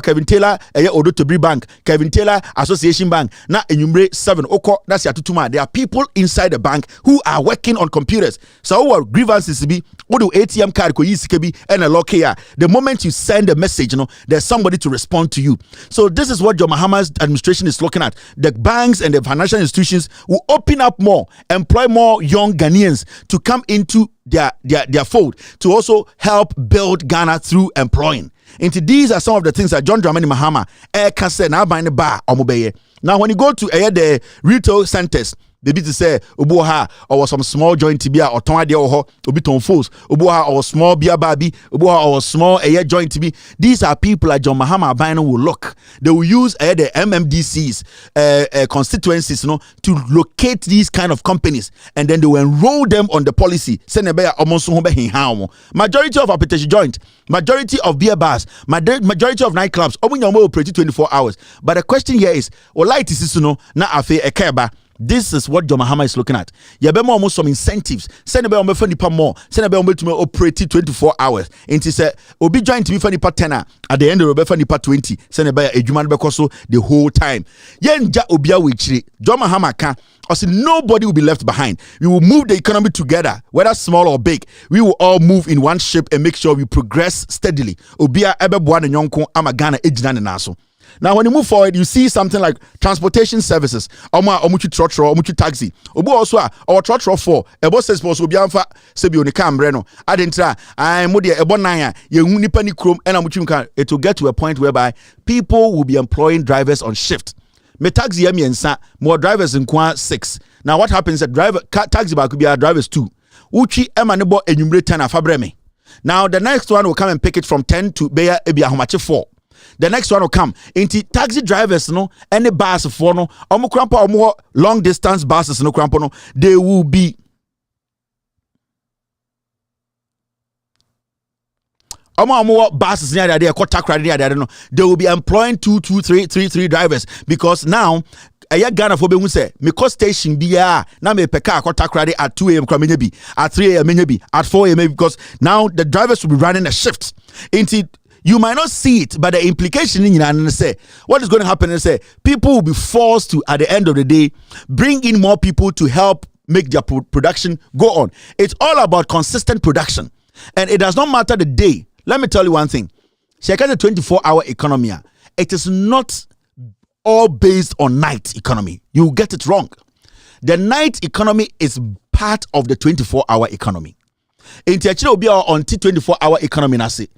Kevin Taylor, Odo Tobri Bank, Kevin Taylor Association Bank, na enyumre 7 oko, that's your tutuma. There are people inside the bank who are working on computers. So our grievances be odo ATM card ko yisikebi and a lock here. The moment you send a message, there's somebody to respond to you. So this is what John Mahama's administration is looking at. The banks and the financial institutions will open up more, employ more young Ghanaians to come into their fold to also help build Ghana through employing. Into these are some of the things that John Dramani Mahama can say now buying the bar or now when you go to the retail centers, they be to say Ubuha or some small joint tibia or Tonadia or Obiton Fools, Ubuha or small Bia Babi, Ubuha or small joint TB. These are people like John Mahama Bino will look. They will use the MMDCs constituencies, to locate these kind of companies, and then they will enroll them on the policy. Majority of appetition joint, majority of beer bars, majority of nightclubs, operate 24 hours. But the question here is, light is na afe ekeba. This is what John Mahama is looking at. Yabema almost some incentives. Send a bell nipa more. Send a bell to operate 24 hours. And he said, Obi join to be funny part 10 at the end of the nipa 20. Send a bell a Juman Bekoso the whole time. Yen ja Obia Wichri. John Mahama can. I said nobody will be left behind. We will move the economy together, whether small or big. We will all move in one ship and make sure we progress steadily. Obia ebe buana nyonko ama Ghana ejina naso. Now, when you move forward, you see something like transportation services. Omuchi trotro, omuchi taxi. Obu also our trotro for. Ebo says post obianfa sebi onika mbreno. Adentra I modia ebo naya ye nipa ni krom and amuchi nka. It will get to a point whereby people will be employing drivers on shift. Me taxi yemiensa more drivers in kwa 6. Now what happens that taxi back could be our drivers 2. Uchi emanebo enyumre 10 afabreme. Now the next one will come and pick it from 10 to beya ebi ahomache 4. The next one will come into taxi drivers, any bus for long distance buses, they will be buses they will be employing 2, 3 drivers because now Ghana for be say because station be na me peka akota at 2 a.m. maybe at 3 a.m. maybe at 4 a.m. because now the drivers will be running a shift into. You might not see it, but the implication in say what is going to happen is say people will be forced to, at the end of the day, bring in more people to help make their production go on. It's all about consistent production, and it does not matter the day. Let me tell you one thing: the 24-hour economy, it is not all based on night economy. You get it wrong. The night economy is part of the 24-hour economy. In Tiachiro be on 24-hour economy na say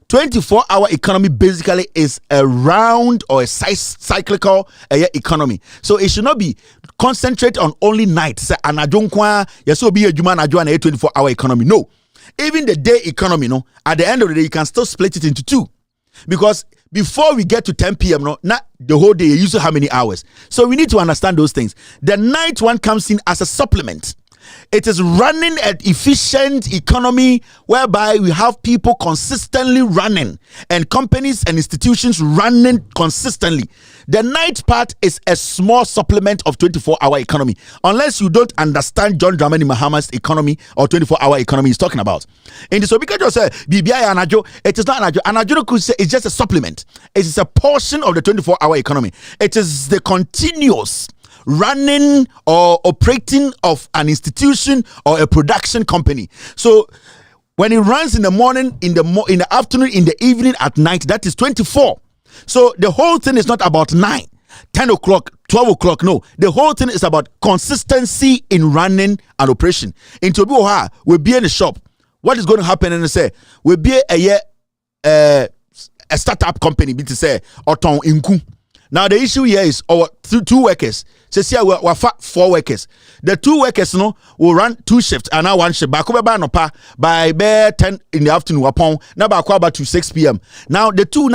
24-hour economy basically is a round or a cyclical economy. So it should not be concentrate on only night. Say anajonkwa yeso be ejuma anajo na 24-hour economy. No. Even the day economy, at the end of the day you can still split it into 2. Because before we get to 10 p.m., not the whole day, you use how many hours. So we need to understand those things. The night one comes in as a supplement. It is running an efficient economy whereby we have people consistently running and companies and institutions running consistently. The night part is a small supplement of 24-hour economy. Unless you don't understand John Dramani Mahama's economy or 24-hour economy he's talking about. In the Sobika just say BBI anajo, it is not anajo. Anajo could say it's just a supplement. It is a portion of the 24-hour economy. It is the continuous running or operating of an institution or a production company. So when it runs in the morning, in the afternoon, in the evening, at night, that is 24. So the whole thing is not about 9, 10 o'clock, 12 o'clock. No, the whole thing is about consistency in running an operation. In Tobiwa, we'll be in the shop. What is going to happen? And say we'll be a startup company. Be to say Oton Inku. Now the issue here is our two workers. Say we're 4 workers. The 2 workers will run 2 shifts and now 1 shift. By 10 in the afternoon upon now about to 6 p.m. Now the 2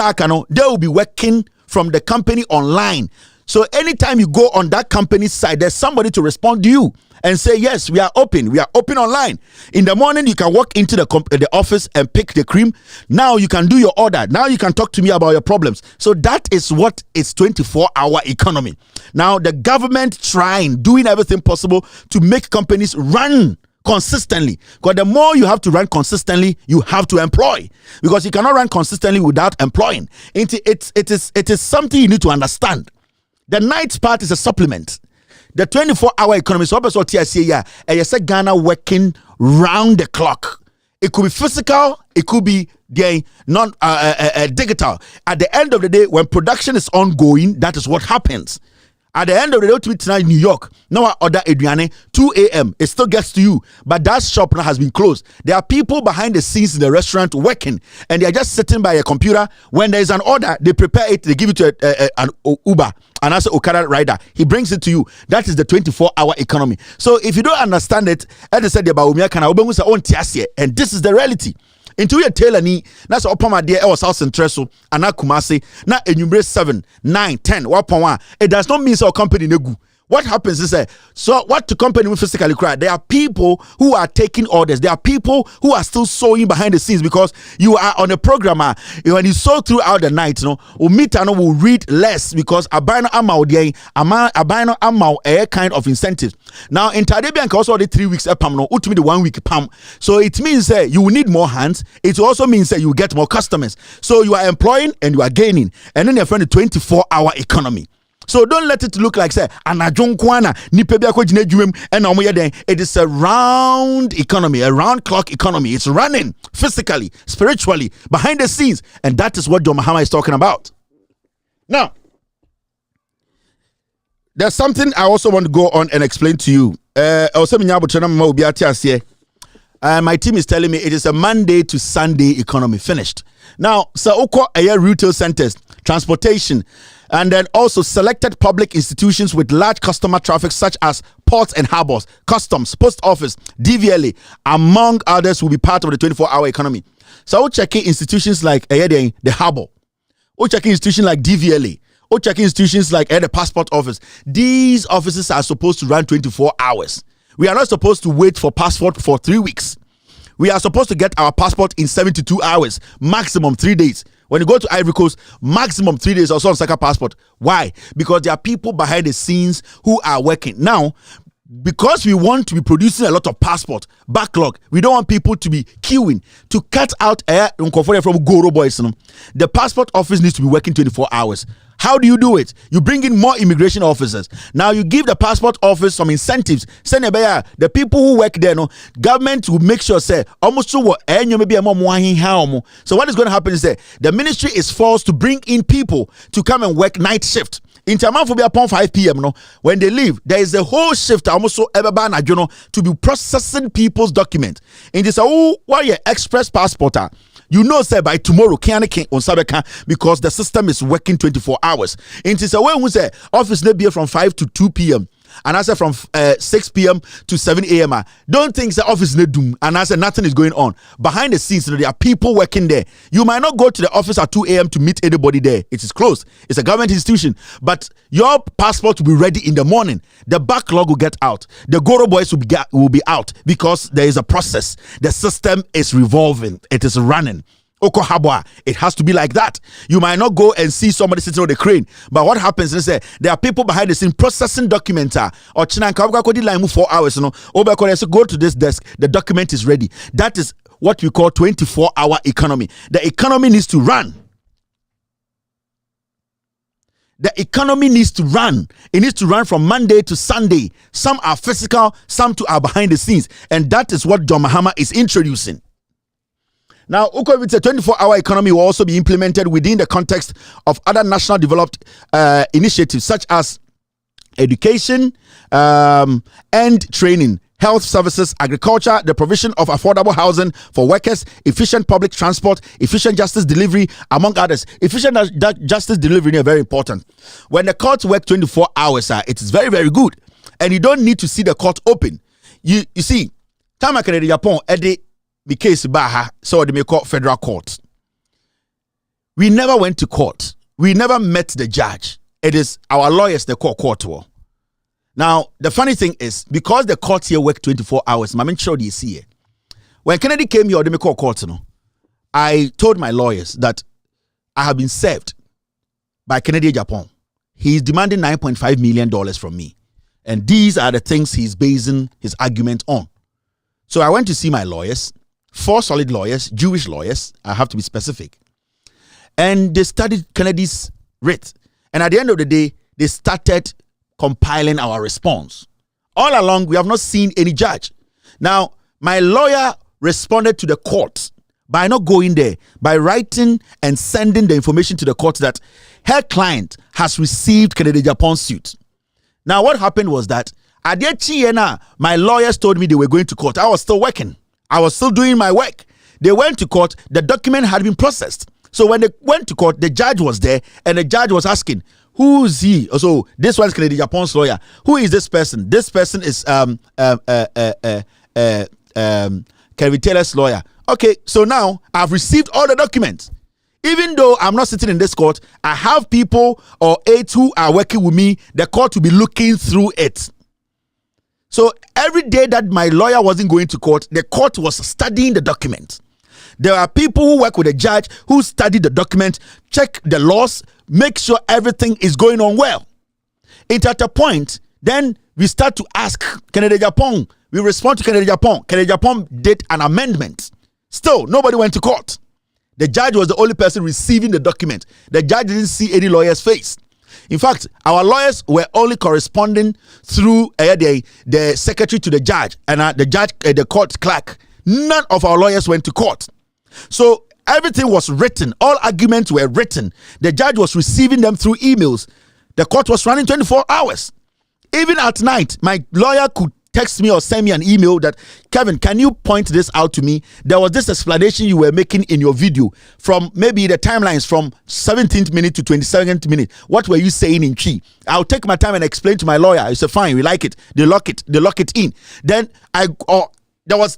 they will be working from the company online. So anytime you go on that company's side, there's somebody to respond to you and say, yes, we are open online. In the morning, you can walk into the office and pick the cream. Now you can do your order. Now you can talk to me about your problems. So that is what is 24-hour economy. Now the government doing everything possible to make companies run consistently, because the more you have to run consistently, you have to employ, because you cannot run consistently without employing. It is something you need to understand. The night part is a supplement. The 24-hour economy is also Ghana working round the clock. It could be physical, it could be digital. At the end of the day, when production is ongoing, that is what happens. At the end of the day, tonight in New York, now I order Adriane, 2 a.m. It still gets to you, but that shop now has been closed. There are people behind the scenes in the restaurant working, and they are just sitting by a computer. When there is an order, they prepare it, they give it to an Uber, and also Okada rider. He brings it to you. That is the 24-hour economy. So if you don't understand it, as I said about and this is the reality. Into your tailor ni na so opama de e South Central so ana Kumasi na enumere 7 9 10 1.1. It does not mean so company negu. What happens is so what the company will physically cry. There are people who are taking orders. There are people who are still sewing behind the scenes, because you are on a programmer. When you sew throughout the night, Umitano will read less because abino amau a kind of incentive. Now in Tadebian also the 3 weeks pam no ultimately the 1 week pam. So it means you will need more hands. It also means that you will get more customers. So you are employing and you are gaining, and then you're from the 24-hour economy. So don't let it look like say anajonkwana nipa bia kwagina dwumem and omo yeden. It is a round economy, a round clock economy. It's running physically, spiritually, behind the scenes, and that is what John Mahama is talking about. Now, there's something I also want to go on and explain to you. My team is telling me it is a Monday to Sunday economy finished. Now, retail centers, transportation, and then also selected public institutions with large customer traffic such as ports and harbors, customs, post office, DVLA, among others, will be part of the 24-hour economy. So we're checking institutions like the harbor, we're checking institutions like DVLA, we're checking institutions like the passport office. These offices are supposed to run 24 hours. We are not supposed to wait for passport for 3 weeks. We are supposed to get our passport in 72 hours, maximum 3 days. When you go to Ivory Coast, maximum 3 days also on second passport. Why? Because there are people behind the scenes who are working. Now, because we want to be producing a lot of passport backlog, we don't want people to be queuing. To cut out from Goro boys, the passport office needs to be working 24 hours. How do you do it? You bring in more immigration officers. Now you give the passport office some incentives. The people who work there, government will make sure say almost so what. So what is going to happen is that the ministry is forced to bring in people to come and work night shift. In Tamanfobia upon 5 p.m. When they leave, there is a whole shift almost so to be processing people's documents. In this why your express passporter. You know, say by tomorrow, because the system is working 24 hours. It is a way we say office may be from 5 to 2 p.m. and I said from 6 p.m. to 7 a.m. Don't think the office is doom, and I said nothing is going on. Behind the scenes, there are people working there. You might not go to the office at 2 a.m. to meet anybody there. It is closed. It's a government institution, but your passport will be ready in the morning. The backlog will get out. The Goro boys will be out because there is a process. The system is revolving. It is running. Okohabwa, it has to be like that. You might not go and see somebody sitting on the crane, but what happens is there are people behind the scene processing documents. Or 4 hours, go to this desk, the document is ready. That is what we call 24-hour economy. The economy needs to run. The economy needs to run. It needs to run from Monday to Sunday. Some are physical, some are behind the scenes, and that is what John Mahama is introducing. Now, it's a 24-hour economy will also be implemented within the context of other national developed initiatives such as education and training, health services, agriculture, the provision of affordable housing for workers, efficient public transport, efficient justice delivery, among others. Efficient justice delivery is very important. When the courts work 24 hours, it is very, very good. And you don't need to see the court open. You see, time I can Japan, the case Baha, so they may call federal court. We never went to court. We never met the judge. It is our lawyers they call court. Now, the funny thing is, because the court here work 24 hours, I'm sure you see it. When Kennedy came here, they may call court. I told my lawyers that I have been served by Kennedy Japan. He is demanding $9.5 million from me. And these are the things he's basing his argument on. So I went to see my lawyers. 4 solid lawyers, Jewish lawyers, I have to be specific. And they studied Kennedy's writ. And at the end of the day, they started compiling our response. All along, we have not seen any judge. Now, my lawyer responded to the court by not going there, by writing and sending the information to the court that her client has received Kennedy Japan's suit. Now, what happened was that at the my lawyers told me they were going to court. I was still working. I was still doing my work. They went to court. The document had been processed. So when they went to court, the judge was there, and the judge was asking, "Who is he?" So this one is Kennedy Japan's lawyer. Who is this person? This person is Kevin Taylor's lawyer. Okay, so now I've received all the documents. Even though I'm not sitting in this court, I have people or aides who are working with me. The court will be looking through it. So every day that my lawyer wasn't going to court, the court was studying the document. There are people who work with the judge who study the document, check the laws, make sure everything is going on well. It's at a point, then we start to ask Kennedy Japan. We respond to Kennedy Japan. Kennedy Japan did an amendment. Still, nobody went to court. The judge was the only person receiving the document. The judge didn't see any lawyer's face. In fact, our lawyers were only corresponding through the secretary to the judge and the judge, the court clerk. None of our lawyers went to court. So everything was written. All arguments were written. The judge was receiving them through emails. The court was running 24 hours. Even at night, my lawyer could text me or send me an email that, "Kevin, can you point this out to me? There was this explanation you were making in your video from maybe the timelines from 17th minute to 22nd minute. What were you saying in Chi?" I'll take my time and explain to my lawyer. I said, "Fine, we like it." They lock it in. Then there was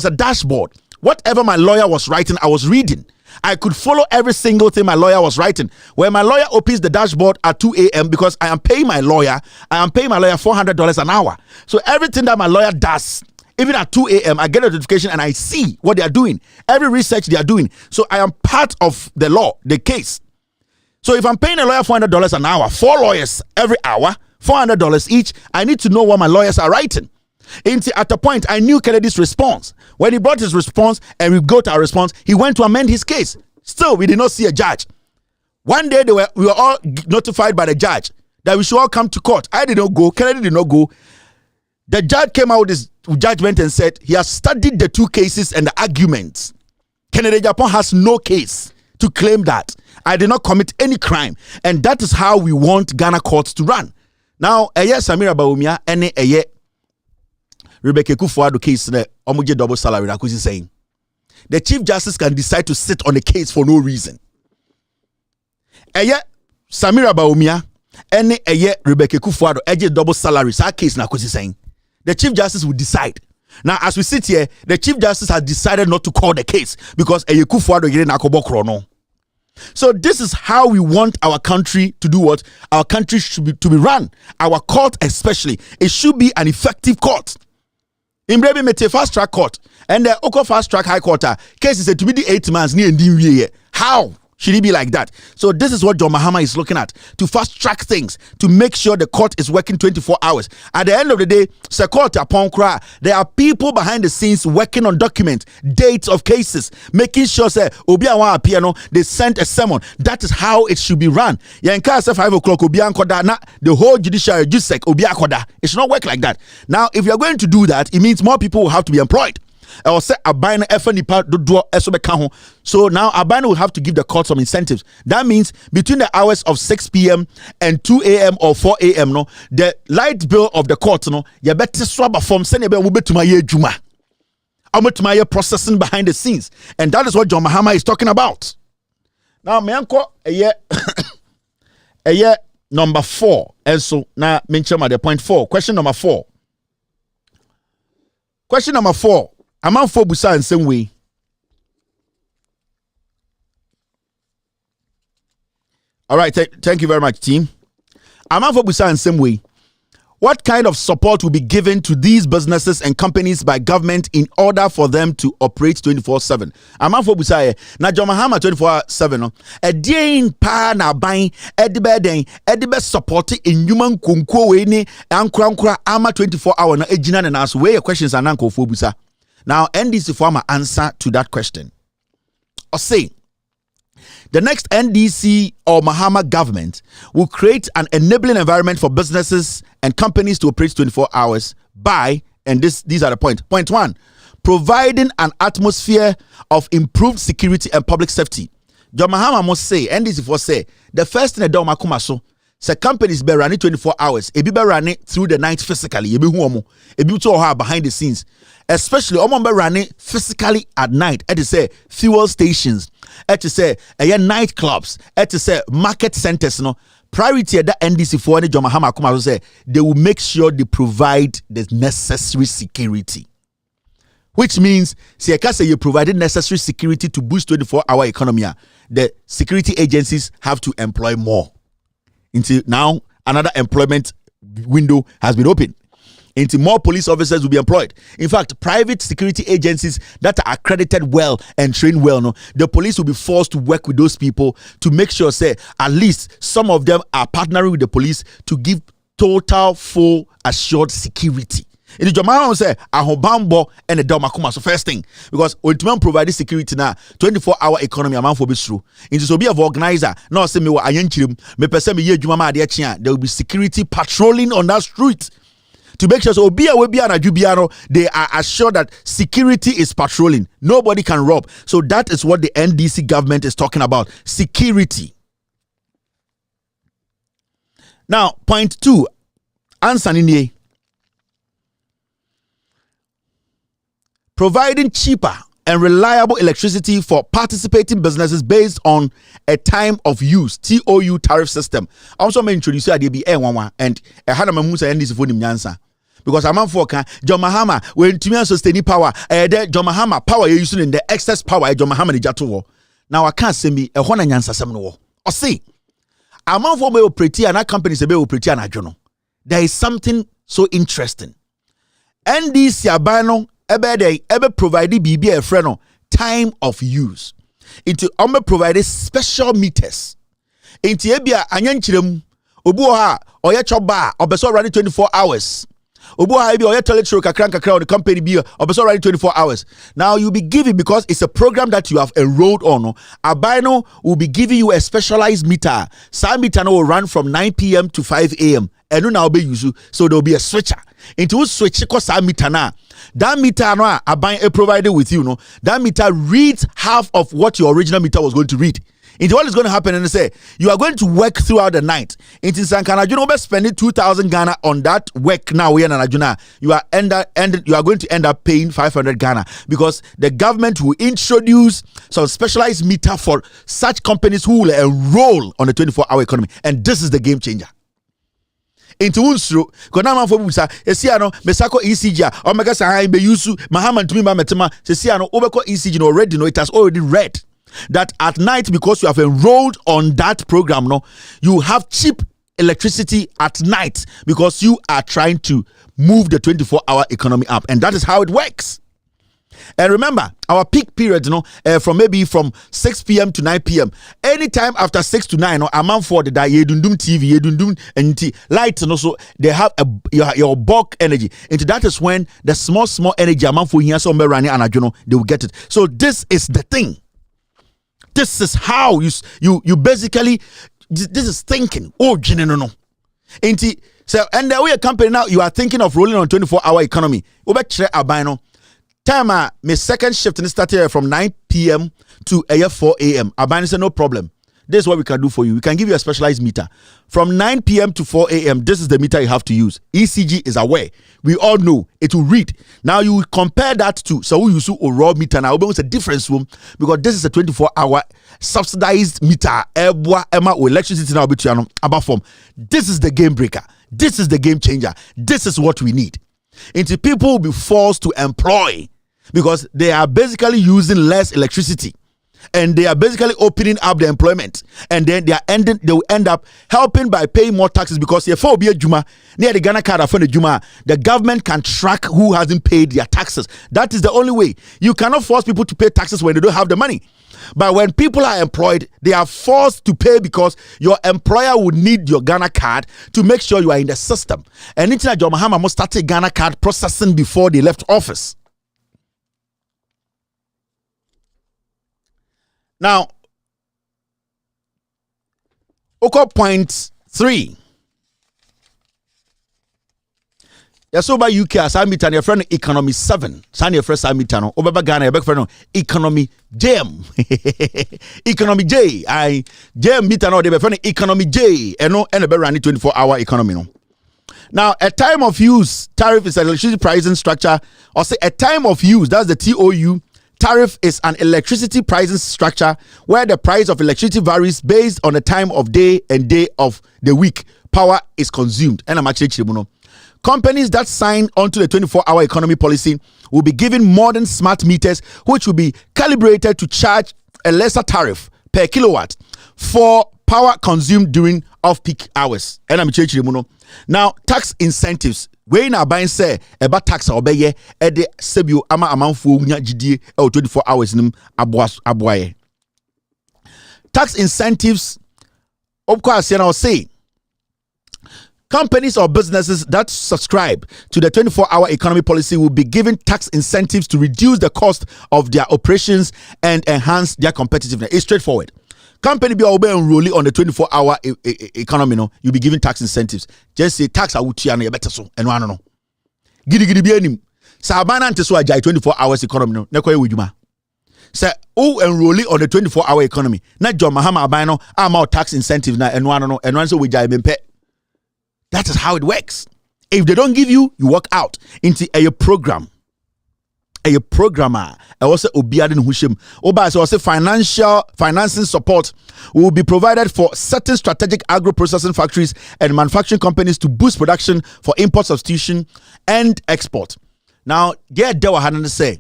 a dashboard. Whatever my lawyer was writing, I was reading. I could follow every single thing my lawyer was writing. When my lawyer opens the dashboard at 2 a.m. because I am paying my lawyer $400 an hour. So everything that my lawyer does, even at 2 a.m., I get a notification and I see what they are doing. Every research they are doing. So I am part of the law, the case. So if I'm paying a lawyer $400 an hour, 4 lawyers every hour, $400 each, I need to know what my lawyers are writing. At a point, I knew Kennedy's response. When he brought his response and we got our response, he went to amend his case. Still, we did not see a judge. One day, we were all notified by the judge that we should all come to court. I did not go. Kennedy did not go. The judge came out with his judgment and said he has studied the 2 cases and the arguments. Kennedy Japan has no case to claim that I did not commit any crime. And that is how we want Ghana courts to run. Now, Samira Bawumia, and Rebecca Kufuor case omoje double salary na kusi saying the Chief Justice can decide to sit on a case for no reason. Samira Bawumia any Rebecca Kufuado eje double salary sa case na kwesi saying the Chief Justice will decide. Now as we sit here, the Chief Justice has decided not to call the case because Kufuado yere na akobokro no. So this is how we want our country to do what? Our country should be to be run. Our court especially, it should be an effective court. In Brebi Mete fast track court and the Oko fast track high court case is to be the 8 months near and how should it be like that? So this is what John Mahama is looking at, to fast track things, to make sure the court is working 24 hours. At the end of the day, there are people behind the scenes working on documents, dates of cases, making sure they sent a summon. That is how it should be run. The whole judiciary, it should not work like that. Now, if you're going to do that, it means more people will have to be employed. Or say Abine so now Abine will have to give the court some incentives. That means between the hours of 6 p.m. and 2 a.m. or 4 a.m. no, the light bill of the court no, you better swab a form send to my juma. I'm processing behind the scenes, and that is what John Mahama is talking about. Now, me uncle a year number 4, and so now mention my point 4. Question number 4. Question number 4. I'm out for Busa in same way. All right, thank you very much, team. I'm out for Busa in same way. What kind of support will be given to these businesses and companies by government in order for them to operate 24/7? I'm out for Busa. Na John Mahama 24/7. No, a day pa na buying edibe support in human kunko we ni ankra ama 24-hour na ejina na aso. Where your questions are nanko for Busa. Now, NDC former answer to that question. Or say, the next NDC or Mahama government will create an enabling environment for businesses and companies to operate 24 hours by, and these are the points. Point 1, providing an atmosphere of improved security and public safety. John Mahama must say, NDC for say, the first thing that do makuma so, say companies be running 24 hours. It be running through the night physically. It be to behind the scenes. Especially be running physically at night. It is say fuel stations. It is say nightclubs. It is say market centers. No priority that NDC for any John Mahama kuma say they will make sure they provide the necessary security. Which means say you provided necessary security to boost 24-hour economy. The security agencies have to employ more. Until now, another employment window has been opened. Until more police officers will be employed. In fact, private security agencies that are accredited well and trained well, no, the police will be forced to work with those people to make sure, say, at least some of them are partnering with the police to give total, full, assured security. In the Jamaican say, Ahobambo and the Damakuma. So first thing, because ultimately providing security now, 24-hour economy amount for be true. In this will be of organizer. Now say me wa ayenchirim, me person me ye jumama ade chia. There will be security patrolling on that street to make sure so they are assured that security is patrolling. Nobody can rob. So that is what the NDC government is talking about. Security. Now, point 2. Answer in providing cheaper and reliable electricity for participating businesses based on a time of use TOU tariff system. I also may introduce you at the B1 and a Hanama Musa and this phone in Yansa. Because I'm on for John Mahama when to me sustain power, John Mahama power you're using in the excess power John Mahama the Jatuo. Now I can't say me a one and Yansa Semno. Or see, I'm on for me operate and our companies a be operate and I journal. There is something so interesting. NDC Abano ebe provide BB a friend time of use. Into provide special meters. Into ebia anyanchirem obu ha oye choba obeso running 24 hours. Obu ha ebi oye toilet show kakra on the company be obeso running 24 hours. Now you'll be giving, because it's a program that you have enrolled on. Abino will be giving you a specialized meter. Some meter will run from 9 p.m. to 5 a.m. and now be used, so there'll be a switcher. Into switch cause meter na. That meter no a provided with you, no. That meter reads half of what your original meter was going to read. Into what is going to happen, and they say you are going to work throughout the night. Into Sankana, you know, spending 2,000 Ghana on that work now. We are you are going to end up paying 500 Ghana, because the government will introduce some specialized meter for such companies who will enroll on the 24-hour economy, and this is the game changer. into unsro kona man for busa esia no mesako ECG o mega sa be use Mahaman to me metema sesia no obeko ECG no already no it has already read that at night, because you have enrolled on that program, no, you have cheap electricity at night because you are trying to move the 24-hour economy up, and that is how it works. And remember, our peak period, from 6 p.m. to 9 p.m. Anytime after 6 to 9, a man for the day, you don't do TV, you don't do anything. Lights, and also they have your bulk energy. And that is when the small energy a man for here, so running and they will get it. So this is the thing. This is how you basically, this is thinking. Oh, no. So, and the way a company now, you are thinking of rolling on 24-hour economy. Time my second shift started from 9 p.m. to 4 a.m. Abani said, no problem. This is what we can do for you. We can give you a specialized meter. From 9 p.m. to 4 a.m., this is the meter you have to use. ECG is aware. We all know it will read. Now you compare that to so we use a raw meter. Now it's a difference room because this is a 24-hour subsidized meter. Electricity now about form. This is the game breaker. This is the game changer. This is what we need. Into people will be forced to employ because they are basically using less electricity. And they are basically opening up the employment, and then they will end up helping by paying more taxes because if Juma near the Ghana card for the Juma, the government can track who hasn't paid their taxes. That is the only way. You cannot force people to pay taxes when they don't have the money. But when people are employed, they are forced to pay because your employer would need your Ghana card to make sure you are in the system. And it's like John Mahama must start Ghana card processing before they left office. Now, point 3. Yes, over UK as I meet your friend economy 7. San your friend Samitano. Over Ghana, your friend economy J. Economy J. I J meet another friend economy J. And no, and a better 24-hour economy. No. Now, a time of use tariff is an electricity pricing structure, or say a time of use. That's the TOU. Tariff is an electricity pricing structure where the price of electricity varies based on the time of day and day of the week power is consumed. And I'm actually companies that sign onto the 24-hour economy policy will be given modern smart meters which will be calibrated to charge a lesser tariff per kilowatt for power consumed during off-peak hours. And I'm actually now tax incentives. We na buying say about tax or beye ede sebio ama amanfo nya gidie 24 hours nim aboaye. Tax incentives of course you know say companies or businesses that subscribe to the 24-hour economy policy will be given tax incentives to reduce the cost of their operations and enhance their competitiveness. It's straightforward. Company be enrolling on the 24-hour economy, no, you'll be giving tax incentives. Just say tax awutia no better so and one no. Gidi be anim. Sa abana ante so ajai 24 hours economy no. Ne koye wujuma. Say who enrolling on the 24-hour economy. Na John Mahama aban no amount tax incentives na and one so we jai bempe. That is how it works. If they don't give you, you walk out into a program. A programmer, also Obiadin Hushim. Oba so also financing support will be provided for certain strategic agro-processing factories and manufacturing companies to boost production for import substitution and export. Now, get there what say.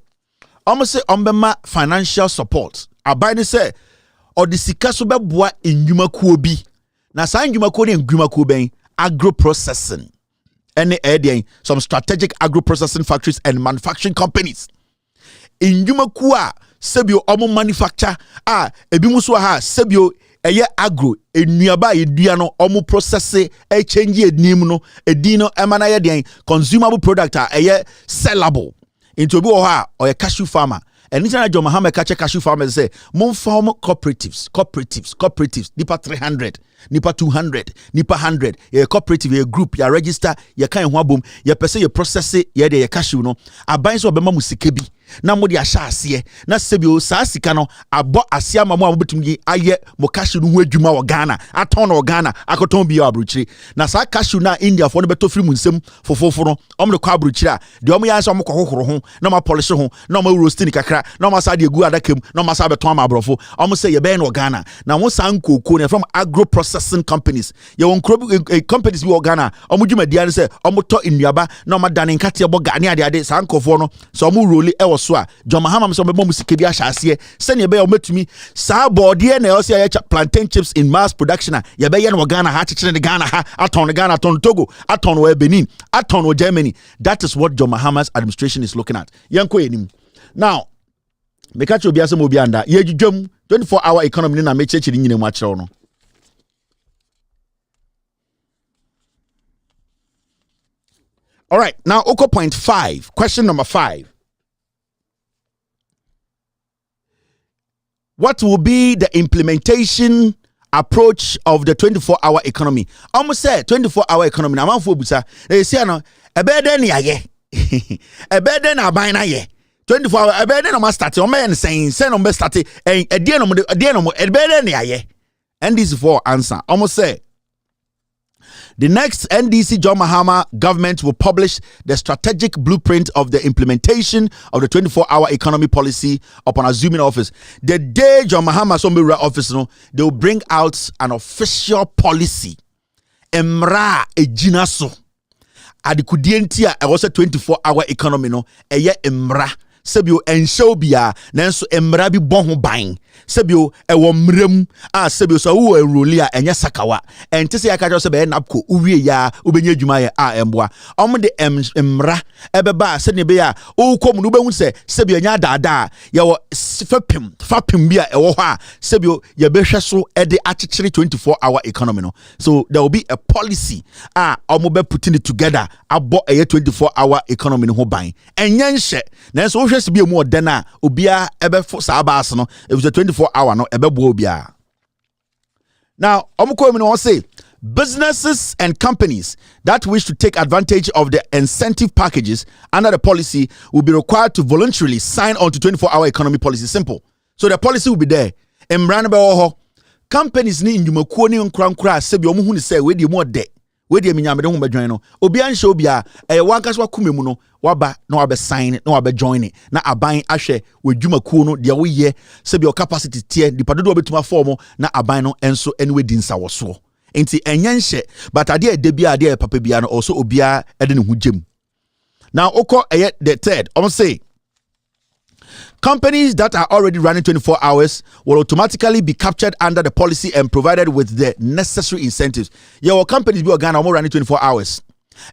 Almost say ombema financial support. Abide say or the sikaso beboa enyuma kuo bi. Na sa enyuma kuo ne enyuma kuo ben agro-processing. Some strategic agro-processing factories and manufacturing companies. In Yumakua, Sebio Omo manufacture, Ebimuswa ha, Sebio, agro, nearby Diano, Omo processe, change nimuno, dino, emanaya dian, consumable product, sellable into Boha or a cashew farmer. And Nitan John Mahama catch a cashew farmer say, Mon farm cooperatives, Nipa 300, Nipa 200, Nipa 100, a cooperative, a group, you register, you can't boom, you per se, you process it, you cashew no, a binds of Bema Musikebi. na mo de ahya ase na sebio saa sika no abo ase ama mo a mobetumi aye mo cashew no ho adwuma wo Ghana aton no Ghana akoton bi abrochire na saa cashew na India fo no beto firi mu nsem fofofo no om de kwa abrochire a de om ya nso om kohohoro ho na ma polish ho na ma roasting kakra na ma sa de egu adakam na ma sa beton ama abrofo om say ye be no Ghana na mo san koko ne from agro processing companies ye won companies bi wo Ghana om dwumadia ne say om to nnuaba na ma dane nkate bo Ghana ade san kofo no so om roli e wo so a John Mahama so be mo musike bi ahya ase se ne be o metumi saa board na yo say ya plantain chips in mass production a ye be ye no Ghana ha chekere ne Ghana ha aton Ghana aton Togo aton wo Benin aton wo Germany. That is what John Mahama's administration is looking at. Yanko enim. Now meka cho biasa mo bi anda ye dwudwam 24-hour economy na mechechiri nyine mu akere no. All right, now Oko point 5, question number 5. What will be the implementation approach of the 24-hour economy? Almost said 24-hour economy. Na manfo busa. They say no, ebe den ya ye. Ebe den aban na ye. 24-hour ebe den no start. O men saying say no be start. E die no ebe den ya ye. And this is for answer. Almost say the next NDC John Mahama government will publish the strategic blueprint of the implementation of the 24-hour economy policy upon assuming office. The day John Mahama Sombira office, no, they will bring out an official policy. Emra ejinaso. Adikudientia e was a 24-hour economy no. Eye emra. Sebio enshow bia nanso emra bi bon ho ban sebio ewo mrem a sebio so wo enroli a enya sakawa ente se yaka se be napko uwie ya ubenya adwuma ye a emboa om de emra ebeba se ne be ya ukom no behu se sebio nya daada ye wo fapim bia ewo ho a sebio ye behwe so e de akekere 24-hour economy no. So there will be a policy omo be putting it together abo a 24-hour economy no ho ban enya nhye nanso be more than obia ebe for sabas no. It was a 24-hour no ebe bo obia. Now omko mi no say businesses and companies that wish to take advantage of the incentive packages under the policy will be required to voluntarily sign on to 24-hour economy policy. Simple. So the policy will be there. Emran be ho companies ni ndwumakuo ni nkran sebi omo hu ni say we dey more de we dey minyamede ho badwan no obia nhye obia wankas wa kumemu no waba na wabe sign na wabe join na aban ahwe wadwumakuo no de wo ye sebi o capacity tie dipadodo obetuma form na aban no enso anyway dinsa wo so enti enyanhye but ade ade bia ade papa bia no also obia ede ne hu gem. Now oko the third say companies that are already running 24 hours will automatically be captured under the policy and provided with the necessary incentives. Your companies be Ghana running 24 hours.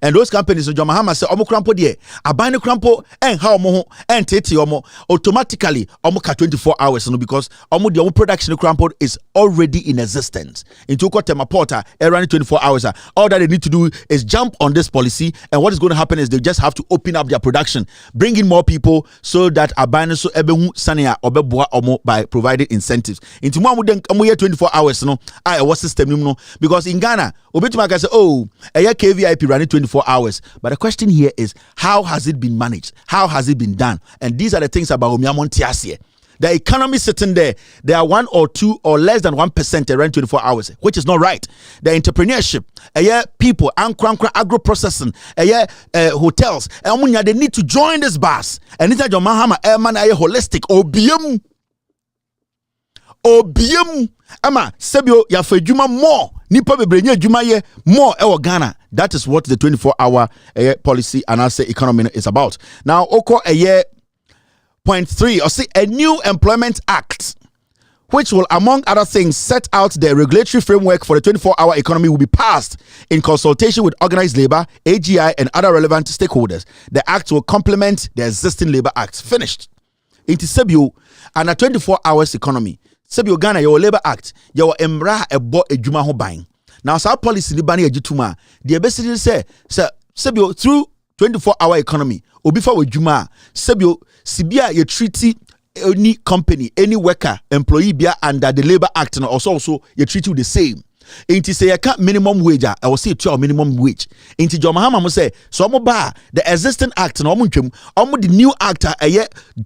And those companies, John Mahama say, Omo Krampo de, Abane Krampo, and how Moho, and Teti Omo, automatically Omo 24 hours, no, because Omo the production Krampo is already in existence. Into Kotema Porter, running 24 hours. All that they need to do is jump on this policy, and what is going to happen is they just have to open up their production, bring in more people so that Abane so Ebehu Sania Obeboa Omo by providing incentives. Into Omo 24 hours, no, I was system, no, because in Ghana, Obetumaka say, oh, a KVIP running 24 hours. But the question here is, how has it been managed? How has it been done? And these are the things about Omiamontiasie. The economy sitting there, there are 1 or 2 or less than 1% around 24 hours, which is not right. The entrepreneurship, people, agro processing, hotels, they need to join this bus. And it's like your Mahama, man, holistic, obium, ama sebio ya fejuma more nipa bebrenya adwuma ye more ewo Ghana. That is what the 24-hour policy and I say economy is about. Now oko point 3 or say a new employment act which will among other things set out the regulatory framework for the 24-hour economy will be passed in consultation with organized labor, AGI and other relevant stakeholders. The act will complement the existing labor acts. Finished. Into sebio and a 24 hours economy. Sebio Ghana your labor act your emra ebo edwuma ho ban. Now sa policy ni ban agituma the basically say sebio through 24-hour economy obi fa edwuma sebio sibia ye treaty any company any worker employee bia under the labor act and also you treat you the same. Inti say you can't minimum wage. I will say to minimum wage. Inti John Mahama must say so the existing act no the new act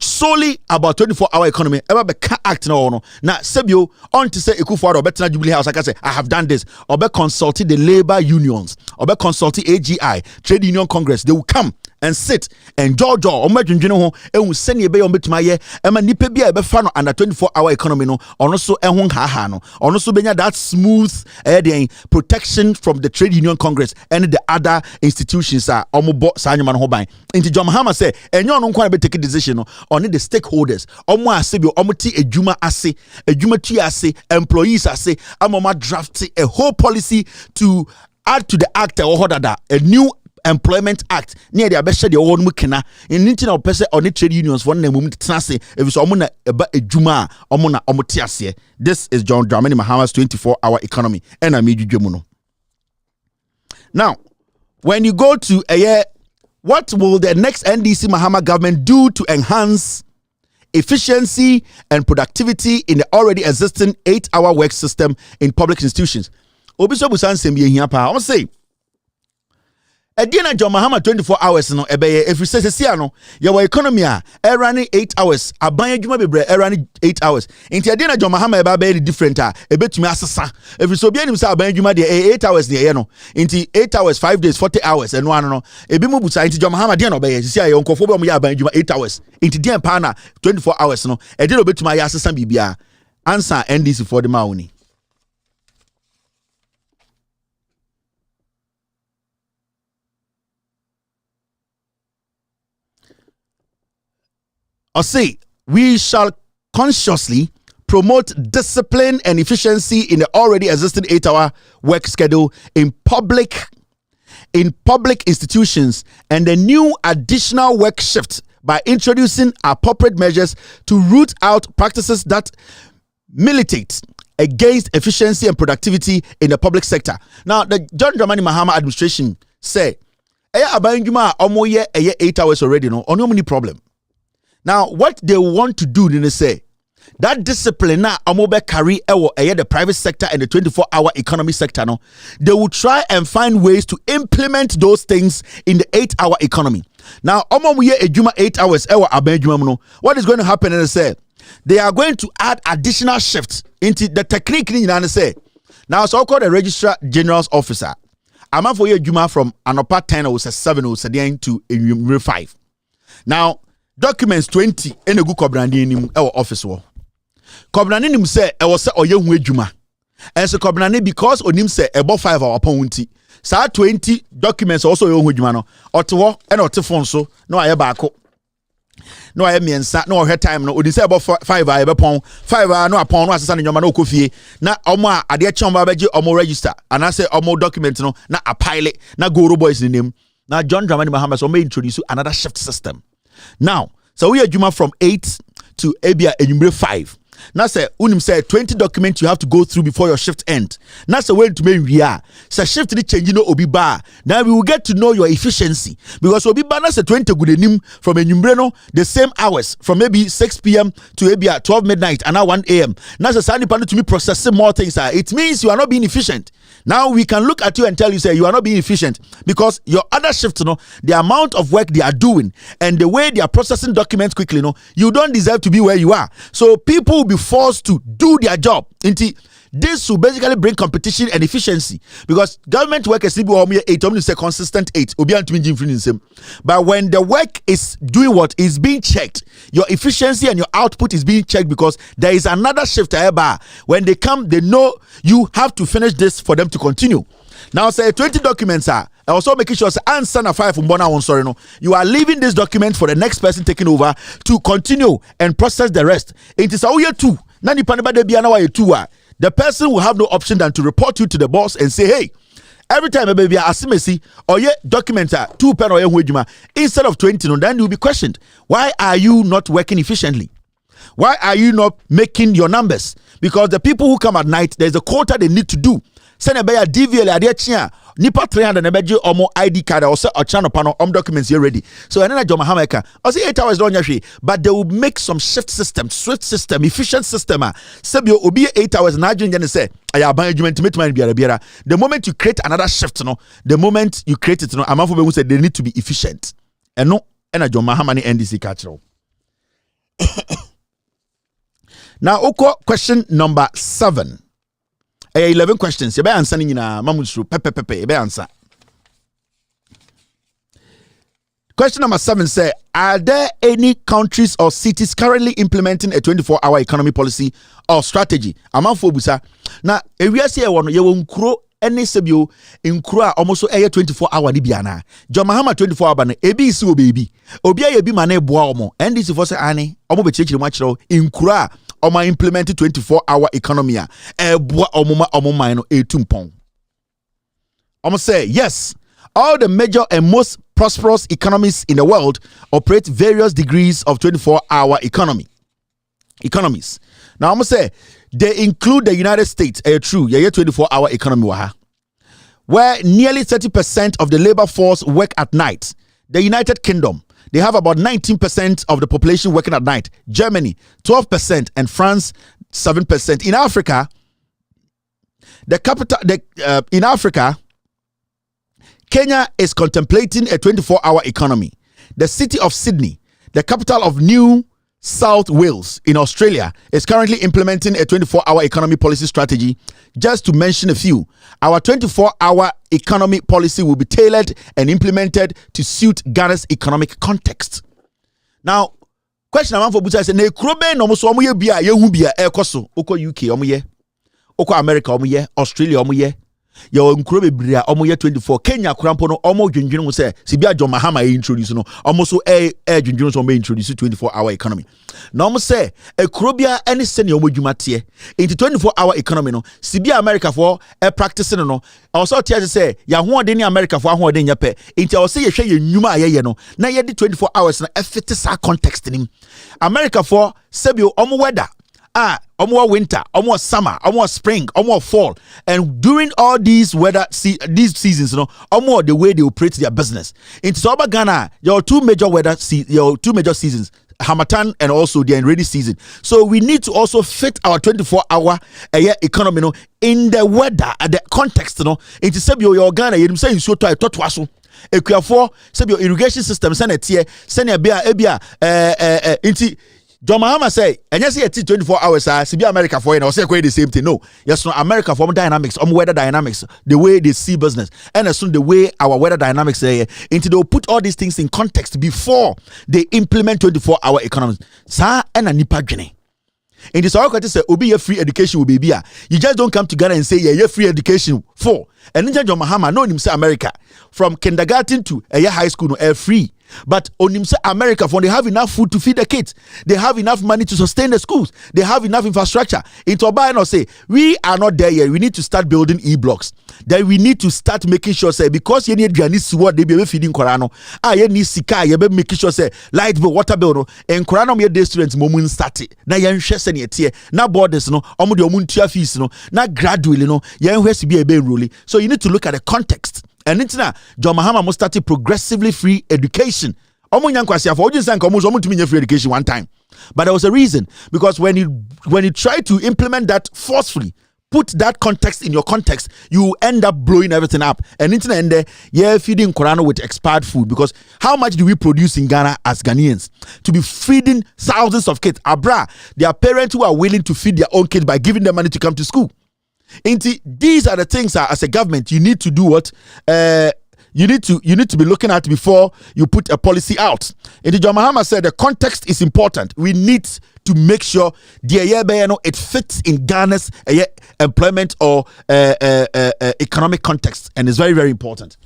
solely about 24-hour economy. Ever be act no. Now Sebio on to say Ekufuado or better Jubilee House. Like I say, I have done this. Or be consulting the labor unions. Or be consulting AGI, Trade Union Congress. They will come and sit and Georgia or Major ho and will send you on bit my year. Emma nipe be a befano under 24-hour economy no. Also ha no. Also benya that smooth protection from the Trade Union Congress and the other institutions are omobo sanyaman hoban. Inti John Mahama say enyo no kwa be take decision no on the stakeholders. Omo asebio omo ti ejuma tu ase, employees ase, amoma draft a whole policy to add to the act or a new Employment Act near the abesha the own mukena in internal person on the trade unions for the moment trance if it's omuna a juma omuna omotiasie. This is John Dramani Mahama's 24-hour economy and I made you jomuno. Now, when you go to a year, what will the next NDC Mahama government do to enhance efficiency and productivity in the already existing 8-hour work system in public institutions? Obiso Busan Sembi here pa. I want to say Edina John Mahama 24 hours no ebeye if you say no your economy running 8 hours aban adwuma bebre running 8 hours inti Edina John Mahama eba be different ebetumi asesa if you so be anim say aban adwuma de 8 hours de no inti 8 hours 5 days 40 hours and one no ebi mu busa inti John Mahama de no be sisi ayo nkofo be mu ya aban adwuma 8 hours inti de pa na 24 hours no edina obetumi ya asesa bibia answer NDC for the mauni. Or say, we shall consciously promote discipline and efficiency in the already existing 8-hour work schedule in public institutions and the new additional work shift by introducing appropriate measures to root out practices that militate against efficiency and productivity in the public sector. Now, the John Dramani Mahama administration say, "Abayinjuma omoye 8 hours already no, only any problem." Now, what they want to do, they say, that discipline na amobe carry the private sector and the 24-hour economy sector, no, they will try and find ways to implement those things in the 8-hour economy. Now, omomuye ejuma 8 hours no, what is going to happen? And they say, they are going to add additional shifts into the technique. Say, now, so called the Registrar General's officer. I'm for you ejuma from anopa 10 or 7 or 7 to 5. Now, documents 20 in a good cobrani in our office war. Cobrani nim say I was or young juma. And so cobrani because onim say about 5 hour pounty. Sa 20 documents also young jumano. Ottawa and Otifonso. No I bako. No I mean no her time no odi say about 5 hour pound 5 hour no upon was san nyoma no kofie na omo ade chamba beji omo register and I say omo document no na a pilot na go boys in name. Now John Dramani Mahama so may introduce another shift system. Now, so we are juma from 8 to Abia and 5. Now say unim say 20 documents you have to go through before your shift end. Now say when to make real. Say shift the change no obi bar. Now we will get to know your efficiency because obi bar na say 20 good enim from enyumbre the same hours from maybe 6 p.m. to Abia 12 midnight and now 1 a.m. Now say sani pano to me processing more things. It means you are not being efficient. Now we can look at you and tell you say you are not being efficient because your other shifts, the amount of work they are doing and the way they are processing documents quickly, you don't deserve to be where you are. So people will be forced to do their job. This will basically bring competition and efficiency because government workers need to be 8 say consistent 8. But when the work is doing what is being checked, your efficiency and your output is being checked because there is another shift. When they come, they know you have to finish this for them to continue. Now, say 20 documents are also making sure answer na 5 from one sorry no. You are leaving this document for the next person taking over to continue and process the rest. It is a year 2. Nani paneba de biana wa 2. The person will have no option than to report you to the boss and say, hey, every time a baby asimesi or ye document 2 pen or ye instead of 20, then you'll be questioned. Why are you not working efficiently? Why are you not making your numbers? Because the people who come at night, there's a quota they need to do. Send a DVL nipa 300 na beje omo ID card or say ochano pano documents here ready. So and then John Mahama ka I say 8 hours don't yashi, but they will make some shift system, swift system, efficient system. Sebio obi 8 hours na adwene say aya ban adwuma ntimetuma biara. The moment you create another shift no, the moment you create it no, amafo be who say they need to be efficient. And no and John Mahama ni NDC catch. Now oko question number 7. 11 questions. You better answer nina mamudru pepe. You better answer. Question number 7 say, are there any countries or cities currently implementing a 24-hour economy policy or strategy? Amanfo busa. Na ewia se e wono ye wonkuro ene sebio nkuro a almost 24-hour di biana. John Mahama 24-hour na ebi isi obebi. Obi aye bi mane boa omo. NDC for say ani omo be chechiri ma chiro nkuro a Oma implemented 24-hour economy. Omoma no etumpon. Oma say yes. All the major and most prosperous economies in the world operate various degrees of 24-hour economies. Now Oma say they include the United States. True, 24-hour economy where nearly 30% of the labor force work at night. The United Kingdom, they have about 19% of the population working at night. Germany, 12%, and France, 7%. In Africa, in Africa, Kenya is contemplating a 24-hour economy. The city of Sydney, the capital of New South Wales in Australia, is currently implementing a 24-hour economy policy strategy. Just to mention a few, our 24-hour economy policy will be tailored and implemented to suit Ghana's economic context. Now, question I'm for Busa is ne krobe no so omo ye bia ye hu bia e koso oko UK omo ye oko America omo ye Australia omo ye ye nkuro bebre a omo ye 24 Kenya krampo no omo dwendwene mu se sibia John Mahama e introduce no omo so dwendwene so omo introduce 24-hour economy. Na omo se ekrobia any sene omo dwumate into 24-hour economy no sibia America for practice no also tell say ya ho ode ni America for ho ode nya pe into o se ye hwe ye nnwuma ye no na ye di 24 hours na fit sa context nim America for sebio omo weather omo winter, omo summer, omo spring, omo fall, and during all these these seasons, omo the way they operate their business. In Soba Ghana, your two major seasons, Hamatan and also the rainy season. So we need to also fit our 24-hour economy in the weather, at the context. Into Sebio your Ghana, you say you so to aso. Ekuafo Sebio irrigation system send ebia inti John Mahama say, and yes, it's 24 hours. Sibia America for you know, say quite the same thing. No, yes, no, America for dynamics, weather dynamics, the way they see business, and as soon the way our weather dynamics into they'll put all these things in context before they implement 24-hour economies. Sa and a nipa gene. In this all say, "Obi a free education will be here." You just don't come together and say, "Yeah, free education for." And then John Mahama, no, him say America from kindergarten to high school, no, free. But on him say America, for they have enough food to feed the kids, they have enough money to sustain the schools, they have enough infrastructure. In Tobago, say we are not there yet. We need to start building e-blocks. Then we need to start making sure say because you need what they be feeding Korano. You need sika. You be making sure say light bill, water bill. No, and Korano me day students moment started. Na yan share seni etie. Na borders no. Omo de omuntia fees no. Na gradually no. Yan where be a be enrolling. So you need to look at the context. And it's now John Mahama must start progressively free education. Free education one time. But there was a reason, because when you try to implement that forcefully, put that context in your context, you end up blowing everything up. And it's end there, feeding Korano with expired food, because how much do we produce in Ghana as Ghanaians to be feeding thousands of kids? Abra, there are parents who are willing to feed their own kids by giving them money to come to school. These are the things as a government you need to do what you need to be looking at before you put a policy out. John Mahama said the context is important. We need to make sure it fits in Ghana's employment or economic context, and it's very, very important.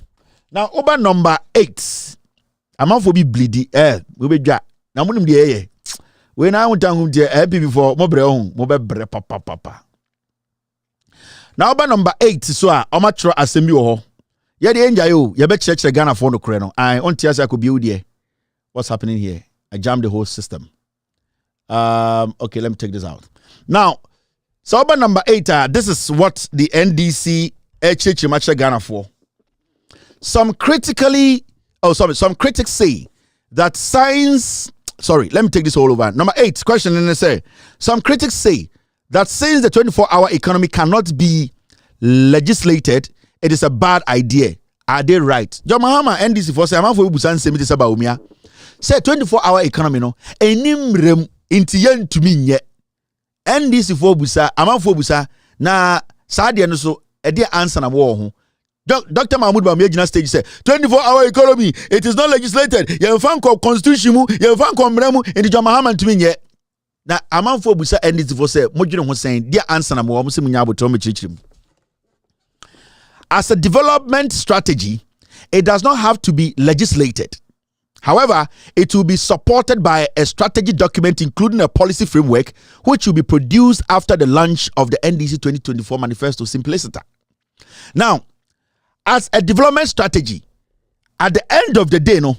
Now, over number 8, I'm out for be bleedy. We be ja. Now, when I went down happy before mobre papa. Now, by number 8, so I'm at Assemblyman. Yeah, the angel you bet church Ghana for no creno. I on tears I could be here. What's happening here? I jammed the whole system. Okay, let me take this out. Now, so by number 8, this is what the NDC church Ghana for. some critics say that science. Sorry, let me take this all over. Number 8 question, and they say some critics say that since the 24-hour economy cannot be legislated, it is a bad idea. Are they right? John Mahama NDC for say I'm for busan say me about umia. Say 24-hour economy no enim rem inti yen to me nye. NDC for busa am for busa na sadia no so e dey answer na wo ho. Dr. Mahmoud Bamiyajina stage say 24-hour economy, it is not legislated. Yen fan ko constitution mu, yen fan ko mremu inti John Mahama to me nye. Na am for busa NDC for say mo dwene ho saying dey answer na mo say munya aboto me chirichirim. As a development strategy, it does not have to be legislated. However, it will be supported by a strategy document including a policy framework which will be produced after the launch of the NDC 2024 Manifesto Simpliciter. Now, as a development strategy, at the end of the day, no,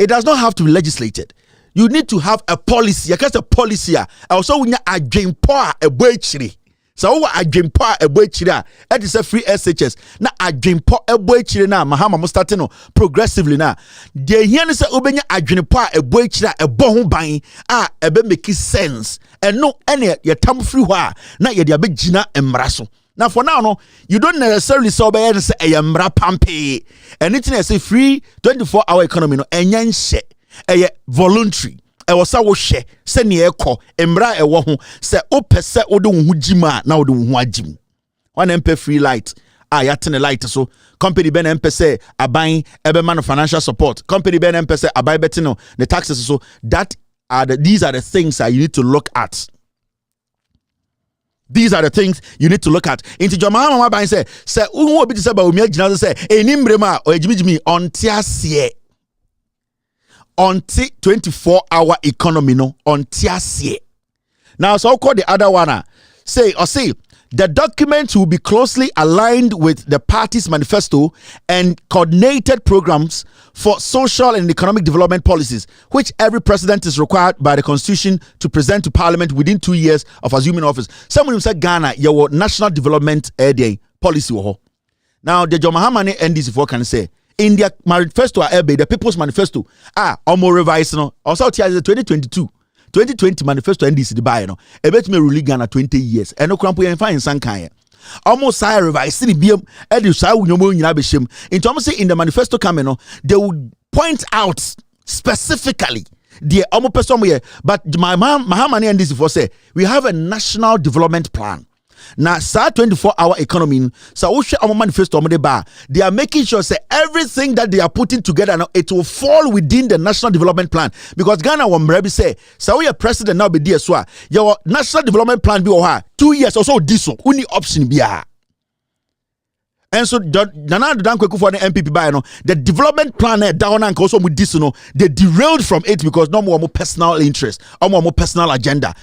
it does not have to be legislated. You need to have a policy. You can't a policy. Also, when you are doing poor a boy chiri. So what adwempo a boy chira it is a free SHS na adwempo a boy chira na mahama mo start no progressively na de here ne say obenya adwempo a boy chira e bo ho ban a e be make sense and no ene ye tam free ho a na ye de abegina emra so. Now for now no you don't necessarily say obey say e emra pampe anything say free 24-hour economy no enya nhye e voluntary. E wasa wo hwe se ne ekọ emra ewo ho se opese wode wo hu jima na wode wo hu agim wan empe free light yatene light so company ben empe se aban ebe man financial support company ben empe se aban betino the taxes so these are the things that you need to look at. These are the things you need to look at. Into Jama mama ban say unu obi say ba omi agina say enimbrema o ejimijimi ontiasie until 24-hour economy no on tiasie. Now so call the other one say the document will be closely aligned with the party's manifesto and coordinated programs for social and economic development policies, which every president is required by the constitution to present to parliament within 2 years of assuming office. Someone say Ghana your national development policy. Now the Jomahama NDC for can say in their manifesto the People's Manifesto almost revised no also the 2020 manifesto NDC the buy no e bet me rule Ghana 20 years and no crampo yen fine sankan almost say revise the biam e dey say unyomo nyina be shem into almost say in the manifesto come no they would point out specifically the almost person here but my Mahamani NDC for say we have a national development plan. Now, 24-hour economy, so manifesto they are making sure say everything that they are putting together now it will fall within the national development plan because Ghana will maybe say so we are president now be there so your national development plan be 2 years or so this one only option be and so Nana Dankweku for the MPP by no the development plan down and also with this no they derailed from it because no more personal interest or more personal agenda.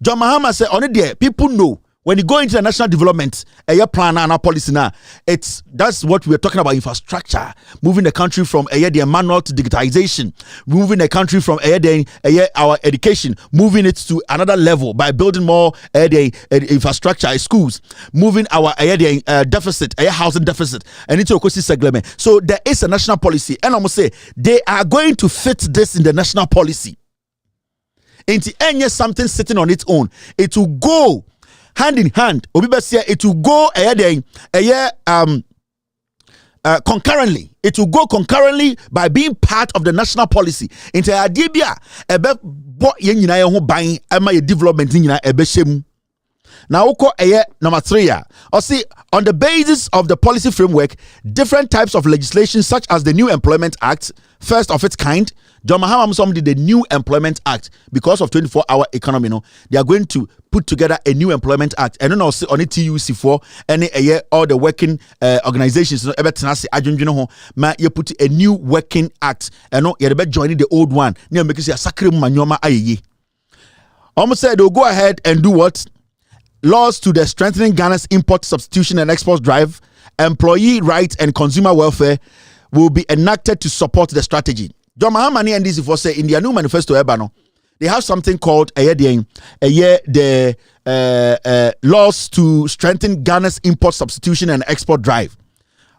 John Mahama said on it there people know when you go into the national development, a plan and a policy now, that's what we're talking about: infrastructure, moving the country from the manual to digitization, moving the country from our education, moving it to another level by building more infrastructure, schools, moving our deficit, housing deficit, and into a segment. So there is a national policy, and I'm gonna say they are going to fit this in the national policy. Into any something sitting on its own, it will go hand in hand. It will go concurrently. It will go concurrently by being part of the national policy. Into idea development now number 3 on the basis of the policy framework, different types of legislation such as the New Employment Act, first of its kind. John Mahama did the New Employment Act because of 24-hour economy. No, they are going to put together a New Employment Act, and then also on it TUC4 and all the working organizations. You put a new working act, and no, you're joining the old one. Almost said they'll go ahead and do what? Laws to the strengthening Ghana's import substitution and export drive, employee rights and consumer welfare will be enacted to support the strategy. John Mahama and NDC for say in their new manifesto, they have something called the laws to strengthen Ghana's import substitution and export drive.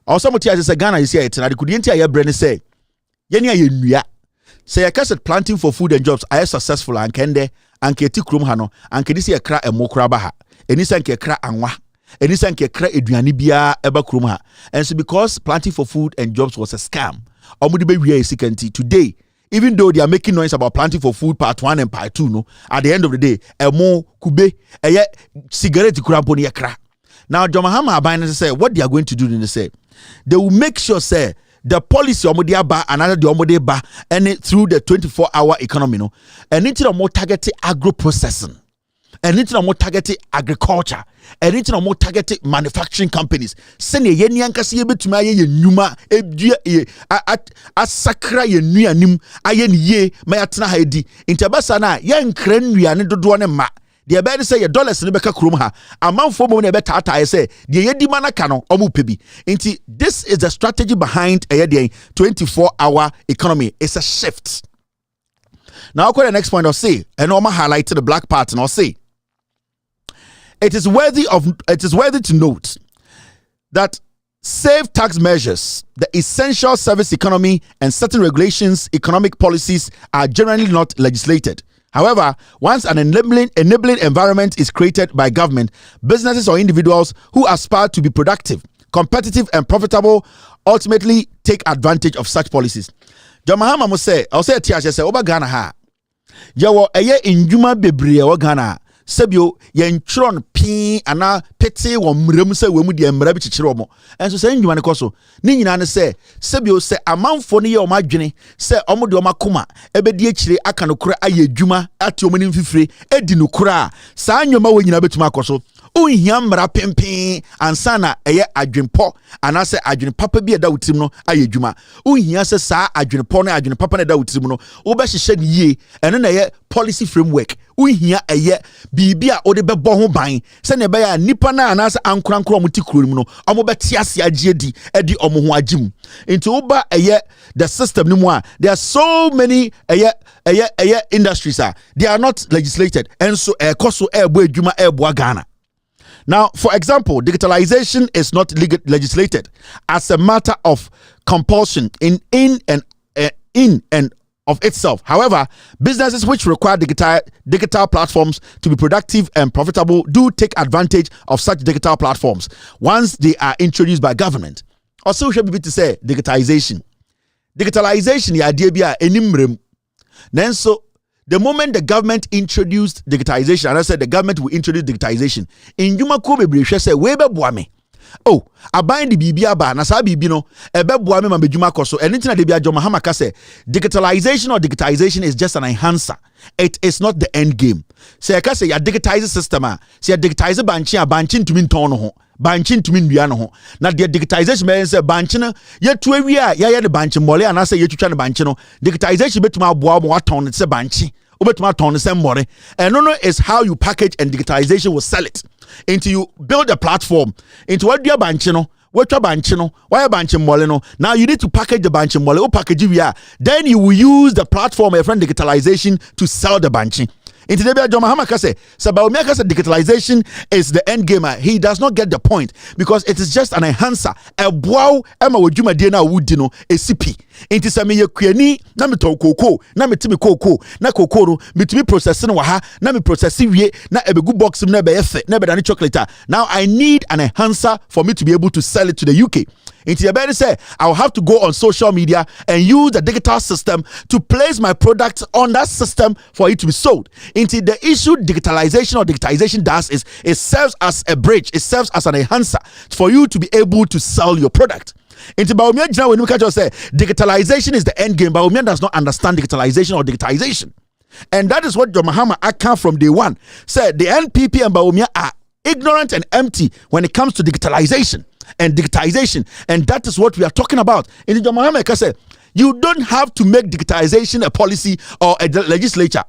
Also motia say Ghana is here tena de kudie a ye bre ne say yeni a ye nua say cassette planting for food and jobs are successful and kende anke ti krom ha no anke disi ekra emokra ba ha eni say anke ekra anwa eni say anke ekra eduane bia eba krom ha and so because planting for food and jobs was a scam omudi be wi sikanti today even though they are making noise about planting for food part 1 and part 2 no at the end of the day emo kube eye cigarette kurampo ne ekra. Now John Mahama Aban say what they are going to do in say they will make sure say the policy omode aba another the omode ba and through the 24-hour economy no and into more targeted agro processing and into more targeted agriculture and into more targeted manufacturing companies send ye nyankase ye betuma ye nnuma edua asakra ye nuanim aye ne ye ma yatena ha edi intebasa na ye nkra nuane dodo ne ma the bed say $dollars in the beka krum ha amount for money better I say the yedi manakano omu pebi inti this is the strategy behind a 24-hour economy. It's a shift. Now I'll call the next point I'll say and I'll highlight to the black part and I'll say it is worthy to note that safe tax measures, the essential service economy and certain regulations, economic policies are generally not legislated. However, once an enabling environment is created by government, businesses or individuals who aspire to be productive, competitive, and profitable ultimately take advantage of such policies. John Mahama must say, I'll say Oba Ghana ha. Yawo eye injuma bebre o Ghana. Sebio yenchron pin ana pete wo mrem se we mu de mra bi chichire mo enso se ndwuma ne koso ni nyina ne se sebio se amanfo ne ye o madwene se omo de o makoma ebedi achire aka no kura aye adwuma ati omo ni mfifire edi no kura saa nyoma we nyina betuma akoso unhia mra pempen ansana eye adwenpo ana se adwene papa bi eda wutim no aye adwuma unhia se saa adwenpo na adwene papa na eda wutim no wo be hyehyɛ ne yie eno na ye policy framework unhia eye bibia ode bebo ho ban se ne be ya nipa na anase ankorankoro mo tikuro mu no omo beti ase agiedi edi omo ho agim into uba eye the system ni mu a there are so many eye industries they are not legislated and so koso ebo adwuma ebo Ghana. Now, for example, digitalization is not legislated as a matter of compulsion in and of itself. However, businesses which require digital platforms to be productive and profitable do take advantage of such digital platforms once they are introduced by government. Also, we should be to say digitalization. Digitalization, the idea be enimrem. Then so the moment the government introduced digitization, and I said the government will introduce digitization, in Juma Kobe Brisha said, Webe Boame. Oh, I bind the Bibia ba, Nasa Bibino, Ebe Boame Mabijuma Koso, and Internet Bibia Joma Hamaka say, digitalization or digitization is just an enhancer. It is not the end game. Say, I can say, ya digitize the system, say, digitize a banchin to mean tono. Banchin to mean Biano. Not the digitization means a banchina, yet to a year, ya the banchin mole, and I say, you try to banchino. Digitization bet my boab what ton, it's a banchi. Bet my ton, the same money. And no is how you package and digitization will sell it. Into you build a platform. Into what you banchino. What your banchino? Why a banchin moleno? Now you need to package the banchin mole, package you. Then you will use the platform, a friend digitalization to sell the banchin. Into the John Mahama say, Sabaumeka said digitalization is the end gamer. He does not get the point because it is just an enhancer. A wow, Emma would you dina woodino, a CP. Into some ye queni, Namito cocoa, Namitimi cocoa, na cocoro, between processing waha, Nami processing ye, na a good box, never effect, never any chocolate. Now I need an enhancer for me to be able to sell it to the UK. Into your better say, I'll have to go on social media and use the digital system to place my product on that system for it to be sold. Into the issue digitalization or digitization does is it serves as a bridge, it serves as an enhancer for you to be able to sell your product. Into Baumia Jina, when we can just say digitalization is the end game, Baumia does not understand digitalization or digitization. And that is what John Mahama account from day one said the NPP and Baumia are ignorant and empty when it comes to digitalization and digitization, and that is what we are talking about. In the John Mahama said, you don't have to make digitization a policy or a legislature,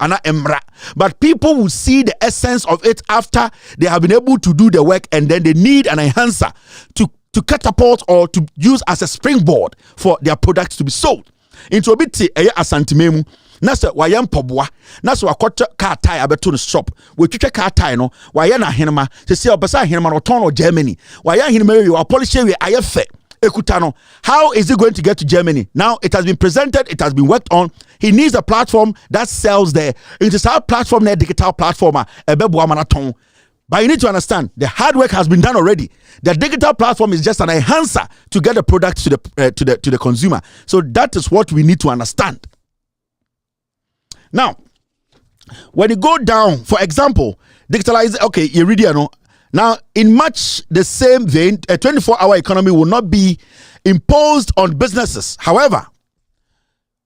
but people will see the essence of it after they have been able to do the work, and then they need an enhancer to catapult or to use as a springboard for their products to be sold. Into a bit asantimemu. Nasa wayam pobwa nasa wakota car tire abeto no shop we twetwe car tire no waya na henema se se obasa henema no ton no Germany waya henema we wa polish we ayefe Ekutano. How is he going to get to Germany? Now it has been presented, it has been worked on. He needs a platform that sells there. It is our platform, a digital platform. But you need to understand, the hard work has been done already. The digital platform is just an enhancer to get the product to the consumer. So that is what we need to understand. Now, when you go down, for example, digitalize. Okay, you read it, no? Now, in much the same vein, a 24-hour economy will not be imposed on businesses. However,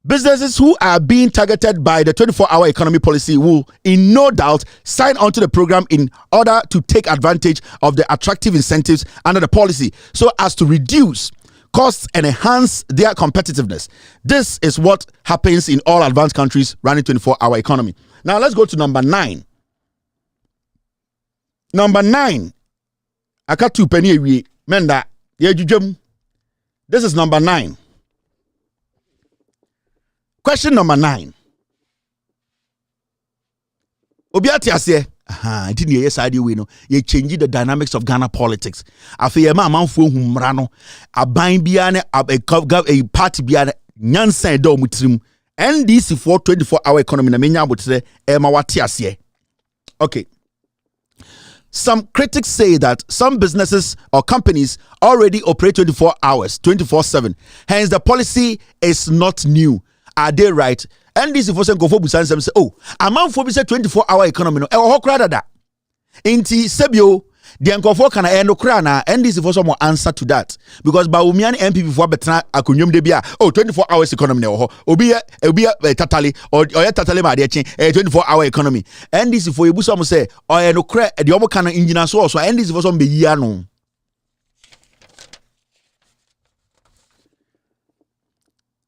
businesses who are being targeted by the 24-hour economy policy will, in no doubt, sign onto the program in order to take advantage of the attractive incentives under the policy so as to reduce costs and enhance their competitiveness. This is what happens in all advanced countries running 24-hour economy. Now, let's go to number 9. Number 9. Akatu penny we menda yejujum. This is number 9. Question number 9. Obiati asye. Aha, didn't you yes idea we know. You change the dynamics of Ghana politics. Afi ye ma manfo humra no. Aban bia ne a party bia ne nyansan do mutrim. NDC for 24-hour economy na menya abotre e ma wate asye. Okay. Some critics say that some businesses or companies already operate 24 hours, 24/7. Hence, the policy is not new. Are they right? And this is go for Busan say, oh, a man for 24-hour economy. No, Inti Sebio, the Uncle can end Ukraina, and this is for some answer to that. Because Baumian MP before Betra Akunyum debia, 24 hours economy, Obia Tatali, or Tatali Madiachi, a 24-hour economy. And this is for Busam say, or an Ukra, the Omokana engineer source, and this is for some Biano.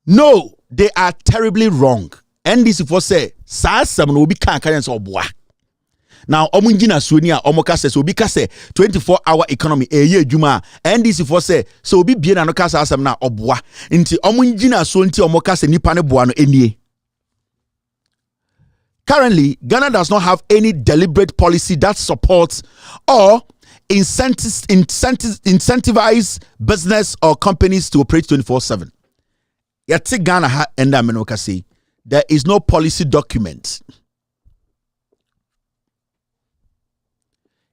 No, they are terribly wrong. And this is for say, Sasam will be cankerens or bois. Now, Omunjina Sunia, Omokase, so because 24-hour economy, a year Juma, and this is for say, so be bien and Okasa Asam na Obwa, into Omunjina Sunti Omokase Nipane Buano Enie. Currently, Ghana does not have any deliberate policy that supports or incentivize business or companies to operate 24/7. Yet Ghana ha enda menokasi. There is no policy document.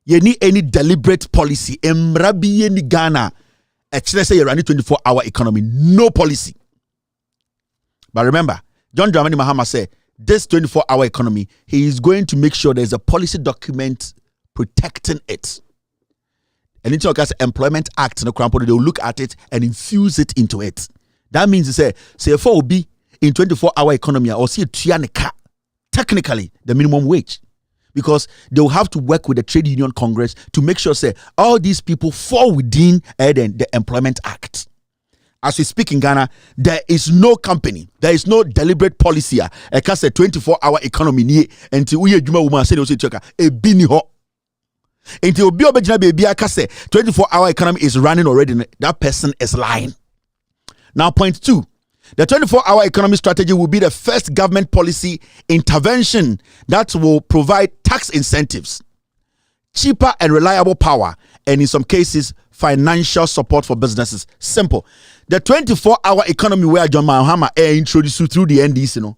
You need any deliberate policy. Emrabi any Ghana. Actually, say you're running 24-hour economy. No policy. But remember, John Dramani Mahama said, this 24-hour economy, he is going to make sure there's a policy document protecting it. And in the Employment Act, they will look at it and infuse it into it. That means say if will be in 24-hour economy or see a trianica, technically the minimum wage. Because they will have to work with the Trade Union Congress to make sure say all these people fall within the Employment Act. As we speak in Ghana, there is no company, there is no deliberate policy. A 24-hour economy until we Juma woman said a bini ho. Until Bio Bejina baby 24-hour economy is running already. That person is lying. Now, point 2. The 24-hour economy strategy will be the first government policy intervention that will provide tax incentives, cheaper and reliable power, and in some cases, financial support for businesses. Simple. The 24-hour economy where John Mahama introduced through the NDC,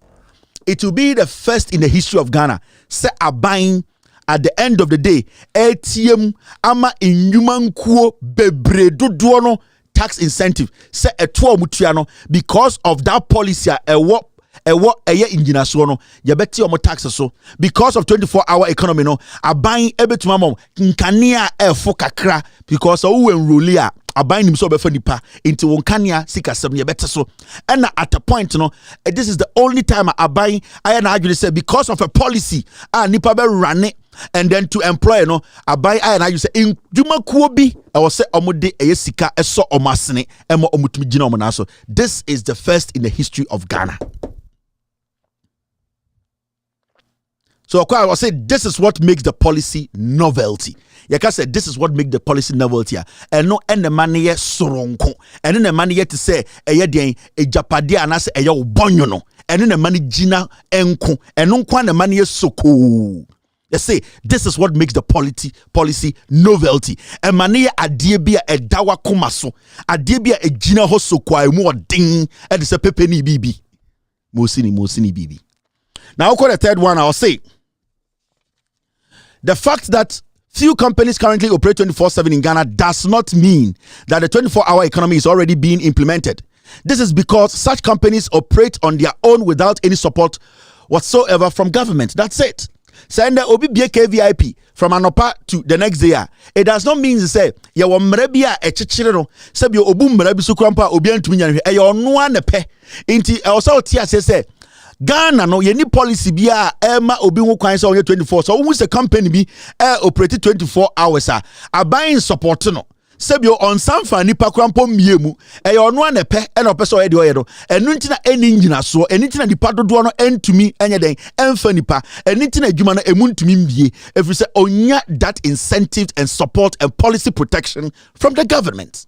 it will be the first in the history of Ghana. Say a buying at the end of the day, ATM ama inyuman kuo bebre dodono tax incentive say a 12 mutiano because of that policy engineer so no you beti omo taxes so because of 24-hour economy no aban ebetuma mom nkania efo kakra because o enroll a aban nim so be fa nipa into nkania sika 7 you better so and at a point no this is the only time aban I na argue say because of a policy nipa be run it and then to employ no abai I you say in juma kuo bi I was say omode sika eso omasene emo omutumi gina omna so. This is the first in the history of Ghana. So I will say this is what makes the policy novelty. Yaka said this is what makes the policy novelty. And no and the money soronko. And then the money to say den e japade anase bonyo no. And then the money gina enko. And no kwa the money soko. They say this is what makes the policy novelty. And mania adiebia e dawa kumaso. Adiebia e jina hoso kwa emu ding. And it's a pepeni bibi. Mosini bibi. Now I'll call the third one. I'll say the fact that few companies currently operate 24/7 in Ghana does not mean that the 24-hour economy is already being implemented. This is because such companies operate on their own without any support whatsoever from government. That's it. Send the OBBK VIP from Anopa to the next day. It does not mean to say, ya wa mrebia e chichirero, sabi obu mrebi sukrampa obi antumi nyanhwe. E yo no anepe. Inti also tia say Ghana no ye ni policy bia ema obi ho kwan say onye 24. So who is a company bi operate 24 hours aban support no. Sebio on sanfa nipa krampo miemu e yo no anepe e na opeso e de oyedo enu ntina eni ngina so eni ntina nipa dodo no entumi enye den emfa nipa eni ntina adwuma no emu ntumi mbie every say onya that incentive and support and policy protection from the government.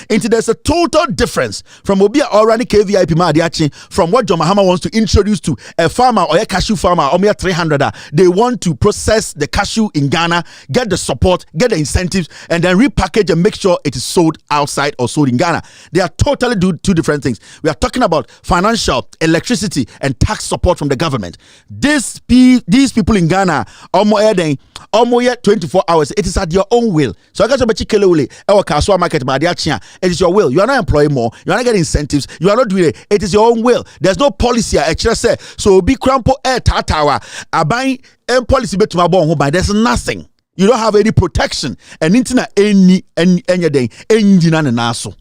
Into there's a total difference from Obia already KVIP Madiachi from what John Mahama wants to introduce to a farmer or a cashew farmer or mere 300. They want to process the cashew in Ghana, get the support, get the incentives, and then repackage and make sure it is sold outside or sold in Ghana. They are totally two different things. We are talking about financial, electricity, and tax support from the government. These people in Ghana, almost 24 hours. It is at your own will. So I got to be chikelule. Our Kaswa market Madiachi. It is your will. You are not employing more. You are not getting incentives. You are not doing it. It is your own will. There's no policy. Actually, say so. Be crampo air tatawa. Abai policy bet to my by. There's nothing. You don't have any protection. And internet any day engine and naso.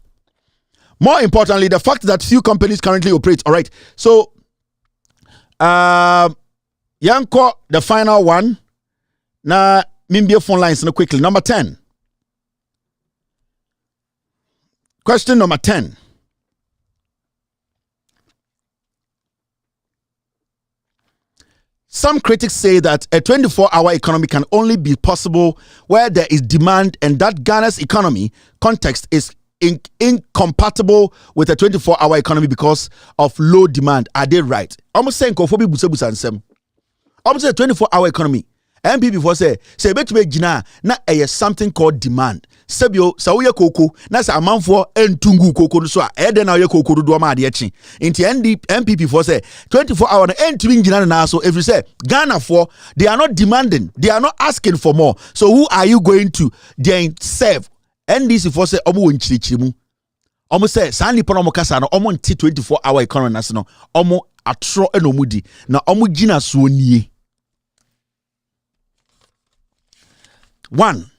More importantly, the fact that few companies currently operate. All right. So, Yanko, the final one. Na mimbia phone lines no quickly. Number 10. Question number 10. Some critics say that a 24-hour economy can only be possible where there is demand and that Ghana's economy context is incompatible with a 24-hour economy because of low demand. Are they right? Almost saying kofobi busa ansem. Almost a 24-hour economy. MP before say betime gina na something called demand. Sebio sa uye koko na sa amanfo entungu koko no so a ede na uye koko do ma ade echi. Inti MP before say 24 hour na entumi gina na so if you say Ghana for they are not demanding, they are not asking for more. So who are you going to then serve? NDC for say omo wonchirichiri mu. Omo say sa nipa no kasa no omo nti 24 hour economy na so no omo atro enomudi na omo gina so nie. 1.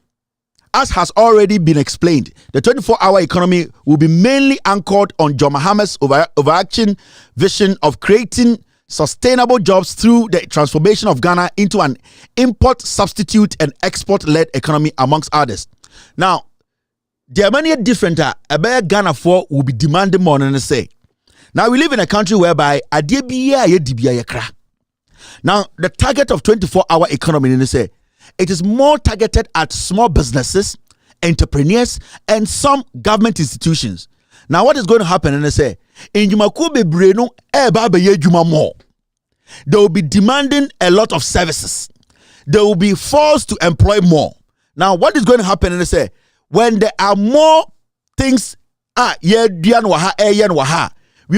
As has already been explained, the 24-hour economy will be mainly anchored on John Mahama's overarching vision of creating sustainable jobs through the transformation of Ghana into an import substitute and export-led economy, amongst others. Now, there are many different Ghana for will be demanding more than say. Now, we live in a country whereby now the target of 24-hour economy say it is more targeted at small businesses, entrepreneurs, and some government institutions. Now, what is going to happen? And they say, in Jumakube Breno, more. They will be demanding a lot of services. They will be forced to employ more. Now, what is going to happen? And they say, when there are more things, we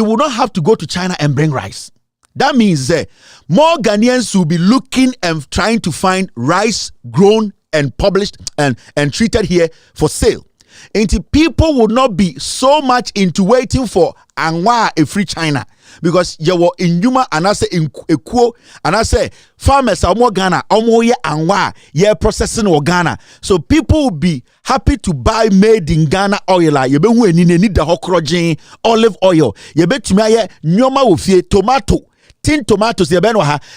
will not have to go to China and bring rice. That means more Ghanaians will be looking and trying to find rice grown and published and treated here for sale. And people would not be so much into waiting for Anwa a free China because you were in Yuma and I say in Ekuo and I say farmers are more Ghana, Omoye Anwa, yeah, processing or Ghana. So people will be happy to buy made in Ghana oil. You be when you need the hokrojin, olive oil. You bet to me nyoma wofie tomato. Tin tomatoes,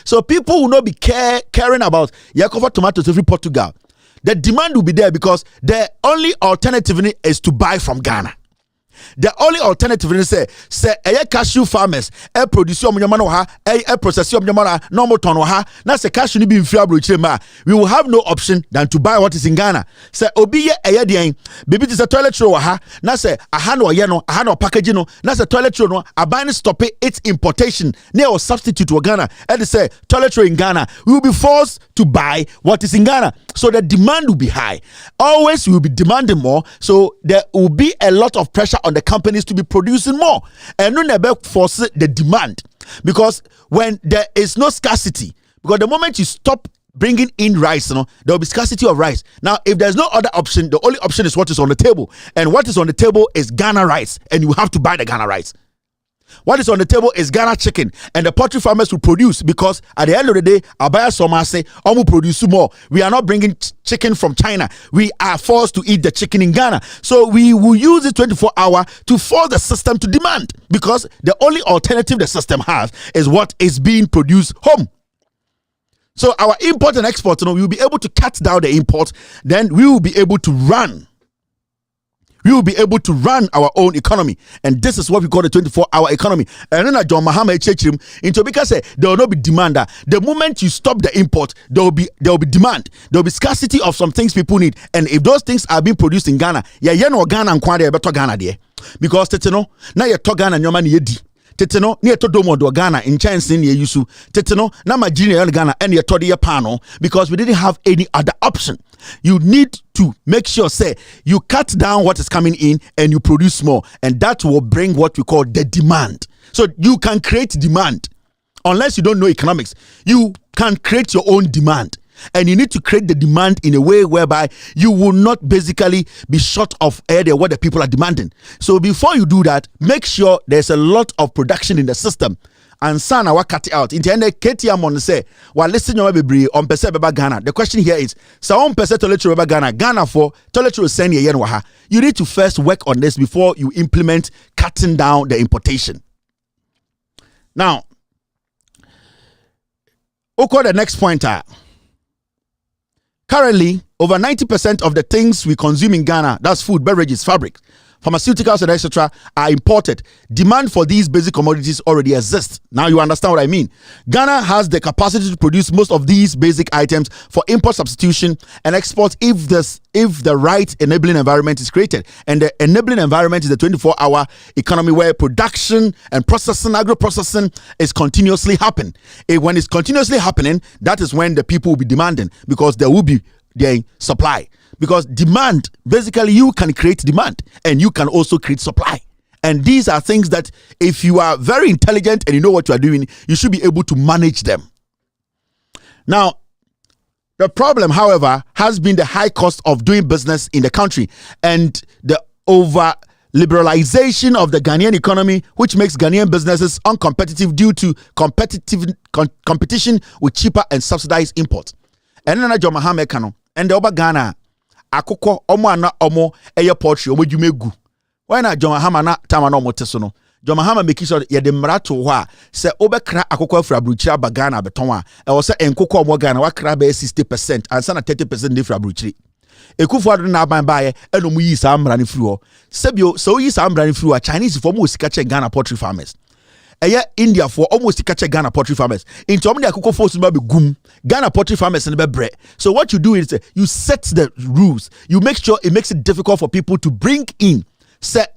so people will not be caring about Yakova tomatoes every Portugal. The demand will be there because the only alternative is to buy from Ghana. The only alternative is say cashew farmers produce your nyama no ha process your nyama no more ton ha na say cashew ni be mfia brochire ma we will have no option than to buy what is in Ghana. Say obi ye dean baby this a toilet roll ha na say aha no ye no aha no packaging no na say toilet roll no aban stop its importation na or substitute to Ghana and say toilet roll in Ghana we will be forced to buy what is in Ghana, so the demand will be high. Always we will be demanding more, so there will be a lot of pressure on the companies to be producing more, and no never force the demand, because when there is no scarcity, because the moment you stop bringing in rice, there will be scarcity of rice. Now, if there's no other option, the only option is what is on the table, and what is on the table is Ghana rice, and you have to buy the Ghana rice. What is on the table is Ghana chicken, and the poultry farmers will produce, because at the end of the day, our buyers say, will produce more. We are not bringing chicken from China. We are forced to eat the chicken in Ghana. So we will use the 24-hour to force the system to demand, because the only alternative the system has is what is being produced home. So our import and export, we will be able to cut down the import, then we will be able to run. We will be able to run our own economy, and this is what we call the 24-hour economy. And then John Mahama into because there will not be demand. The moment you stop the import, there will be demand. There will be scarcity of some things people need, and if those things are being produced in Ghana, no Ghana and Kwade better Ghana there, because now you talk Ghana and your money yedi. Teteno near to domo do Ghana in chance in yusu. Teteno na majini Ghana and your toddy panel, because we didn't have any other option. You need to make sure say you cut down what is coming in and you produce more, and that will bring what we call the demand. So you can create demand. Unless you don't know economics, you can create your own demand. And you need to create the demand in a way whereby you will not basically be short of what the people are demanding. So before you do that, make sure there's a lot of production in the system. And son, I cut it out. In the end, KTM on say, well, listen, you be on percent about Ghana. The question here is, so on percent toilet about Ghana for toilet send you. You need to first work on this before you implement cutting down the importation. Now, okay, the next pointer. Currently, over 90% of the things we consume in Ghana, that's food, beverages, fabric, pharmaceuticals, and etc., are imported. Demand for these basic commodities already exists. Now you understand what I mean. Ghana has the capacity to produce most of these basic items for import substitution and export if the right enabling environment is created. And the enabling environment is the 24-hour economy where production and processing, agro-processing is continuously happening. When it's continuously happening, that is when the people will be demanding, because there will be the supply. Because demand, basically you can create demand and you can also create supply. And these are things that if you are very intelligent and you know what you are doing, you should be able to manage them. Now, the problem, however, has been the high cost of doing business in the country and the over-liberalization of the Ghanaian economy, which makes Ghanaian businesses uncompetitive due to competition with cheaper and subsidized imports. And then John Mahama Kano and the Oba Ghana akoko omo ana omo eye poultry omo dwumegu. Why na John Mahama na tama na omo teso no. John Mahama make sure ye de mrato ho a se obekra akoko afra bruchira ba Ghana beton a e wo se enkoko omo Ghana wakra be 60% ansa na 30% de fra bruchiri. Ekufu adu na aban bae eno mu yi sa amra ne firi ho. Sebio so yi sa amra ne firi ho Chinese for mo sika che Ghana poultry farmers. India for almost catch Ghana poultry farmers. In Tommy Akoko force be gum. Ghana poultry farmers and be bread. So what you do is you set the rules. You make sure it makes it difficult for people to bring in. Say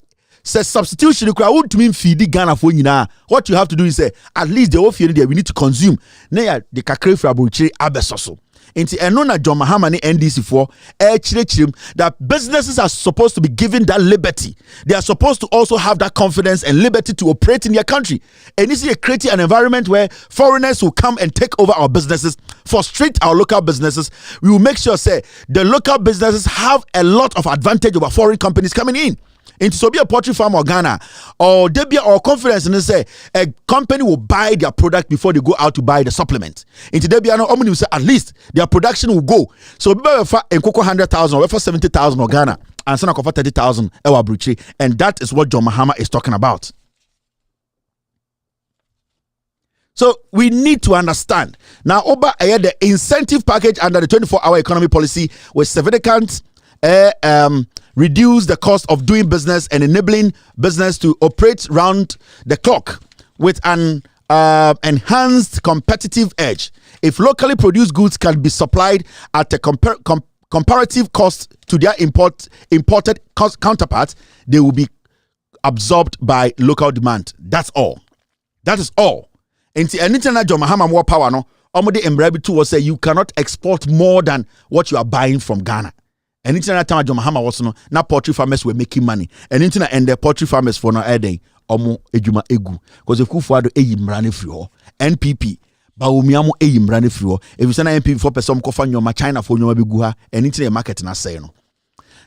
substitution you crowd to mean feed Ghana for you now. What you have to do is say at least the whole feed there we need to consume. Now the kakre frabuchi abesoso. Into Enona John Mahama ni NDC for that businesses are supposed to be given that liberty. They are supposed to also have that confidence and liberty to operate in their country. And this is creating an environment where foreigners will come and take over our businesses, frustrate our local businesses. We will make sure say the local businesses have a lot of advantage over foreign companies coming in. Into so be a poultry farm or Ghana or there be or confidence and say a company will buy their product before they go out to buy the supplement. Into there be no omni say at least their production will go. So be for enkoko 100,000 or for 70,000 or Ghana and sana for 30,000 ewa bruchi, and that is what John Mahama is talking about. So we need to understand now over the incentive package under the 24-hour economy policy with significant reduce the cost of doing business and enabling business to operate round the clock with an enhanced competitive edge. If locally produced goods can be supplied at a comparative cost to their imported counterparts, they will be absorbed by local demand. That's all. That is all. And anything that Mahama more power no, omode embrabe to was say you cannot export more than what you are buying from Ghana. Anything that time John Mahama was no, na poultry farmers were making money. Anything and the poultry farmers for no adding omo ejuma egu. Because if Kufuado eyi mrane free NPP ba umiamo eyi mrane free. If you say NPP for person kofa nyoma China for nyoma begu ha, anything market na say no.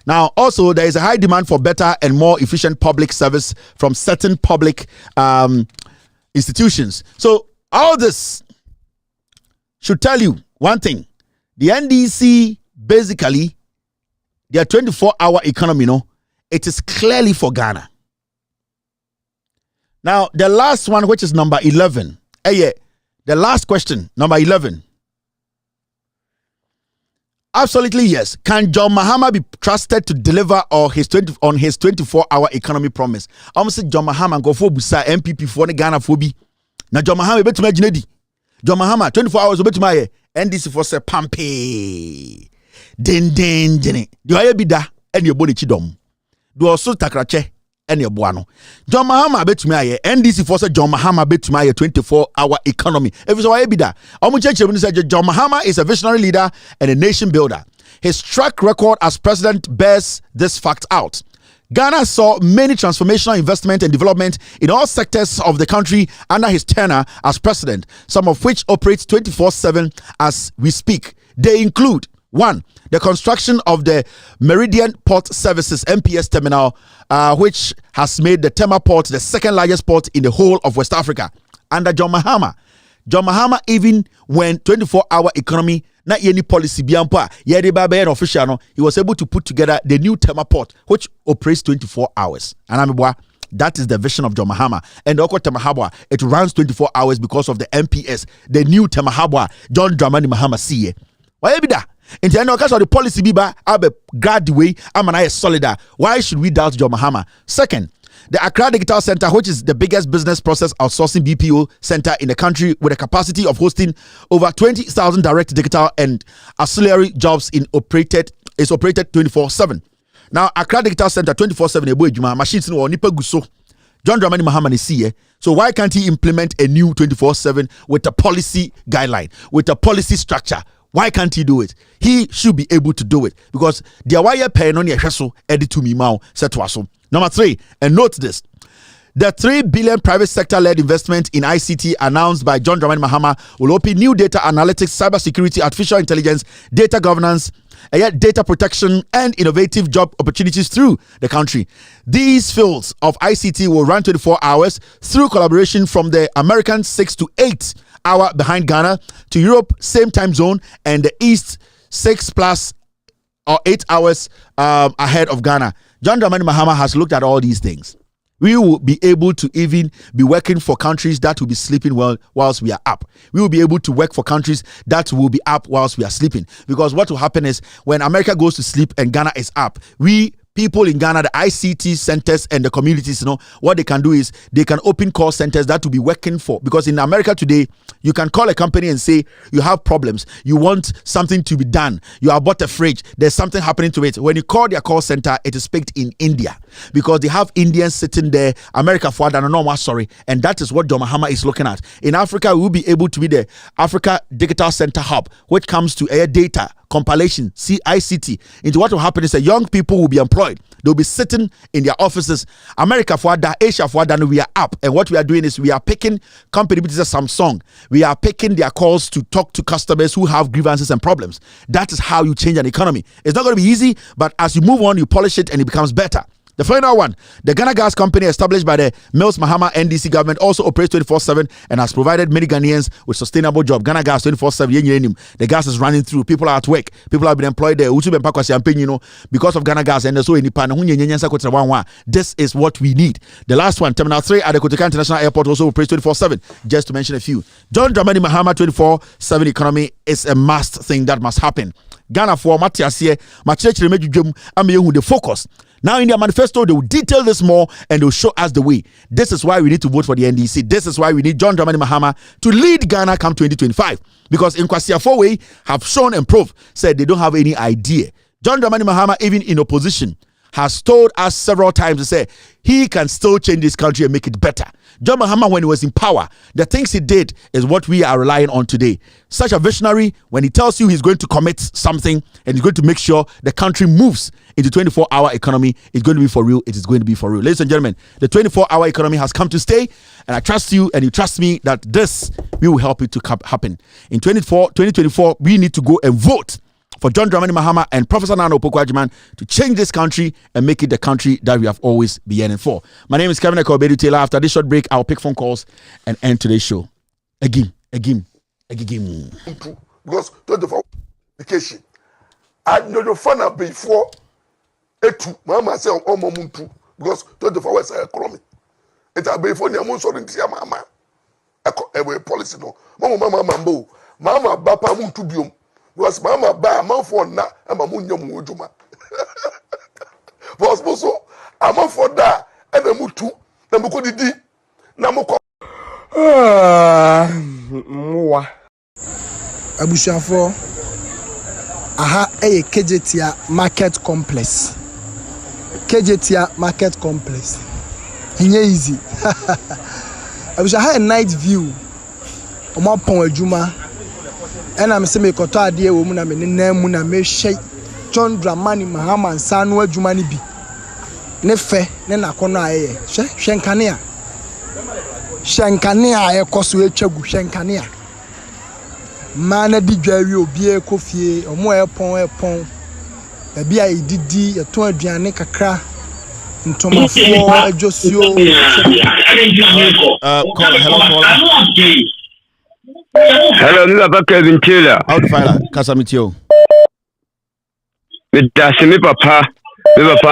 Now, also, there is a high demand for better and more efficient public service from certain public institutions. So, all this should tell you one thing. The NDC, basically, their 24-hour economy, it is clearly for Ghana. Now, the last one, which is number 11. The last question, number 11. Absolutely yes. Can John Mahama be trusted to deliver on his 24-hour economy promise? I'm saying John Mahama go for busa MPP for the Ghana phobi. Na John Mahama bet me ginedi. John Mahama 24 hours bet my NDC for say pampe. Den jene. Do I be da and your body chidom. Do also takrache and your buano. John Mahama bet me NDC for say John Mahama bet my 24-hour economy. If so I be da. John Mahama is a visionary leader and a nation builder. His track record as president bears this fact out. Ghana saw many transformational investment and development in all sectors of the country under his tenure as president, some of which operate 24/7 as we speak. They include 1. The construction of the Meridian Port Services MPS terminal, which has made the Tema port the second largest port in the whole of West Africa. Under John Mahama, even when 24-hour economy, not any policy biampa, official, he was able to put together the new Tema port, which operates 24 hours. And that is the vision of John Mahama. And Oko Temahabwa, it runs 24 hours because of the MPS, the new Temahabwa, John Dramani Mahama CA. Why be that? In the end of the policy biba abe guard the way amana solidar. Why should we doubt John Mahama? Second, the Accra Digital Center, which is the biggest business process outsourcing BPO center in the country with a capacity of hosting over 20,000 direct digital and auxiliary jobs is operated 24/7. Now, Accra Digital Center 24/7 ebo ejuma machines no nipa guso. John Dramani Mahama is here. So why can't he implement a new 24/7 with a policy guideline, with a policy structure? Why can't he do it? He should be able to do it because the wire pen on your hustle edit to me now set to us. Number 3, and note this. The 3 billion private sector-led investment in ICT announced by John Dramani Mahama will open new data analytics, cybersecurity, artificial intelligence, data governance, data protection, and innovative job opportunities through the country. These fields of ICT will run 24 hours through collaboration from the American 6 to 8 hour behind Ghana to Europe, same time zone, and the East 6+ or 8 hours ahead of Ghana. John Dramani Mahama has looked at all these things. We will be able to even be working for countries that will be sleeping well whilst we are up. We will be able to work for countries that will be up whilst we are sleeping. Because what will happen is when America goes to sleep and Ghana is up, people in Ghana, the ICT centers and the communities, what they can do is they can open call centers that will be working for. Because in America today, you can call a company and say you have problems. You want something to be done. You have bought a fridge. There's something happening to it. When you call their call center, it is picked in India because they have Indians sitting there, America for that, and that is what John Mahama is looking at. In Africa, we will be able to be the Africa Digital Center Hub, which comes to air data, compilation, ICT. Into what will happen is that young people will be employed. They'll be sitting in their offices. America for that, Asia for that, we are up. And what we are doing is we are picking companies such as Samsung. We are picking their calls to talk to customers who have grievances and problems. That is how you change an economy. It's not going to be easy, but as you move on, you polish it and it becomes better. The final one, the Ghana Gas Company established by the Mills Mahama NDC government also operates 24/7 and has provided many Ghanaians with sustainable jobs. Ghana Gas 24/7, the gas is running through. People are at work. People have been employed there. Because of Ghana Gas and this is what we need. The last one, Terminal 3 at the Kotoka International Airport also operates 24/7, just to mention a few. John Dramani Mahama 24/7 economy is a must thing that must happen. Ghana for Matiasie, Machechere Medjum, Ameyehu the focus. Now in their manifesto, they will detail this more and they'll show us the way. This is why we need to vote for the NDC. This is why we need John Dramani Mahama to lead Ghana come 2025. Because in Kwasi Afowey have shown and proved, said they don't have any idea. John Dramani Mahama, even in opposition, has told us several times to say he can still change this country and make it better. John Mahama, when he was in power, the things he did is what we are relying on today. Such a visionary, when he tells you he's going to commit something and he's going to make sure the country moves into 24-hour economy, it's going to be for real. It is going to be for real. Ladies and gentlemen, the 24-hour economy has come to stay, and I trust you and you trust me that this will help it to happen. In 2024, we need to go and vote for John Dramani Mahama and Professor Nana Opoku-Agyeman to change this country and make it the country that we have always been yearning for. My name is Kevin Ekobedu Taylor. After this short break, I'll pick phone calls and end today's show. Again. Because 24 education. I know your father before etu. Mama say on muntu because 24 hours economy. It a before ni amun so ntia mama. Ewe policy no. Mama mambo. Mama bapa muntu biom. Because mama ba man for na ama munya mu ojuma. Because so ama for da e na mutu na muko didi na muko mwa abushafo aha eye kejetia market complex enye easy abushaha a night view omo pon adwuma ena me se me koto ade wo mu na me nenam mu na me hye John Dramani Mahama nsano adwuma ni bi ne fe ne nakono aye hwenkane a ekoso etwagu hwenkane a mana di dwawi obi ekofie omo epon ebi a ididi eto aduane kakra ntomafo ajosio Hello, mi papa Kevin Taylor. How do file Kasamitio? Mi papa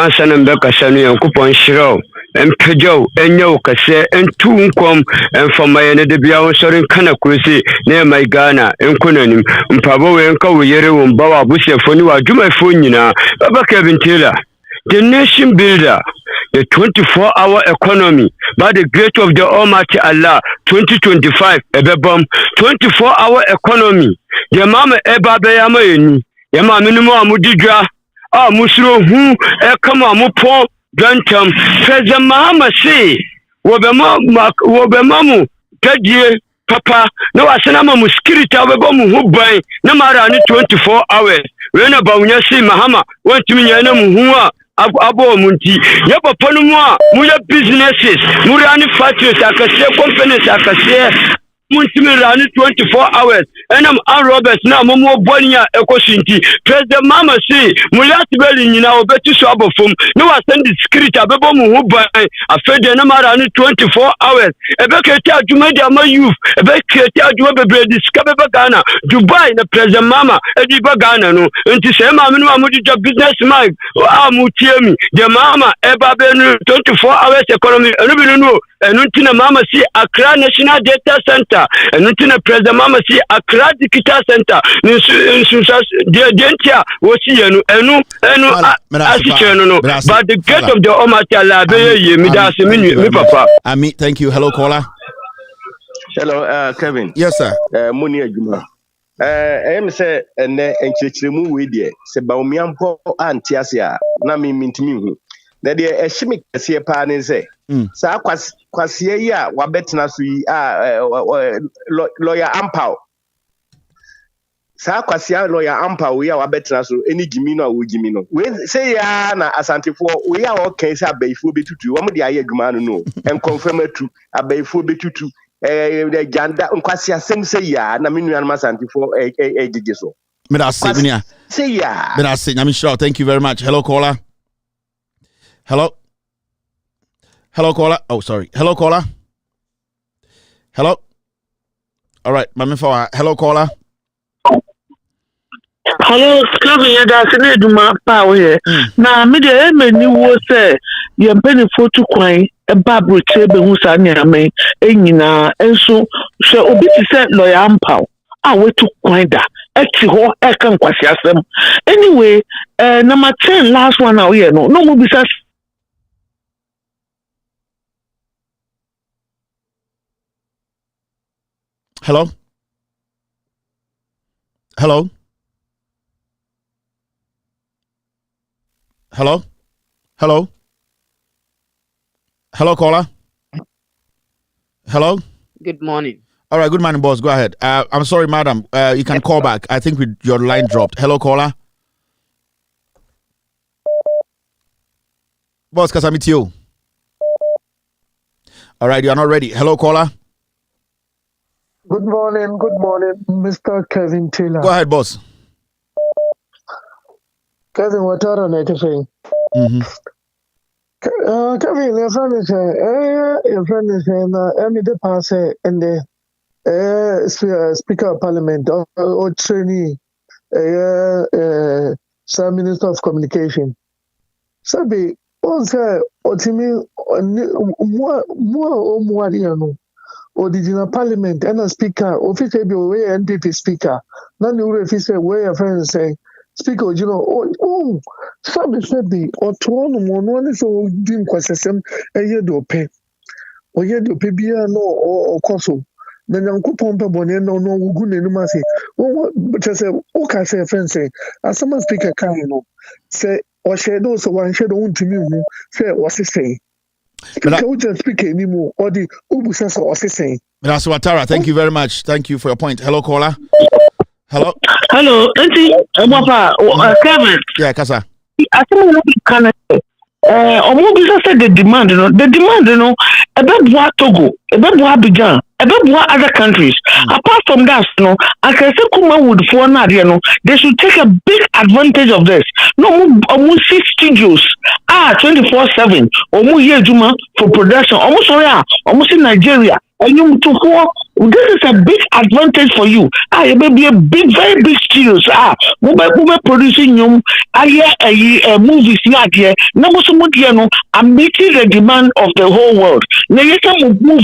ansana mbeka sanu yankupon shiro. Empejo enyo kase entu nkom enfama ne de bia wonsorin kana kurisi ne mai Ghana enkunanim mpabo we enka wo yere wo mbawa abusefo ni wa dwumafo nyina papa Kevin Taylor, the nation builder, the 24-hour economy by the grace of the Almighty Allah 2025 ebebom 24-hour economy the mama eba be yama eni yama minimo amudidwa musro hu kama amupo Grantam, President Mahama say, Wobemamu, Tadie, Papa, no Asanama Muskirita, Webomu Hubai, no matter 24 hours. When about Yasi Mahama, went to me, Hua, Abo Munti, Yapa Panuma, Muya businesses, Murani factories, Akasia companies, Akasia. 24 hours and I'm Roberts now Momo Bonia Ecosinti President Mama say Mulat Belly in our better swab from no I send the script a bebo who buy a fed number 24 hours a better to make my youth a better to discover Ghana Dubai the President Mama Ediba Ghana no and to say Mamma Mudija business Mike Mutiemi the Mama Eba 24 hours economy and no and Untina Mama see Accra National Data Center and Untina President Mama see Accra Digital Center the Dentia was here no but the gate of the Almighty Allah me papa Ami, thank you. Hello caller. Hello Kevin. Yes sir. Moni adwuma I am say ene enchirechiremu we de se ba omiampo antiase a na me mintimi hu na de ehimi kase pa ne se sa kwase yi a wabetena so yi lawyer Ampao sa kwase lawyer Ampao yi a wabetena so eni gimi no a wo gimi no we say ya na asantefo we a wo kan se abaifo betutu wo mo de aye adwuma no en confirm atu abaifo betutu the janda nkwasi asem say ya na me nuan masantifo gigi so me da say me say ya me da say na me sure. Thank you very much. Hello caller. Hello caller. Oh sorry. Hello caller. Hello. All right, mama for hello caller. Hello, Kevin, you guys need to map out here. Now, me the many wo say you penny for to coin a babu table who's an yame, and so obi to say lawyer Ampao. I wait to coin that. Echiho Ekan Kwasiasem. Anyway, number 10, last one now here. No more business. Hello? Hello? Hello? Hello? Hello, caller? Hello? Good morning. All right, good morning, boss. Go ahead. I'm sorry, madam. You can call back. I think your line dropped. Hello, caller? Boss, because I'm with you. All right, you're not ready. Hello, caller? Good morning, Mr. Kevin Taylor. Go ahead, boss. Kevin, what are you saying? Kevin, your friend is saying, the pass and the Speaker of Parliament or trainee, some Minister of Communication. Sabi, once, what you mean, more, original Parliament and a Speaker, officially be away NPP Speaker. None of you say, where your friends say, Speaker, Sabi, or one is so doing Quasasem a year do pay. Or yet do pay or Cosso. Then Uncle Pompa Bonnet no good in Masi. Oh, but I say, okay, say, friend say, as someone speaker can say, or shadow so one shadow to me, say, what's he saying? Speaker would just speak anymore, or the Ubusas or saying. That's Watara. Thank you very much. Thank you for your point. Hello, caller. Hello. Hello, Kevin. Yeah, Kasa. I think we can. Omo bisa say the demand, about Togo, about Abidjan, about other countries. Apart from that, I can say Kuma would for they should take a big advantage of this. No, almost 6 studios, 24/7, almost year Juma for production, almost in Nigeria. And you to this is a big advantage for you. It may be a big, very big studios. We producing movies here. I'm meeting the demand of the whole world. Now you can move,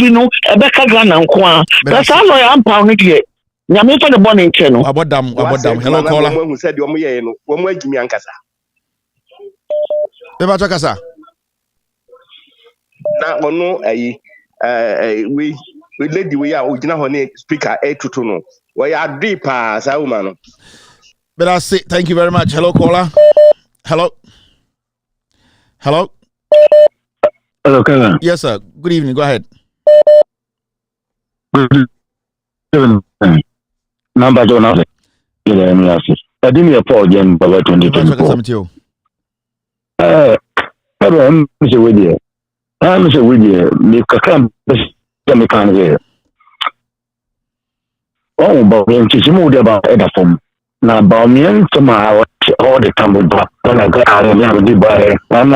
that's how I am pounding here. Nyame for the bonnet channel. About them. Hello, caller. Who said you are Jimmy Ankasa? Kasa. Now, we lady we are original speaker to know. We are deep as a woman. But I say thank you very much. Hello, caller. Hello. Hello. Hello, Kevin. Yes, sir. Good evening. Go ahead. Good evening. Number two now. I didn't hear Paul again, but 2024. I'm with you. I'm with you. Me kakam me can hear. Oh, but when you move about other form. Now, about me and somehow all the time when I got out of the buy, I'm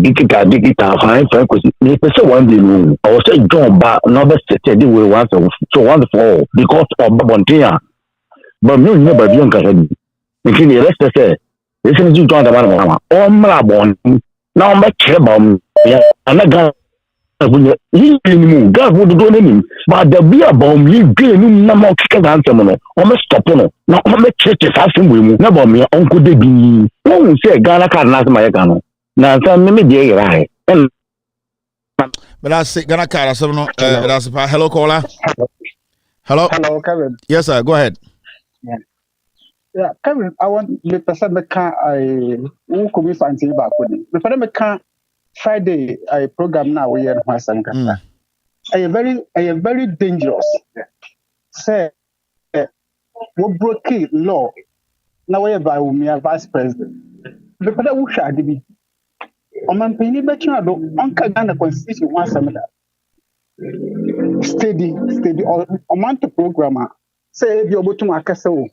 digital fine frequency. It's one day. I was saying, John, but another city we want so wonderful because of Bontia. But me never young. If you rest to say, listen to John the Mama, oh, my born. Now, I'm back here, and I got. You move, God would do anything, but the beer bomb you get no more kick answer. Almost stop on it. Now, I'm a church if I think we move. Never me, Uncle Debbie. No, say, Ghana can't last my Ghana. Now, tell me, dear, right. But I say, Ghana can't. That's hello, caller. Hello. Hello, Kevin. Yes, sir. Go ahead. Yeah, Kevin, I want the person that who could be fancy back with me. The person that Friday, I program now we are in Kasa. I am very dangerous. Say, we broke law. Now we are we are vice president. The father who shall be. Oman paying better. Uncle Ghana constitution wants some steady. Oman to programmer. Say if you're about to make a so.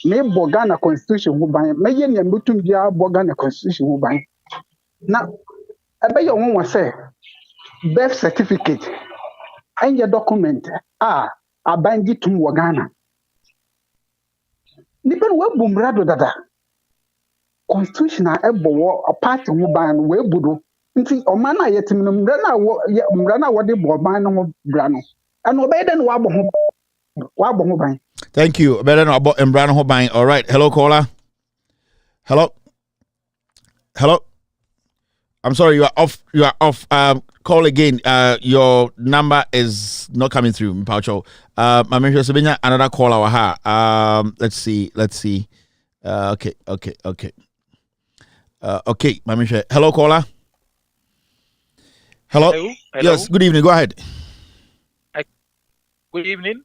Me Ghana constitution who buy. Me yen yambutum dia Ghana constitution who buy. Now. I bet your one say birth certificate and your document I bind it to Ghana. Nipen we bumrado dada. Constitution a party who ban we budo. Nti omana yetim mrana wode bo ban no brano. And obey den wabo ho ban. Thank you. Better know about Embrano Hobine. All right. Hello, caller. Hello. I'm sorry, you are off. Call again. Your number is not coming through. Mpaucho. Another call our let's see. Okay. Hello, caller. Hello. Yes. Good evening. Go ahead. Good evening.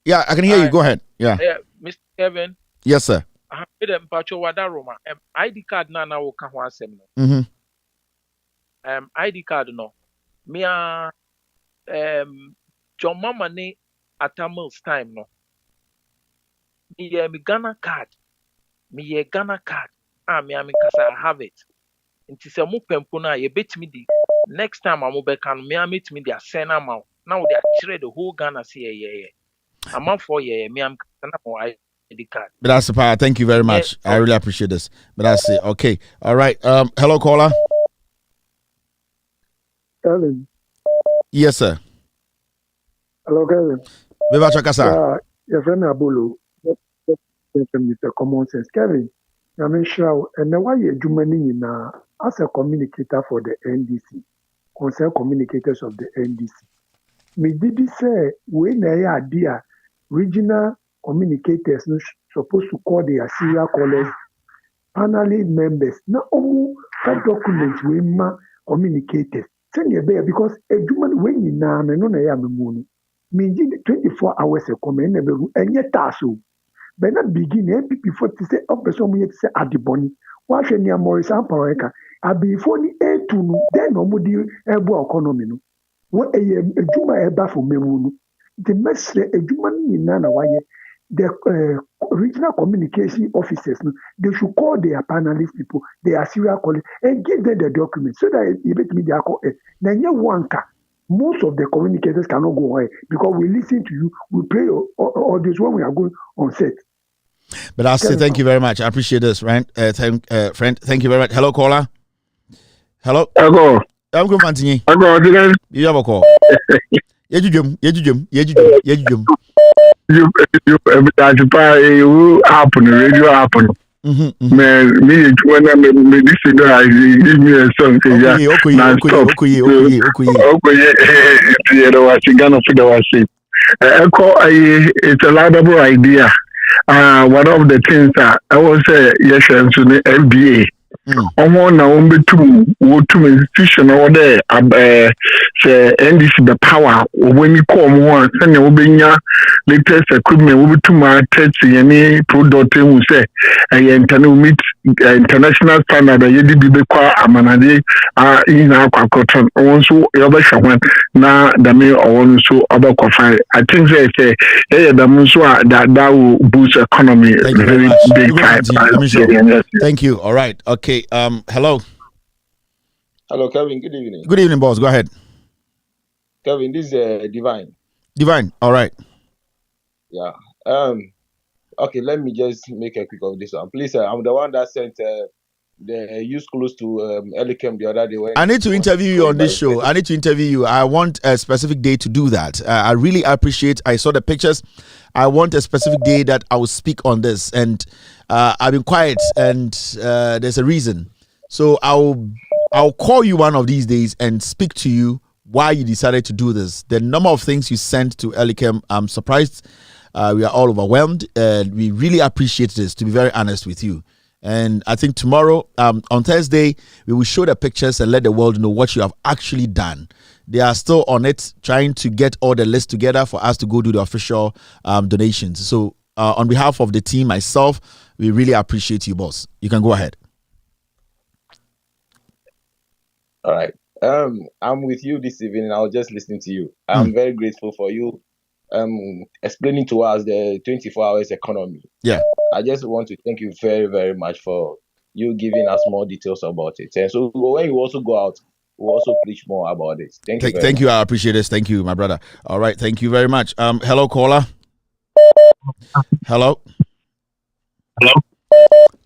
Yeah, I can hear you. Go ahead. Yeah. Mr. Kevin. Yes, sir. ID card na wo ka ho asem no. ID card no. Me John Mama ni Atamils time no. Me Ghana card. Me Ghana card. Me kasa I have it. Nti se mo pempo na ye betimi di. Next time amu be kan me metimi di asend am. Now they actually the whole Ghana see I'm out for me I'm ID card. But that's the power. Thank you very much. I really appreciate this. But that's it. Okay. All right. Hello, caller. Kevin. Yes, sir. Hello, Kevin. Viva Chakasa. Your friend Abolo. Mr. Common Sense. Kevin, I'm sure. And now why you money now as a communicator for the NDC, concerned communicators of the NDC. Me did say when they are there, regional communicators no supposed to call their serial callers, panel members. Now, that document we ma communicators. Send your bear because a human when you na me no na ya me mu no. Me did 24 hours a comment never and yet taso. But not begin before to say up person we say adiboni. Why should you Morris and Pareka? I be for the A2 then no more economy no. What a juma eba for me the message a juma ni na why the regional communication officers they should call their panelist people, their serial callers, and give them the documents so that you bet me they are called. Most of the communicators cannot go away because we listen to you, we play all this when we are going on set. But I'll say thank you very much. I appreciate this, friend. Friend, thank you very much. Hello, caller. Hello. Hello. I'm going to continue. You have a call. You happen, radio happen. Man, me when I'm medicine, I give me a song. Okay. It's a laudable idea. One of the things I was say yes to the FBA. Two institution over there. Say NDC the power when you come one, send you latest equipment. We be too much any product. We say meet international standard. You be qua amanade in our cotton. Also, you na dame also about coffee. I think they say that will boost economy very big time. Thank you. All right. Okay. Hello. Hello, Kevin. Good evening. Good evening, boss. Go ahead. Kevin, this is Divine. Divine. All right. Yeah. Okay. Let me just make a quick of this one, please. I'm the one that sent the use close to Elikem the other day. I need to interview you on this show. I need to interview you. I want a specific day to do that. I really appreciate. I saw the pictures. I want a specific day that I will speak on this. And I've been quiet, and there's a reason. So I'll call you one of these days and speak to you why you decided to do this. The number of things you sent to Elikem, I'm surprised. We are all overwhelmed, and we really appreciate this, to be very honest with you. And I think tomorrow, on Thursday, we will show the pictures and let the world know what you have actually done. They are still on it, trying to get all the lists together for us to go do the official donations. So on behalf of the team, myself, we really appreciate you, boss. You can go ahead. All right. I'm with you this evening. I'll just listen to you. I'm very grateful for you explaining to us the 24 hours economy. Yeah. I just want to thank you very, very much for you giving us more details about it. And so when you also go out, we'll also preach more about it. Thank you. Thank you. I appreciate this. Thank you, my brother. All right. Thank you very much. Hello, caller. Hello. Hello.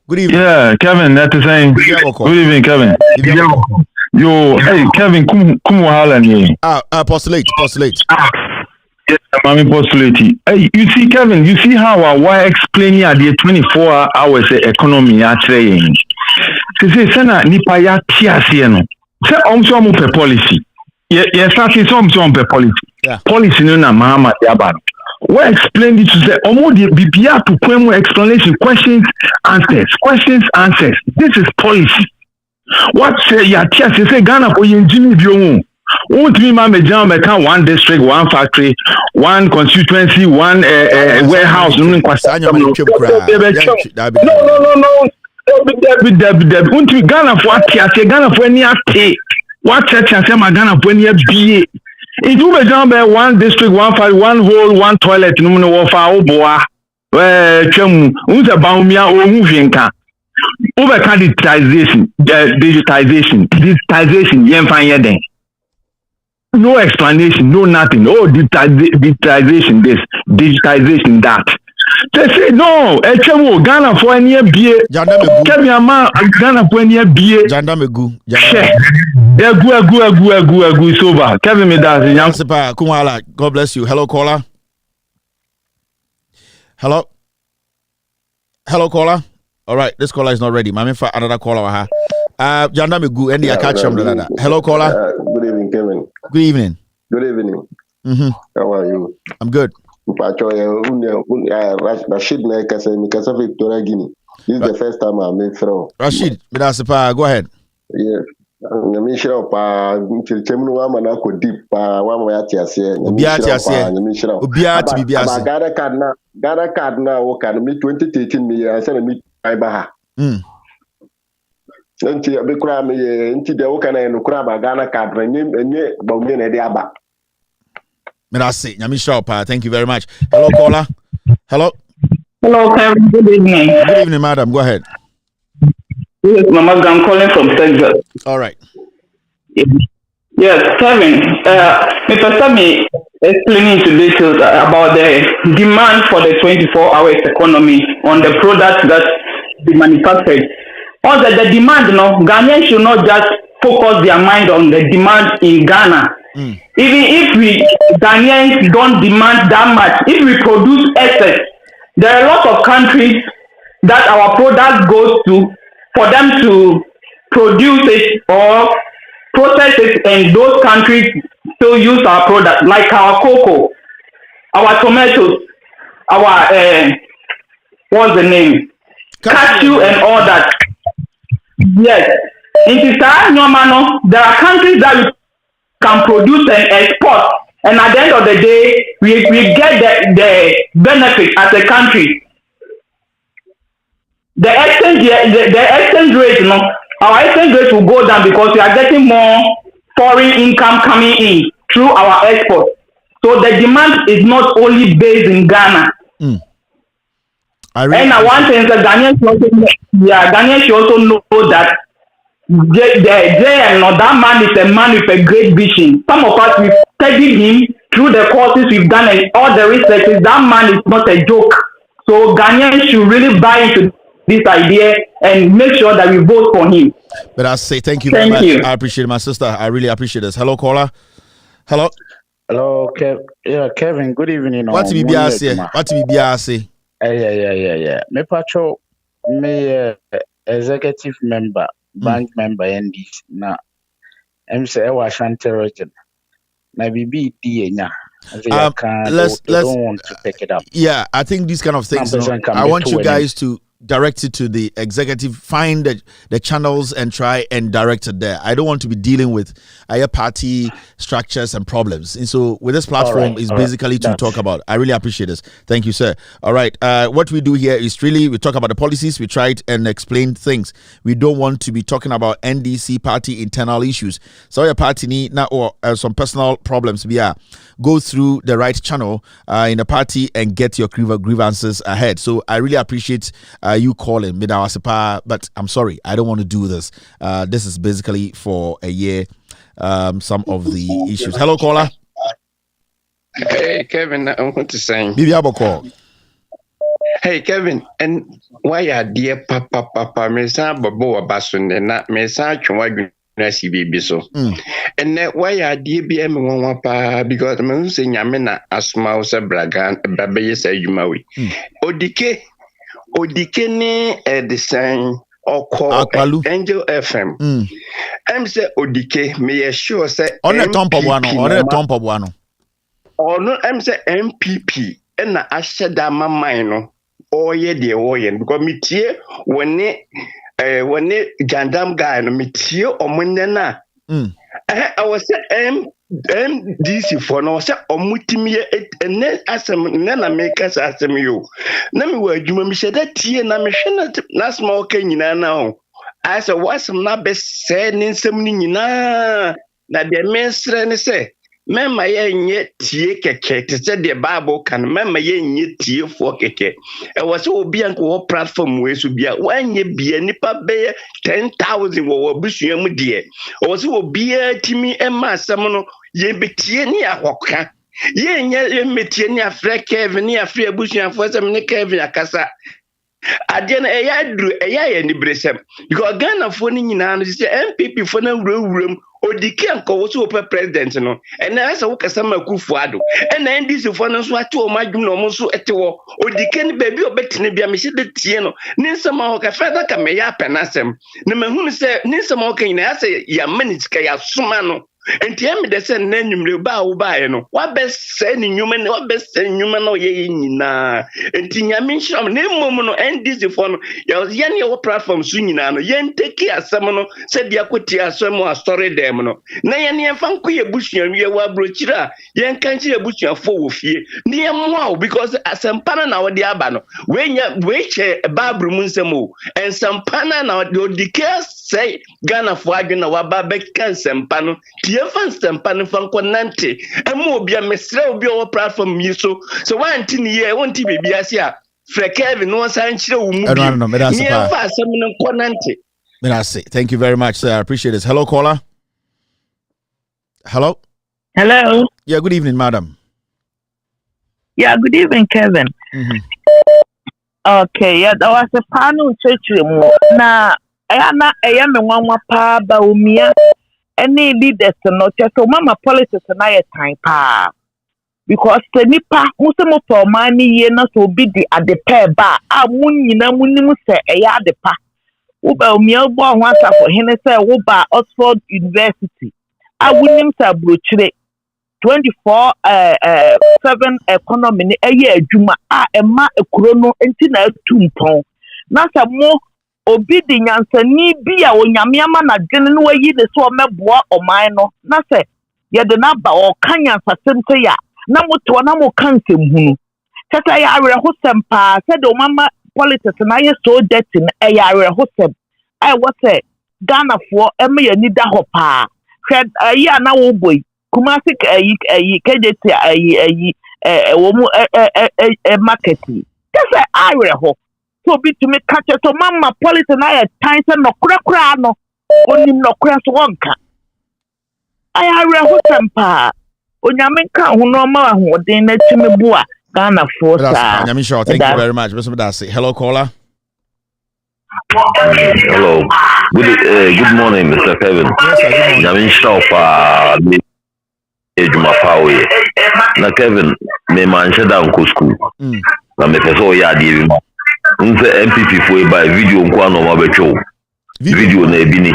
Good evening. Yeah, Kevin, that's the same. Good evening, Kevin. Yo, hey, Kevin, come on, postulate. Yes, I'm postulating. Hey, you see, Kevin, you see how why explaining at the 24 hours economy are saying. Say, Sana, nipa ya tiasi no. Say, some per policy. Yes, some per policy. Policy no na Mahama Yaba. Well, explain it to say, the BPR to claim explanation, questions, answers. This is policy. What say ya tiasi say Ghana for you Jimmy Biomo. Won't me can one district, one factory, one constituency, one warehouse. No. Won't me Ghana for Ghana for any what church and say Ghana for any BA. It will be done by one district, one factory, one hole, one toilet. No for boy. Chemu. Who's about me or moving car. Over digitization, yen. No explanation, no nothing. Oh, digitization this, digitization that. They say no. Ghana for any BA. Ghana for any BA. Jandamegu. Egu sober. Kevin me that. Kumala. God bless you. Hello, caller. Hello. Hello, caller. All right, this caller is not ready. Mami for another caller. Jandamegu. Any catch him. Hello, caller. Good evening, Kevin. Good evening. Good evening. How are you? I'm good. Rashid Mikasa Victoria Guinea. This is the first time I met through. Rashid, go ahead. Yes. Nyamishira pa nchirichemu wa mana ko deep pa wa ma yati ase nyamishira obiati bibiase Ghana card na wo kan mi 2013 mi ase na mi ba ha nti abekura mi nti de wo kan na no kura ba Ghana card enye ba umi na de aba Mirasi nyamishira pa. Thank you very much. Hello, caller. Hello, Kevin. Good evening. Good evening, madam. Go ahead. This is Mama I'm calling from Texas. All right. Yes, Kevin. Mr. me explaining to details about the demand for the 24 hours economy on the products that be manufactured. On the demand, Ghanaians should not just focus their mind on the demand in Ghana. Even if Ghanaians don't demand that much, if we produce excess, there are a lot of countries that our product goes to for them to produce it or process it, and those countries still use our product, like our cocoa, our tomatoes, our what's the name? Cashew and all that. Yes. There are countries that we can produce and export, and at the end of the day, we get the benefit as a country. The exchange rate, our exchange rate will go down because we are getting more foreign income coming in through our export. So the demand is not only based in Ghana. And one thing is that Ghanaians should also know that that man is a man with a great vision. Some of us, we've studied him through the courses we've done and all the researches. That man is not a joke. So Ghanaians should really buy into this idea and make sure that we vote for him. But I say thank you very much. I appreciate it, my sister. I really appreciate this. Hello, caller. Hello, Kevin. Good evening. What to be BRC? Yeah. Me patrol me executive member, bank member, and this na. I'm say I was region. Na bibi nya. Let's don't want to pick it up. Yeah, I think these kind of things. I want you guys to direct it to the executive, find the channels and try and direct it there. I don't want to be dealing with party structures and problems. And so with this platform is basically to talk about. I really appreciate this. Thank you, sir. All right. What we do here is really, we talk about the policies, we try it and explain things. We don't want to be talking about NDC party internal issues. So your party need now or some personal problems. Go through the right channel in the party and get your grievances ahead. So I really appreciate you calling me now, but I'm sorry, I don't want to do this. This is basically for a year. Some of the issues. Hello, caller. Hey, Kevin, I want to say. Bibi call. Hey, Kevin, and why are dear Papa, me sa babo abasun and not me sa chwa CBB so. And that why I DBM one pa because I'm saying Yamena asma sa bragan baby say Jumawi. Odike ne the sign or call Angel FM. I'm say Odike me sure say on the top of one or no I'm say MPP and na ashada mama no oye de oye because me tie when Jandam guy no me tie omunena I was MDC for no say omutimi and asem na make us asem you na me wa adwuma me hyeda tie na me hwe na small ka nyina na I say wasem na be say ni nsem ni nyina na de mesre ne say mema yenye tie keke te say the Bible kan mema yenye tie fo keke e was obi an ko platform we so bia wanye bia nipa be 10,000 wo busuam de e was obi atimi ema asem no ye betie ni ahoka yenye metie ni afre Kevin ni afre abusuam fo asem ni Kevin akasa Adiana eya ni bresem because Ghana for ni nyina no say MPP for na wuram odike anko wo so president no and na asa wo kasa makufu ado and na NDC for no so ate o madwum no mo so ete wo odike ni baby obetene bia me hye de tie no ni nsema ho ka feda ka me ya penasem na mahunu se ni nsema ho ka nyina asa ya manisika ya soma no enti em de se na nwumre ba wo ba ye no wa be se ni nwuma ne wa be se nwuma no ye nyina enti nyame nhyiram na mmom no NDC for no ya ne wo platform so nyina no ye nteki asem no se dia kwoti asem a story dem no na ye ne fa nko ye busuan wie wa brochira ye nka nchi ye busuan fo wo fie ne ye mo because asempana na wo de aba no we che babru mu nsem o ensempana na wo de say Ghana for adwena wa ba be kan sempa no tie fan sempa no fan konante emu obi a mesre obi o platform yi so wanti ni ye wonti bebi ase a Kevin no san chire wo mu bi ni fa asem no konante. Thank you very much, sir. I appreciate this. Hello, caller. Hello. Yeah, good evening, madam. Yeah, good evening, Kevin. Okay, yeah, that was a panel church na eya me nwanwa pa ba omia any leaders no so mama politics na ye time pa because the nipa musemo for mani ye na so bi di adepa ba a munyina munim se eya adepa wo ba omia bo ho asafo hene se wo ba Oxford University a wunim sa brochire 24/7 economy ni eye adwuma a ema ekuro no enti na atumpon na sa mo obi di nyansani bi a onyame ama na dwene no wayi ne so omeboa oman no na se ye de na ba o kanyansasem se ya na moto na mo kansem hunu tata ya awere ho sempa se de o mama politics na ye so dirty na ya awere ho sem ai what say Ghana for eme ya ni da ho pa hwed ya na wo boy kumasi kejeti wo mu marketing tata awere ho so be to me catch so mama politics na ya time se no kura no onim no kura so wonka ai awere ho sempa onyame ka ho no ma ho den na tumi bua Ghana for sa nyame sure. Thank you very much. Hello, caller. Hello. Good morning, Mr. Kevin. Yes, sir, good morning. Nyame sure ejuma pawe na Kevin me manche da nko school na me peso ya di bi ma nse MPP fo e ba video nko ano ma betwo video na ebini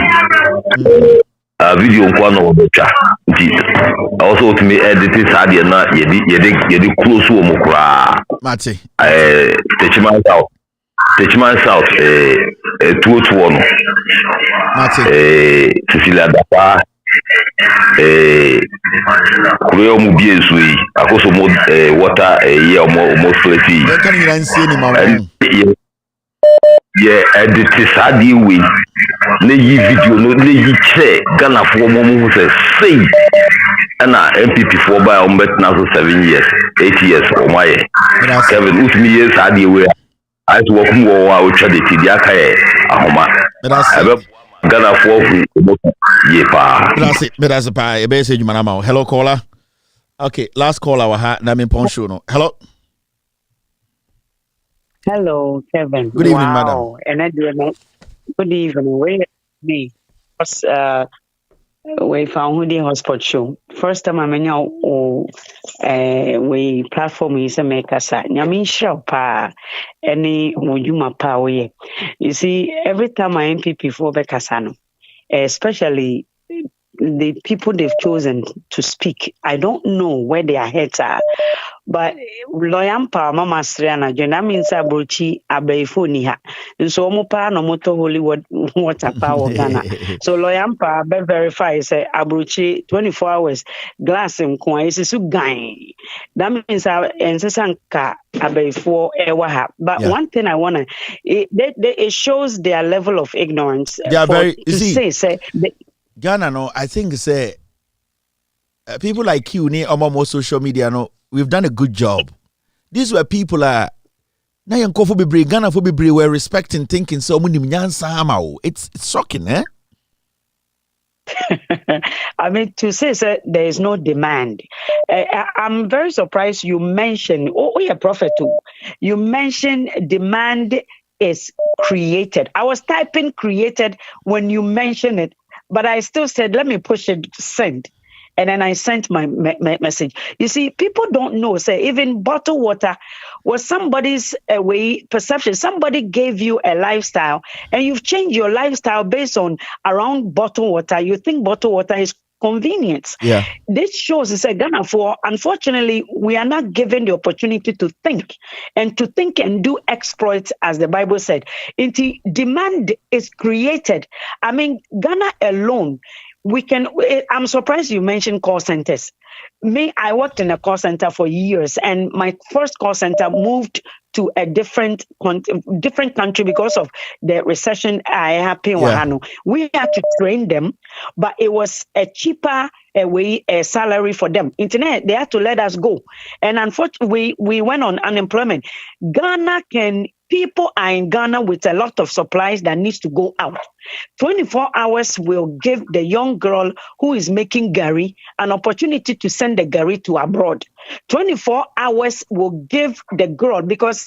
video nko ano ma betwa nti also to me edit sade na yedi close wo mo kura mate Techman South tuo no mate Cecilia Dapa kureo mu bi ensu yi akoso mo water ye omo flati e kan yin nsie ni mawo ye edit sadi we na yi video no na yi che Ghana for mo mu se say na MPP for by on bet na so 7 years 8 years o maye Kevin usmi ye sadi we I to work more wa o chade ti dia kai ahoma Ghana for ye pa. That's pa. E be say you manama. Hello, caller. Okay, last caller wa ha na me pon show no. Hello. Hello, Kevin. Good evening, madam. And I do not. Good evening. Where me? we found who the hotspot show. First time I mean we platform is a maker sa. Nyami shop pa any mujuma pa we. You see, every time I MPP for Bekasano, especially the people they've chosen to speak, I don't know where their heads are. But loyampa mama sriana jena means abrochi abeifo ni ha. So omopa no moto Hollywood water power Ghana. So loyampa be verify say abrochi 24 hours glass nko isisu gan. That means ensesanka abeifo ewa ha. But one thing I wanna it shows their level of ignorance. They are very say Ghana no, I think say people like you near almost social media no. We've done a good job. These were people Ghana for be were respecting thinking so it's shocking, eh? I mean, to say there is no demand. I'm very surprised you mentioned, you're a prophet too. You mentioned demand is created. I was typing created when you mentioned it, but I still said, let me push it, send. And then I sent my message. You see, people don't know, say, even bottled water was somebody's perception. Somebody gave you a lifestyle and you've changed your lifestyle based on around bottled water. You think bottled water is convenience. Yeah. This shows, it's a Ghana for, unfortunately, we are not given the opportunity to think and do exploits, as the Bible said. Demand is created. I mean, Ghana alone, I'm surprised you mentioned call centers. I worked in a call center for years, and my first call center moved to a different country because of the recession I happened. Yeah. We had to train them, but it was a cheaper salary for them. Internet, they had to let us go. And unfortunately, we went on unemployment. People are in Ghana with a lot of supplies that needs to go out. 24 hours will give the young girl who is making gari an opportunity to send the gari to abroad. 24 hours will give the girl, because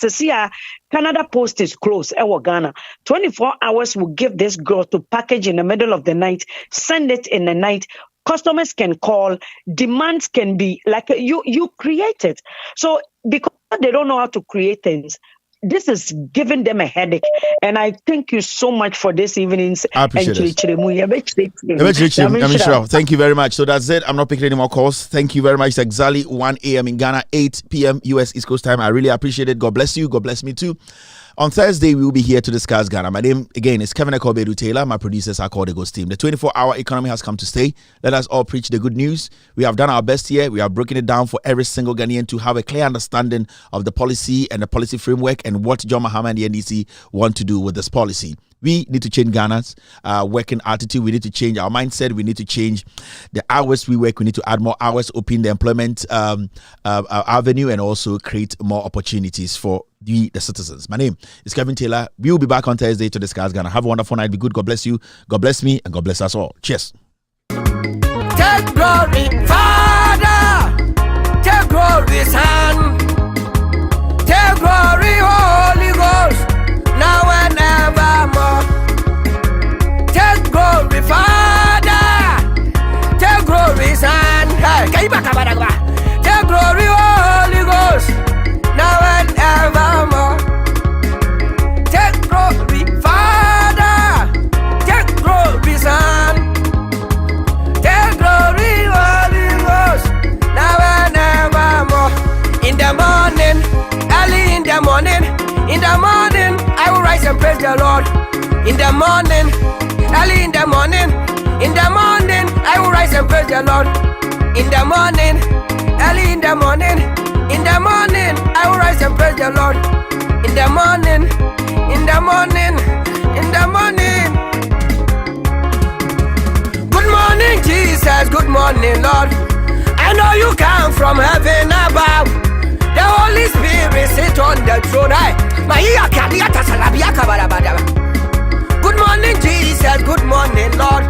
Canada Post is closed, Ghana. 24 hours will give this girl to package in the middle of the night, send it in the night. Customers can call, demands can be like you create it. So because they don't know how to create things, this is giving them a headache. And I thank you so much for this evening's. I appreciate it. Thank you very much. So that's it. I'm not picking any more calls. Thank you very much. It's exactly 1 a.m. in Ghana, 8 p.m. US East Coast time. I really appreciate it. God bless you. God bless me too. On Thursday, we will be here to discuss Ghana. My name, again, is Kevin Akobedu Taylor. My producers are called the Ghost Team. The 24-hour economy has come to stay. Let us all preach the good news. We have done our best here. We have broken it down for every single Ghanaian to have a clear understanding of the policy and the policy framework and what John Mahama and the NDC want to do with this policy. We need to change Ghana's working attitude. We need to change our mindset. We need to change the hours we work. We need to add more hours, open the employment avenue, and also create more opportunities for the citizens. My name is Kevin Taylor. We will be back on Thursday to discuss Ghana. Have a wonderful night. Be good. God bless you. God bless me. And God bless us all. Cheers. Take glory, Father. Take glory, Son. Take glory, Holy Ghost. Now and evermore. Take glory, Father. Take glory, Son. Take glory, Holy Ghost. Now and evermore. Take glory, Father. Take glory, Son. Take glory, Holy Ghost. Now and evermore. In the morning, early in the morning, I will rise and praise the Lord. In the morning, early in the morning, I will rise and praise the Lord. In the morning, early in the morning, I will rise and praise the Lord. In the morning, Good morning, Jesus. Good morning, Lord. I know you come from heaven above. The Holy Spirit sit on the throne. Good morning, Jesus. Good morning, Lord.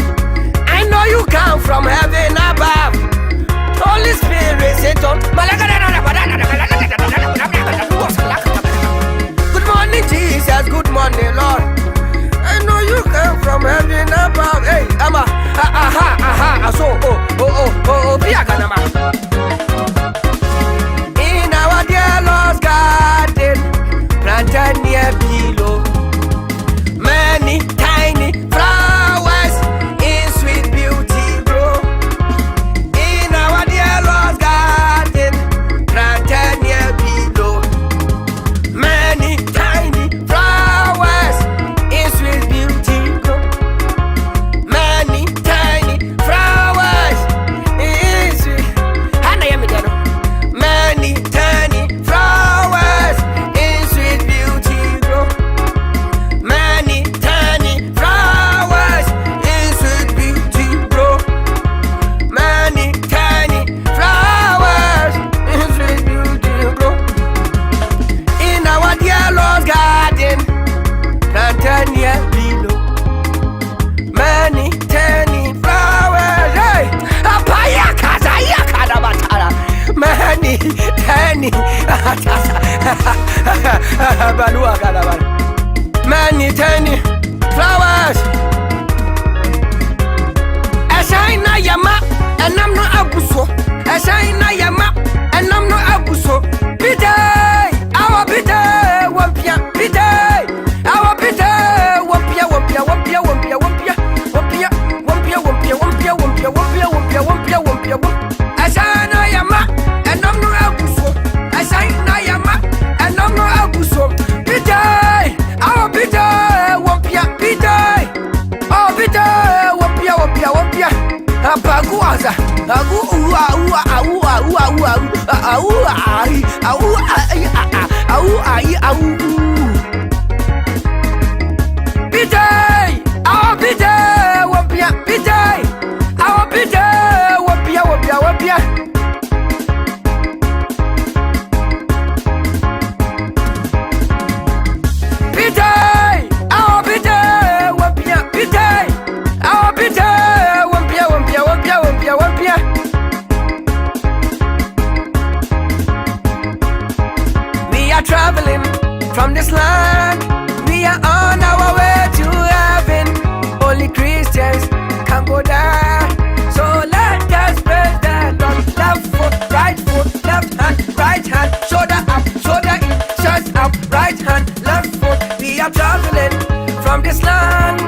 I know you come from heaven above. Holy Spirit sit on. Good morning, Jesus. Good morning, Lord. I know you come from heaven above. Hey, Many tiny flowers. Ashina yama, and I'm not abuso. Ashina yama, and I'm not abuso. Pite, our pite, wampia, pite, our pite, wampia, wampia, wampia, wampia, wampia, wampia, wampia, wampia, wampia, wampia, wampia, wampia, wampia, wampia. Ashina yama, and I'm not abuso. Ashina yama, and I'm not abuso. Pite, our pite, wampia, pite, oh pite, wampia, wampia, wampia. Apaguaza, agu ua ua ua ua ua ua ai au ai au ai au. Pitay, our pitay, wapia pitay, our pitay, wapia wapia wapia. Pitay, our pitay, wapia pitay, our pitay, wapia wapia wapia wapia wapia. We are traveling from this land. We are on our way to heaven. Only Christians can go there. So let us praise the Lord. Left foot, left hand, right hand. Shoulder up, shoulder in, chest up, right hand, left foot. We are traveling from this land.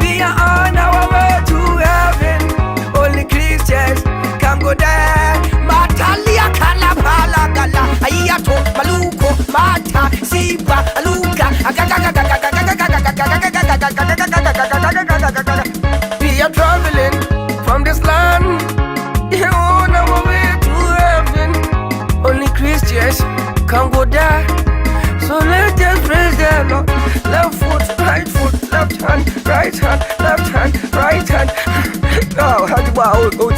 We are on our way to heaven. Only Christians can go there. Matalia kalapala gala. Ayato maluko mata siba aluga. We are traveling from this land. We're on our way to heaven. Only Christians can go there. So let us praise the Lord. Left foot, left hand, right hand, left hand, right hand. Oh, how do I go to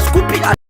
Scoopy?